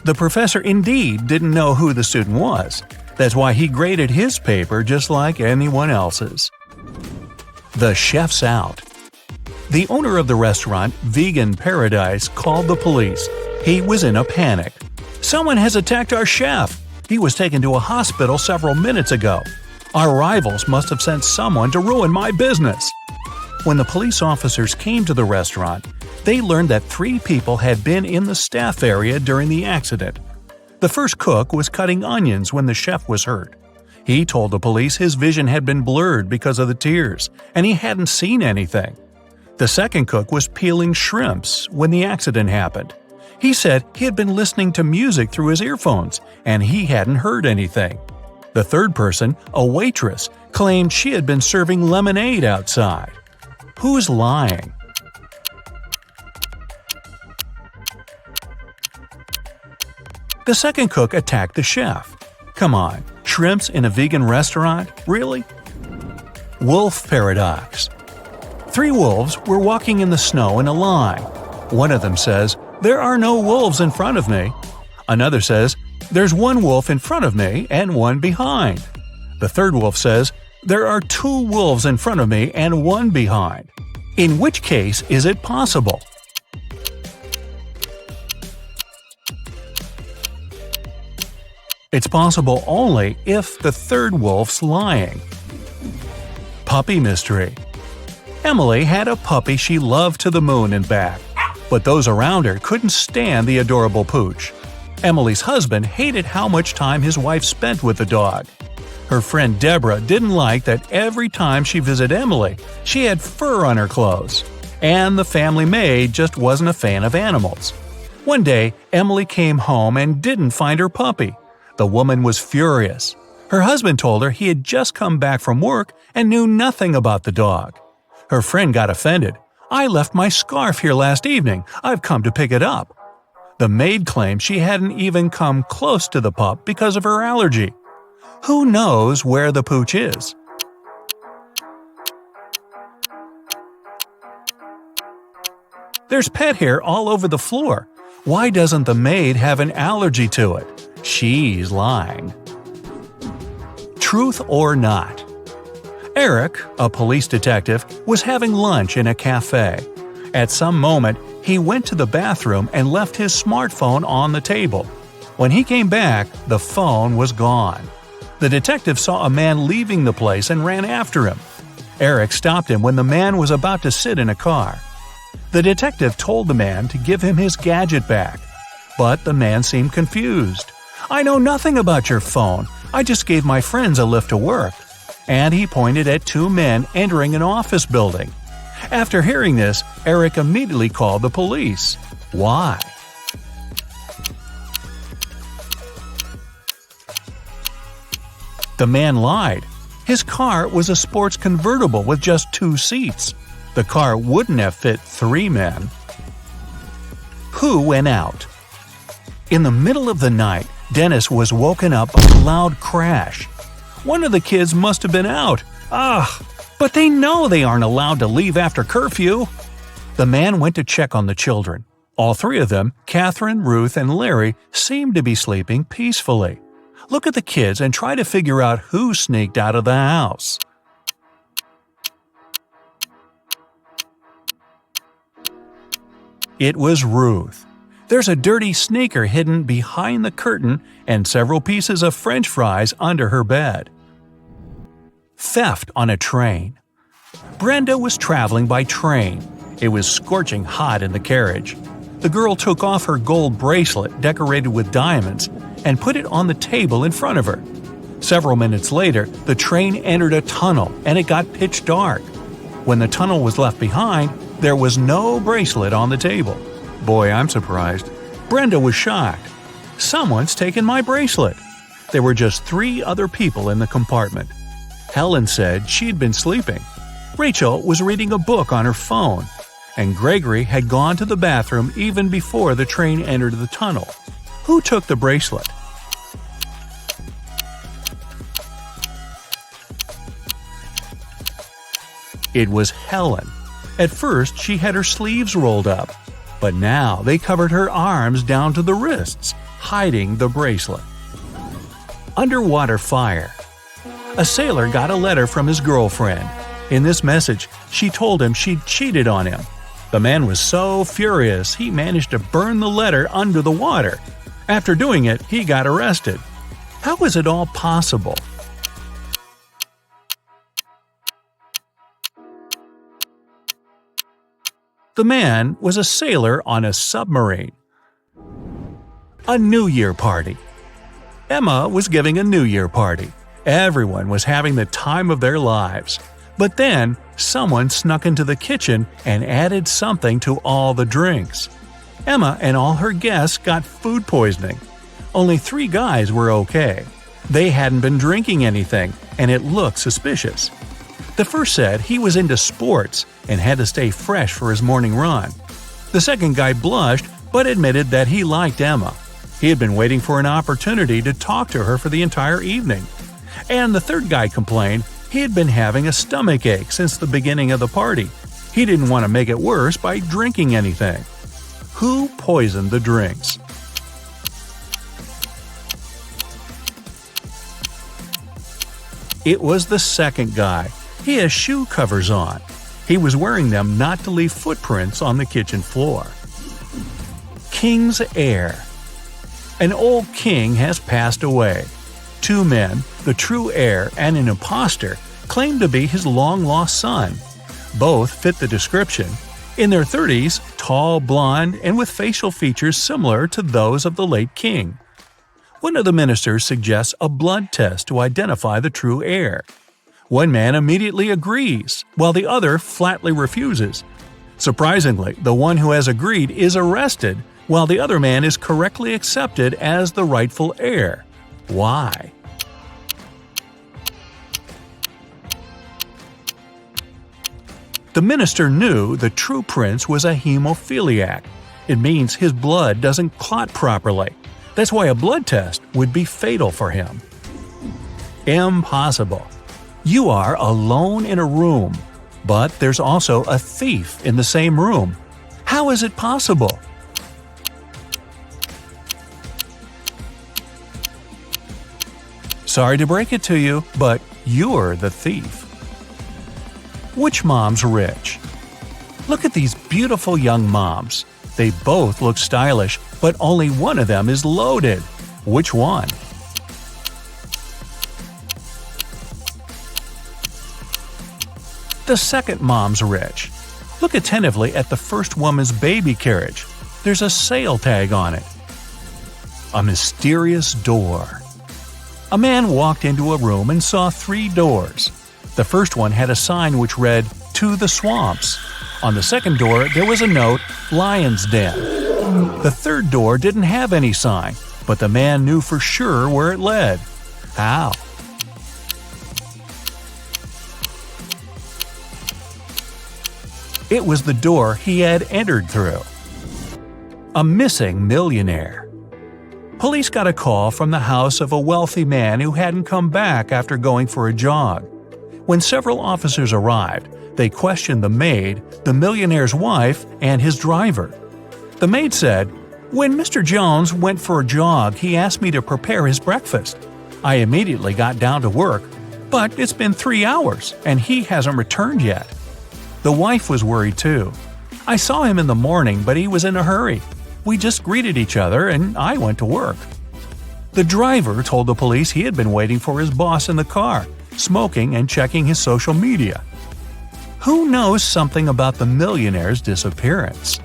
The professor indeed didn't know who the student was. That's why he graded his paper just like anyone else's. The chef's out. The owner of the restaurant, Vegan Paradise, called the police. He was in a panic. "Someone has attacked our chef. He was taken to a hospital several minutes ago. Our rivals must have sent someone to ruin my business." When the police officers came to the restaurant, they learned that 3 people had been in the staff area during the accident. The first cook was cutting onions when the chef was hurt. He told the police his vision had been blurred because of the tears, and he hadn't seen anything. The second cook was peeling shrimps when the accident happened. He said he had been listening to music through his earphones, and he hadn't heard anything. The third person, a waitress, claimed she had been serving lemonade outside. Who's lying? The second cook attacked the chef. Come on, shrimps in a vegan restaurant? Really? Wolf paradox. 3 wolves were walking in the snow in a line. One of them says, "There are no wolves in front of me." Another says, "There's 1 wolf in front of me and 1 behind." The third wolf says, "There are 2 wolves in front of me and 1 behind." In which case is it possible? It's possible only if the third wolf's lying. Puppy mystery. Emily had a puppy she loved to the moon and back, but those around her couldn't stand the adorable pooch. Emily's husband hated how much time his wife spent with the dog. Her friend Deborah didn't like that every time she visited Emily, she had fur on her clothes. And the family maid just wasn't a fan of animals. One day, Emily came home and didn't find her puppy. The woman was furious. Her husband told her he had just come back from work and knew nothing about the dog. Her friend got offended. "I left my scarf here last evening. I've come to pick it up." The maid claimed she hadn't even come close to the pup because of her allergy. Who knows where the pooch is? There's pet hair all over the floor. Why doesn't the maid have an allergy to it? She's lying. Truth or not? Eric, a police detective, was having lunch in a cafe. At some moment, he went to the bathroom and left his smartphone on the table. When he came back, the phone was gone. The detective saw a man leaving the place and ran after him. Eric stopped him when the man was about to sit in a car. The detective told the man to give him his gadget back, but the man seemed confused. "I know nothing about your phone. I just gave my friends a lift to work." And he pointed at 2 men entering an office building. After hearing this, Eric immediately called the police. Why? The man lied. His car was a sports convertible with just 2 seats. The car wouldn't have fit 3 men. Who went out? In the middle of the night, Dennis was woken up by a loud crash. One of the kids must have been out. But they know they aren't allowed to leave after curfew. The man went to check on the children. All 3 of them, Catherine, Ruth, and Larry, seemed to be sleeping peacefully. Look at the kids and try to figure out who sneaked out of the house. It was Ruth. There's a dirty sneaker hidden behind the curtain and several pieces of French fries under her bed. Theft on a train. Brenda was traveling by train. It was scorching hot in the carriage. The girl took off her gold bracelet decorated with diamonds and put it on the table in front of her. Several minutes later, the train entered a tunnel and it got pitch dark. When the tunnel was left behind, there was no bracelet on the table. Boy, I'm surprised. Brenda was shocked. Someone's taken my bracelet. There were just 3 other people in the compartment. Helen said she'd been sleeping. Rachel was reading a book on her phone. And Gregory had gone to the bathroom even before the train entered the tunnel. Who took the bracelet? It was Helen. At first, she had her sleeves rolled up, but now they covered her arms down to the wrists, hiding the bracelet. Underwater fire. A sailor got a letter from his girlfriend. In this message, she told him she'd cheated on him. The man was so furious he managed to burn the letter under the water. After doing it, he got arrested. How was it all possible? The man was a sailor on a submarine. A New Year party. Emma was giving a New Year party. Everyone was having the time of their lives. But then, someone snuck into the kitchen and added something to all the drinks. Emma and all her guests got food poisoning. Only 3 guys were okay. They hadn't been drinking anything, and it looked suspicious. The first said he was into sports and had to stay fresh for his morning run. The second guy blushed but admitted that he liked Emma. He had been waiting for an opportunity to talk to her for the entire evening. And the third guy complained he had been having a stomach ache since the beginning of the party. He didn't want to make it worse by drinking anything. Who poisoned the drinks? It was the second guy. He has shoe covers on. He was wearing them not to leave footprints on the kitchen floor. King's heir. An old king has passed away. 2 men, the true heir and an impostor, claimed to be his long-lost son. Both fit the description. In their 30s, tall, blonde, and with facial features similar to those of the late king. One of the ministers suggests a blood test to identify the true heir. One man immediately agrees, while the other flatly refuses. Surprisingly, the one who has agreed is arrested, while the other man is correctly accepted as the rightful heir. Why? The minister knew the true prince was a hemophiliac. It means his blood doesn't clot properly. That's why a blood test would be fatal for him. Impossible. You are alone in a room, but there's also a thief in the same room. How is it possible? Sorry to break it to you, but you're the thief. Which mom's rich? Look at these beautiful young moms. They both look stylish, but only one of them is loaded. Which one? The second mom's rich. Look attentively at the first woman's baby carriage. There's a sale tag on it. A mysterious door. A man walked into a room and saw 3 doors. The first one had a sign which read, "To the Swamps." On the second door, there was a note, "Lion's Den." The third door didn't have any sign, but the man knew for sure where it led. How? It was the door he had entered through. A missing millionaire. Police got a call from the house of a wealthy man who hadn't come back after going for a jog. When several officers arrived, they questioned the maid, the millionaire's wife, and his driver. The maid said, "When Mr. Jones went for a jog, he asked me to prepare his breakfast. I immediately got down to work, but it's been 3 hours, and he hasn't returned yet." The wife was worried too. "I saw him in the morning, but he was in a hurry. We just greeted each other, and I went to work." The driver told the police he had been waiting for his boss in the car, smoking and checking his social media. Who knows something about the millionaire's disappearance?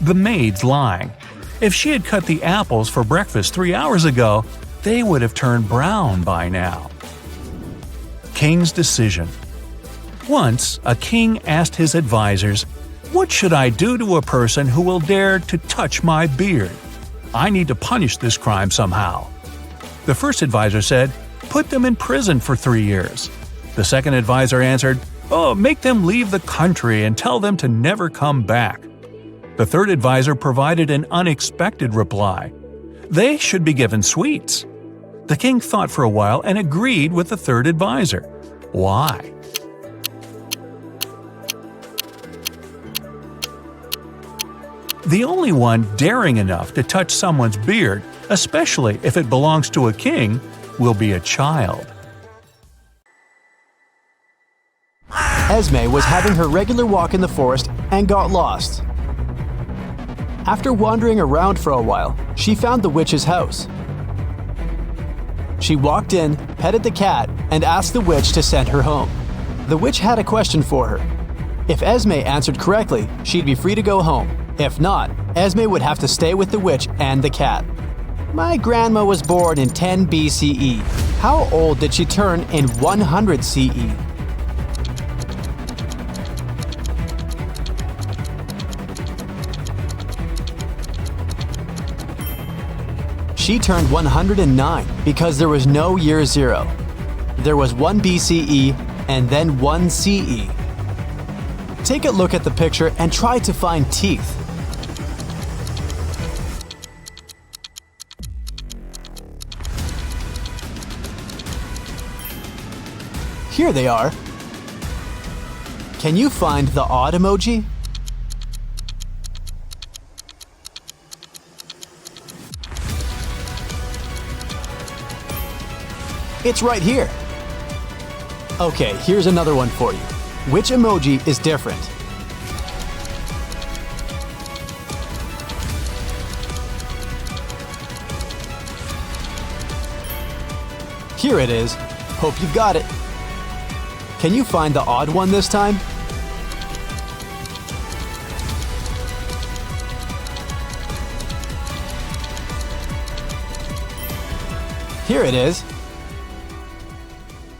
The maid's lying. If she had cut the apples for breakfast 3 hours ago, they would have turned brown by now. King's decision. Once, a king asked his advisors, "What should I do to a person who will dare to touch my beard? I need to punish this crime somehow." The first advisor said, "Put them in prison for 3 years." The second advisor answered, "Oh, make them leave the country and tell them to never come back." The third advisor provided an unexpected reply. They should be given sweets. The king thought for a while and agreed with the third advisor. Why? The only one daring enough to touch someone's beard, especially if it belongs to a king, will be a child.
Esme was having her regular walk in the forest and got lost. After wandering around for a while, she found the witch's house. She walked in, petted the cat, and asked the witch to send her home. The witch had a question for her. If Esme answered correctly, she'd be free to go home. If not, Esme would have to stay with the witch and the cat. My grandma was born in 10 BCE. How old did she turn in 100 CE? She turned 109 because there was no year zero. There was 1 BCE and then 1 CE. Take a look at the picture and try to find teeth. Here they are. Can you find the odd emoji? It's right here. Okay, here's another one for you. Which emoji is different? Here it is. Hope you've got it. Can you find the odd one this time? Here it is.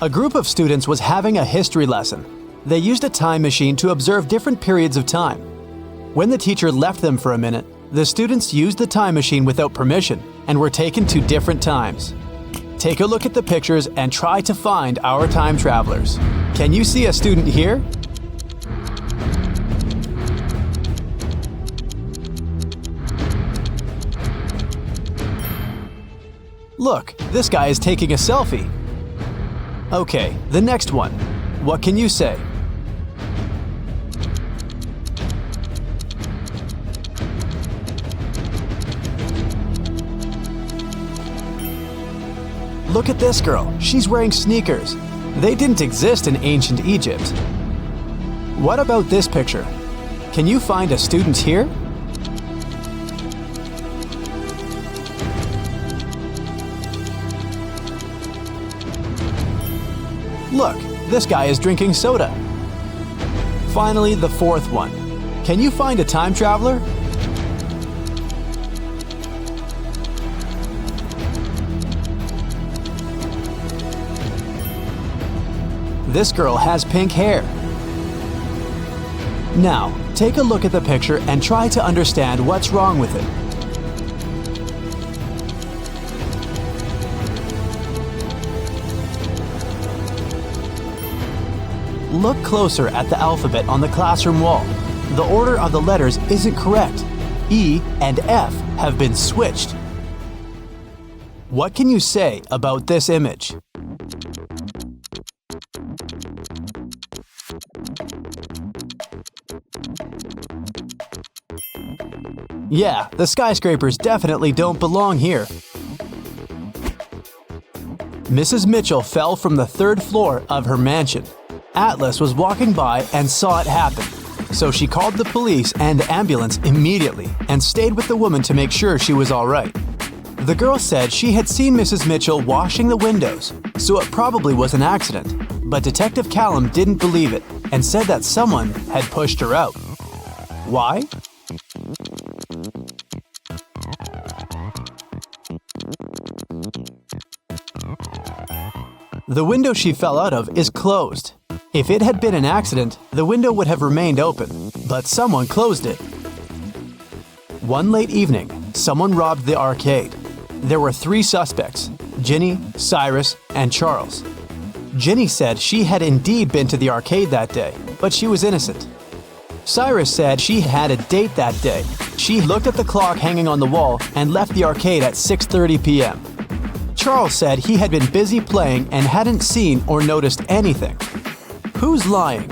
A group of students was having a history lesson. They used a time machine to observe different periods of time. When the teacher left them for a minute, the students used the time machine without permission and were taken to different times. Take a look at the pictures and try to find our time travelers. Can you see a student here? Look, this guy is taking a selfie. Okay, the next one. What can you say? Look at this girl. She's wearing sneakers. They didn't exist in ancient Egypt. What about this picture? Can you find a student here? Look, this guy is drinking soda. Finally, the fourth one. Can you find a time traveler? This girl has pink hair. Now, take a look at the picture and try to understand what's wrong with it. Look closer at the alphabet on the classroom wall. The order of the letters isn't correct. E and F have been switched. What can you say about this image? Yeah, the skyscrapers definitely don't belong here. Mrs. Mitchell fell from the 3rd floor of her mansion. Atlas was walking by and saw it happen, so she called the police and the ambulance immediately and stayed with the woman to make sure she was all right. The girl said she had seen Mrs. Mitchell washing the windows, so it probably was an accident, but Detective Callum didn't believe it and said that someone had pushed her out. Why? The window she fell out of is closed. If it had been an accident, the window would have remained open, but someone closed it. One late evening, someone robbed the arcade. There were 3 suspects: Ginny, Cyrus, and Charles. Ginny said she had indeed been to the arcade that day, but she was innocent. Cyrus said she had a date that day. She looked at the clock hanging on the wall and left the arcade at 6:30 p.m. Charles said he had been busy playing and hadn't seen or noticed anything. Who's lying?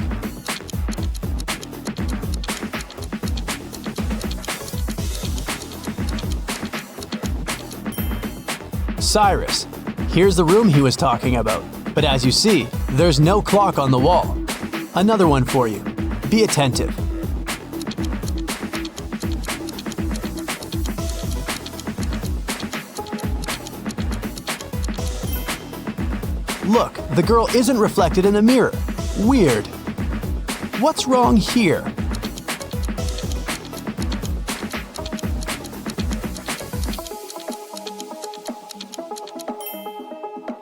Cyrus. Here's the room he was talking about. But as you see, there's no clock on the wall. Another one for you. Be attentive. Look, the girl isn't reflected in a mirror. Weird. What's wrong here?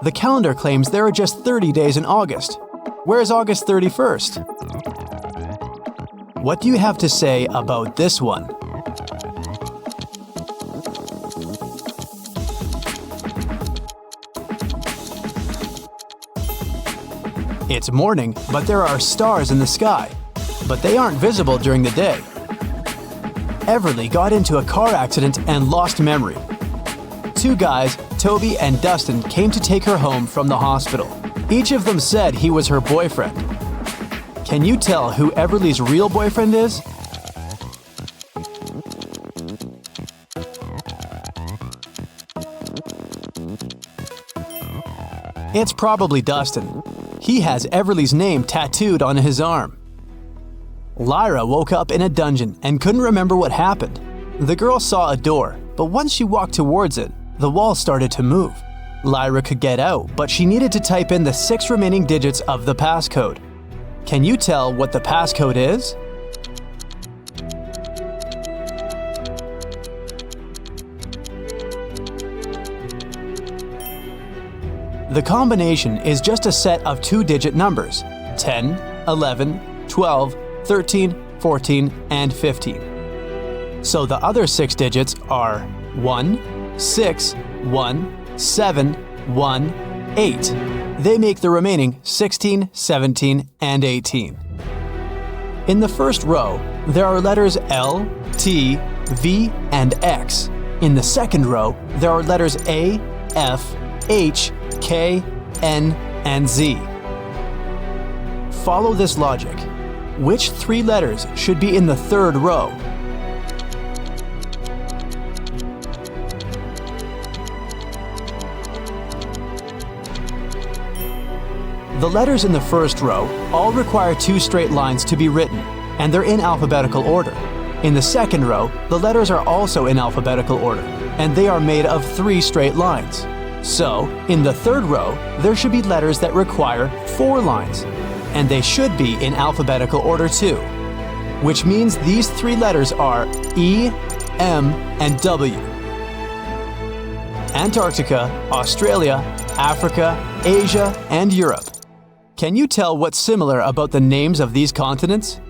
The calendar claims there are just 30 days in August. Where's August 31st? What do you have to say about this one? It's morning, but there are stars in the sky. But they aren't visible during the day. Everly got into a car accident and lost memory. 2 guys, Toby and Dustin, came to take her home from the hospital. Each of them said he was her boyfriend. Can you tell who Everly's real boyfriend is? It's probably Dustin. He has Everly's name tattooed on his arm. Lyra woke up in a dungeon and couldn't remember what happened. The girl saw a door, but once she walked towards it, the wall started to move. Lyra could get out, but she needed to type in the 6 remaining digits of the passcode. Can you tell what the passcode is? The combination is just a set of 2-digit numbers: 10, 11, 12, 13, 14, and 15. So the other 6 digits are 1, 6, 1, 7, 1, 8. They make the remaining 16, 17, and 18. In the first row, there are letters L, T, V, and X. In the second row, there are letters A, F, H, K, N, and Z. Follow this logic. Which 3 letters should be in the third row? The letters in the first row all require 2 straight lines to be written, and they're in alphabetical order. In the second row, the letters are also in alphabetical order, and they are made of 3 straight lines. So, in the third row, there should be letters that require 4 lines, and they should be in alphabetical order too, which means these 3 letters are E, M, and W. Antarctica, Australia, Africa, Asia, and Europe. Can you tell what's similar about the names of these continents?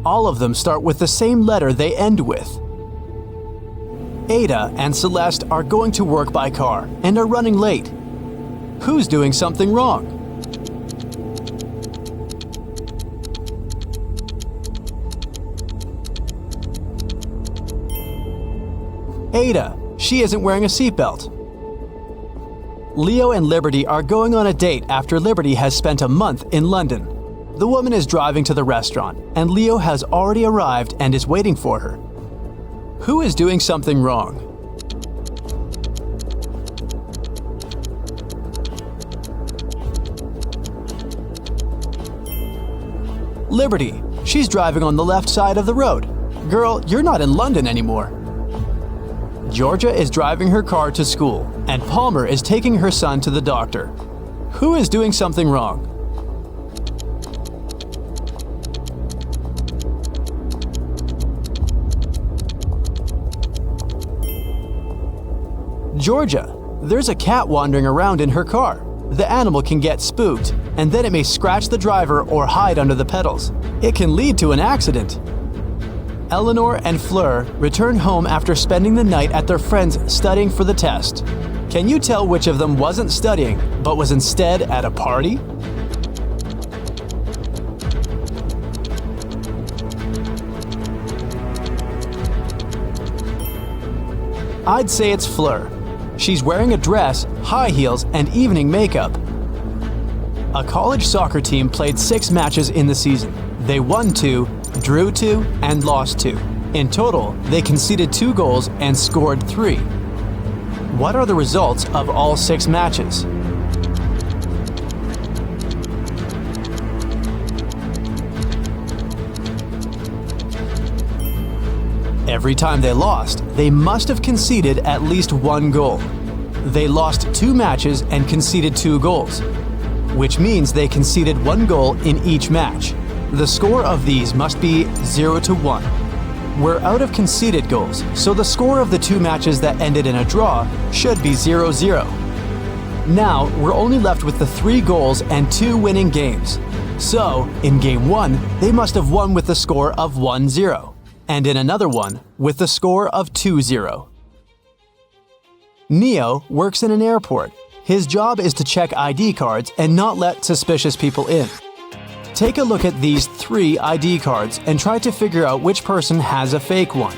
All of them start with the same letter they end with. Ada and Celeste are going to work by car and are running late. Who's doing something wrong? Ada. She isn't wearing a seatbelt. Leo and Liberty are going on a date after Liberty has spent a month in London. The woman is driving to the restaurant, and Leo has already arrived and is waiting for her. Who is doing something wrong? Liberty. She's driving on the left side of the road. Girl, you're not in London anymore. Georgia is driving her car to school, and Palmer is taking her son to the doctor. Who is doing something wrong? Georgia, there's a cat wandering around in her car. The animal can get spooked, and then it may scratch the driver or hide under the pedals. It can lead to an accident. Eleanor and Fleur return home after spending the night at their friends studying for the test. Can you tell which of them wasn't studying, but was instead at a party? I'd say it's Fleur. She's wearing a dress, high heels, and evening makeup. A college soccer team played 6 matches in the season. They won 2, drew 2, and lost 2. In total, they conceded 2 goals and scored 3. What are the results of all 6 matches? Every time they lost, they must have conceded at least 1 goal. They lost 2 matches and conceded 2 goals, which means they conceded 1 goal in each match. The score of these must be 0-1. We're out of conceded goals, so the score of the 2 matches that ended in a draw should be 0-0. Now, we're only left with the 3 goals and 2 winning games. So, in Game 1, they must have won with the score of 1-0. And in another one, with the score of 2-0. Neo works in an airport. His job is to check ID cards and not let suspicious people in. Take a look at these 3 ID cards and try to figure out which person has a fake one.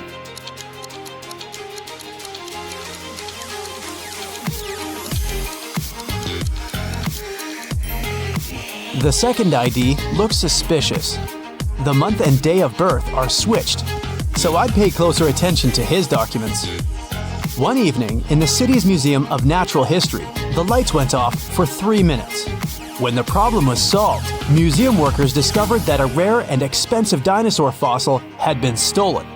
The second ID looks suspicious. The month and day of birth are switched, so I'd pay closer attention to his documents. One evening, in the city's Museum of Natural History, the lights went off for 3 minutes. When the problem was solved, museum workers discovered that a rare and expensive dinosaur fossil had been stolen.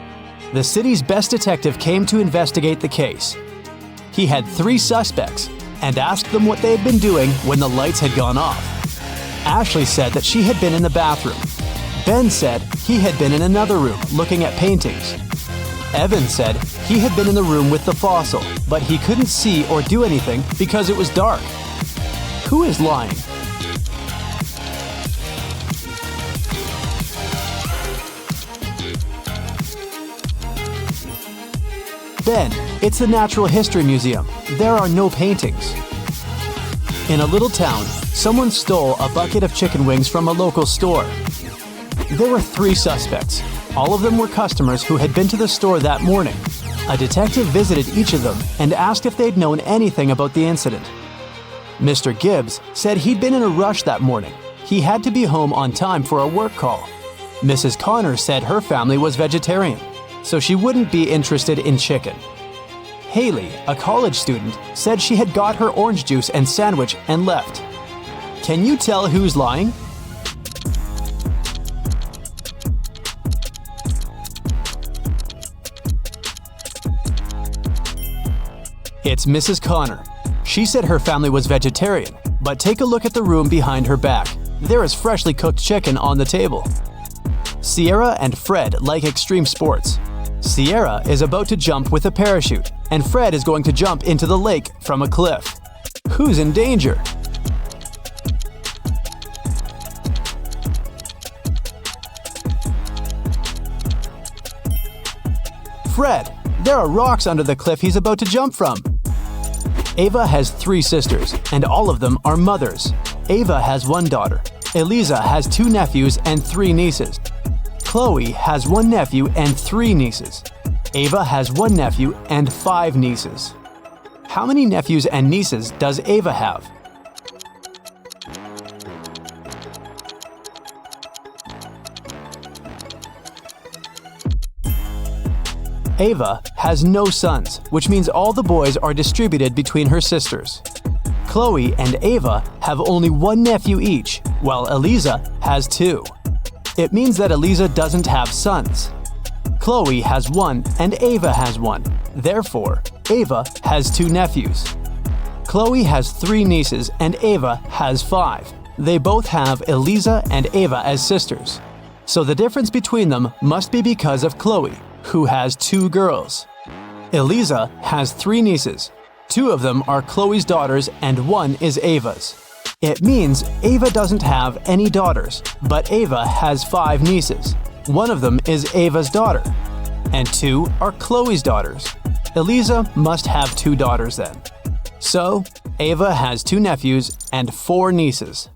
The city's best detective came to investigate the case. He had 3 suspects and asked them what they had been doing when the lights had gone off. Ashley said that she had been in the bathroom. Ben said he had been in another room looking at paintings. Evan said he had been in the room with the fossil, but he couldn't see or do anything because it was dark. Who is lying? Ben, it's the Natural History Museum. There are no paintings. In a little town, someone stole a bucket of chicken wings from a local store. There were 3 suspects. All of them were customers who had been to the store that morning. A detective visited each of them and asked if they'd known anything about the incident. Mr. Gibbs said he'd been in a rush that morning. He had to be home on time for a work call. Mrs. Connor said her family was vegetarian, so she wouldn't be interested in chicken. Haley, a college student, said she had got her orange juice and sandwich and left. Can you tell who's lying? It's Mrs. Connor. She said her family was vegetarian, but take a look at the room behind her back. There is freshly cooked chicken on the table. Sierra and Fred like extreme sports. Sierra is about to jump with a parachute, and Fred is going to jump into the lake from a cliff. Who's in danger? Fred, there are rocks under the cliff he's about to jump from. Ava has 3 sisters, and all of them are mothers. Ava has 1 daughter. Eliza has 2 nephews and 3 nieces. Chloe has 1 nephew and 3 nieces. Ava has 1 nephew and 5 nieces. How many nephews and nieces does Ava have? Ava has no sons, which means all the boys are distributed between her sisters. Chloe and Ava have only 1 nephew each, while Eliza has 2. It means that Eliza doesn't have sons. Chloe has 1 and Ava has 1. Therefore, Ava has 2 nephews. Chloe has 3 nieces and Ava has 5. They both have Eliza and Ava as sisters. So the difference between them must be because of Chloe, who has 2 girls. Eliza has 3 nieces, 2 of them are Chloe's daughters and 1 is Ava's. It means Ava doesn't have any daughters, but Ava has 5 nieces. 1 of them is Ava's daughter, and 2 are Chloe's daughters. Eliza must have 2 daughters then. So, Ava has 2 nephews and 4 nieces.